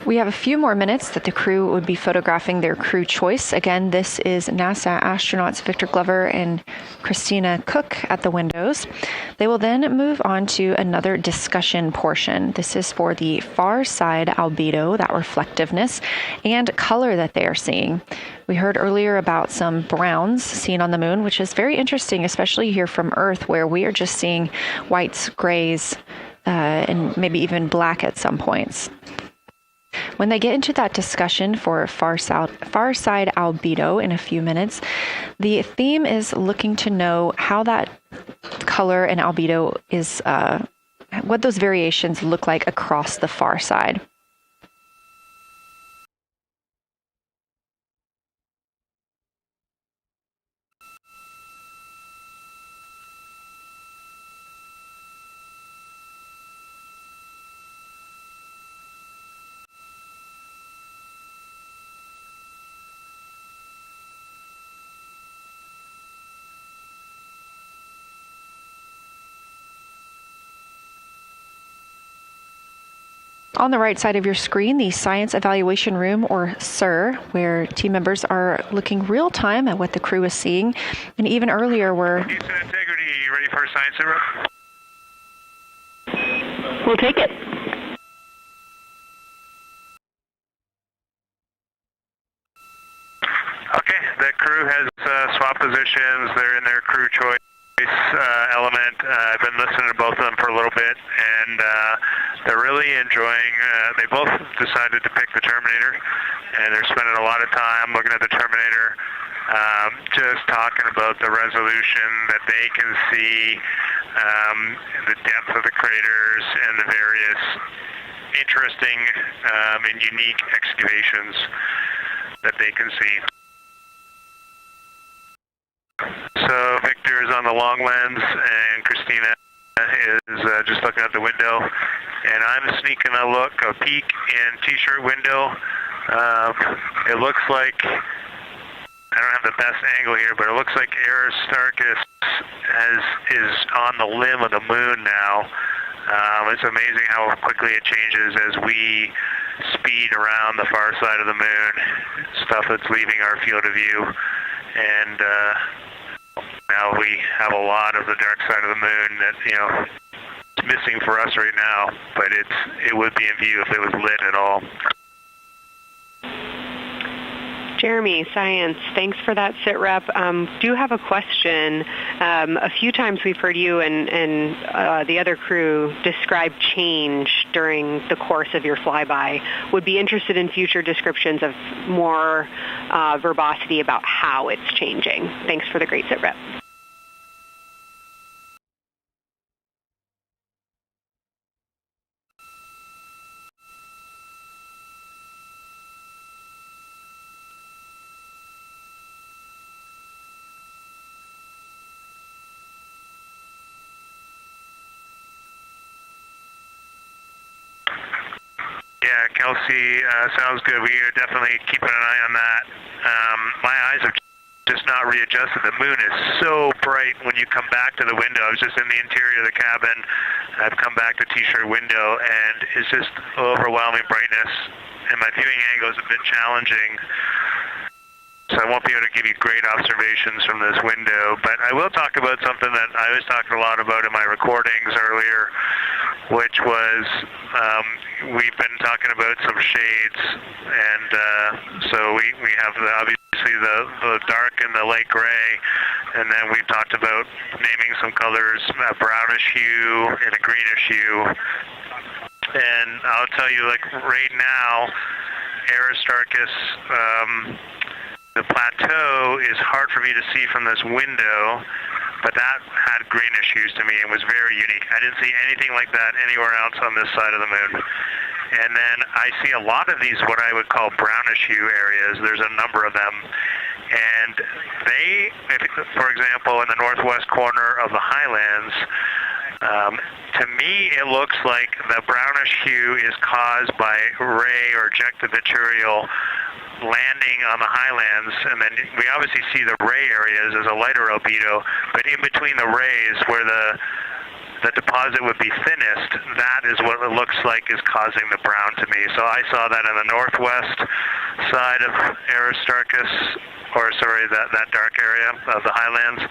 We have a few more minutes that the crew would be photographing their crew choice. Again, this is NASA astronauts Victor Glover and Christina Cook at the windows. They will then move on to another discussion portion. This is for the far side albedo, that reflectiveness, and color that they are seeing. We heard earlier about some browns seen on the moon, which is very interesting, especially here from Earth, where we are just seeing whites, grays, and maybe even black at some points. When they get into that discussion for far side albedo in a few minutes, the theme is looking to know how that color and albedo is, what those variations look like across the far side. On the right side of your screen, the Science Evaluation Room, or SIR, where team members are looking real time at what the crew is seeing. And even earlier, we're... Houston Integrity, you ready for a science zero? We'll take it. Okay, the crew has swapped positions. They're in their crew choice. element. I've been listening to both of them for a little bit, and they're really enjoying. They both decided to pick the Terminator, and they're spending a lot of time looking at the Terminator, just talking about the resolution that they can see, the depth of the craters, and the various interesting and unique excavations that they can see. So Victor is on the long lens, and Christina is just looking out the window, and I'm sneaking a peek in T-shirt window. It looks like, I don't have the best angle here, but it looks like Aristarchus is on the limb of the moon now. It's amazing how quickly it changes as we speed around the far side of the moon, stuff that's leaving our field of view. And now we have a lot of the dark side of the moon that, it's missing for us right now, but it would be in view if it was lit at all. Jeremy, science, thanks for that sit rep. Do have a question. A few times we've heard you and the other crew describe change during the course of your flyby. Would be interested in future descriptions of more verbosity about how it's changing. Thanks for the great sit rep. Yeah, Kelsey, sounds good. We are definitely keeping an eye on that. My eyes have just not readjusted. The moon is so bright when you come back to the window. I was just in the interior of the cabin. I've come back to T-shirt window, and it's just overwhelming brightness, and my viewing angle is a bit challenging, so I won't be able to give you great observations from this window. But I will talk about something that I was talking a lot about in my recordings earlier, which was we've been talking about some shades, and so we have obviously the dark and the light gray, and then we've talked about naming some colors, a brownish hue and a greenish hue. And I'll tell you, like right now, Aristarchus, the plateau is hard for me to see from this window, but that had greenish hues to me and was very unique. I didn't see anything like that anywhere else on this side of the moon. And then I see a lot of these, what I would call brownish hue areas. There's a number of them. And they, for example, in the northwest corner of the highlands, to me it looks like the brownish hue is caused by ray or ejected material landing on the highlands, and then we obviously see the ray areas as a lighter albedo, but in between the rays where the deposit would be thinnest, that is what it looks like is causing the brown to me. So I saw that in the northwest side of Aristarchus, or sorry, that dark area of the highlands,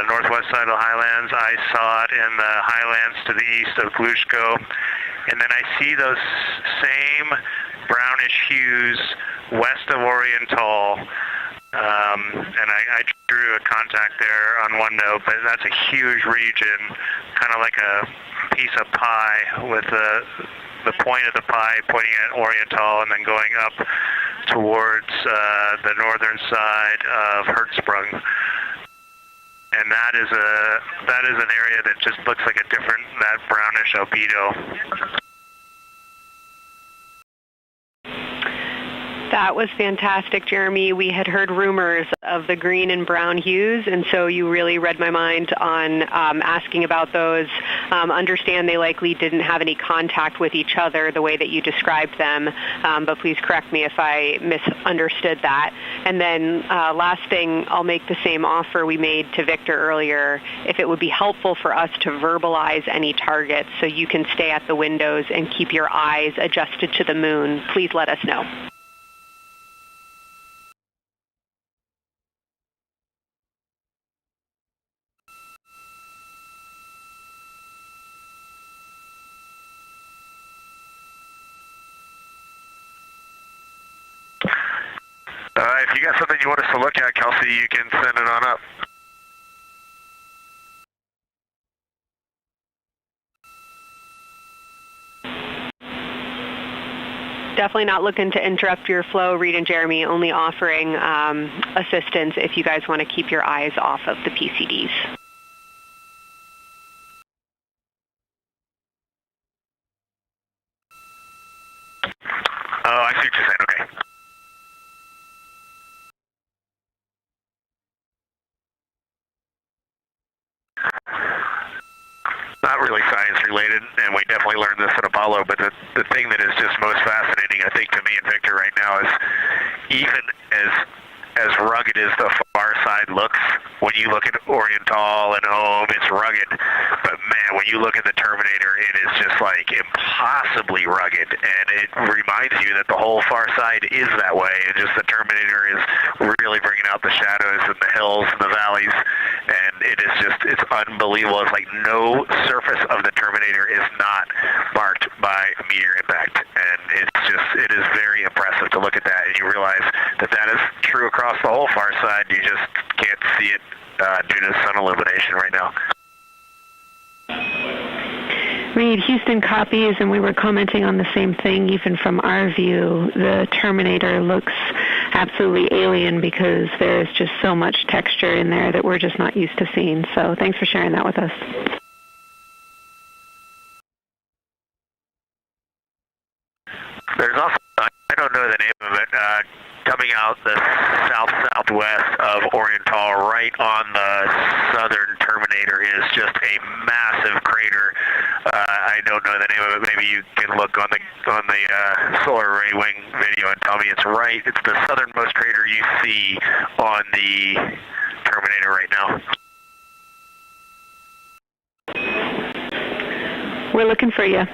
northwest side of the highlands. I saw it in the highlands to the east of Glushko, and then I see those same brownish hues west of Oriental, and I drew a contact there on OneNote, but that's a huge region, kind of like a piece of pie with the point of the pie pointing at Oriental and then going up towards the northern side of Hertzsprung. And that is an area that just looks like a different, that brownish albedo. That was fantastic, Jeremy. We had heard rumors of the green and brown hues, and so you really read my mind on asking about those. Understand they likely didn't have any contact with each other the way that you described them, but please correct me if I misunderstood that. And then last thing, I'll make the same offer we made to Victor earlier. If it would be helpful for us to verbalize any targets so you can stay at the windows and keep your eyes adjusted to the moon, please let us know. If you got something you want us to look at, Kelsey, you can send it on up. definitely not looking to interrupt your flow, Reed and Jeremy, only offering assistance if you guys want to keep your eyes off of the PCDs. Oh, I see what you're saying. Okay. Not really science related, and we definitely learned this at Apollo, but the thing that is just most fascinating, I think, to me and Victor right now is even as rugged as the far side looks, when you look at Oriental and Home, it's rugged. But man, when you look at the Terminator, it is just like impossibly rugged, and it reminds you that the whole far side is that way, and just the Terminator is really bringing out the shadows and the hills and the valleys, and it's unbelievable. It's like no surface of the Terminator is not marked by a meteor impact, and it is very impressive to look at that, and you realize that is true across the whole far side. You just can't see it due to sun illumination right now. Reed, Houston copies, and we were commenting on the same thing. Even from our view, the Terminator looks absolutely alien because there's just so much texture in there that we're just not used to seeing. So thanks for sharing that with us. There's also, I don't know the name of it, coming out the south-southwest of Oriental, right on the southern Terminator, is just a massive crater. I don't know the name of it. Maybe you can look on the solar array wing video and tell me it's right. It's the southernmost crater you see on the Terminator right now. We're looking for you.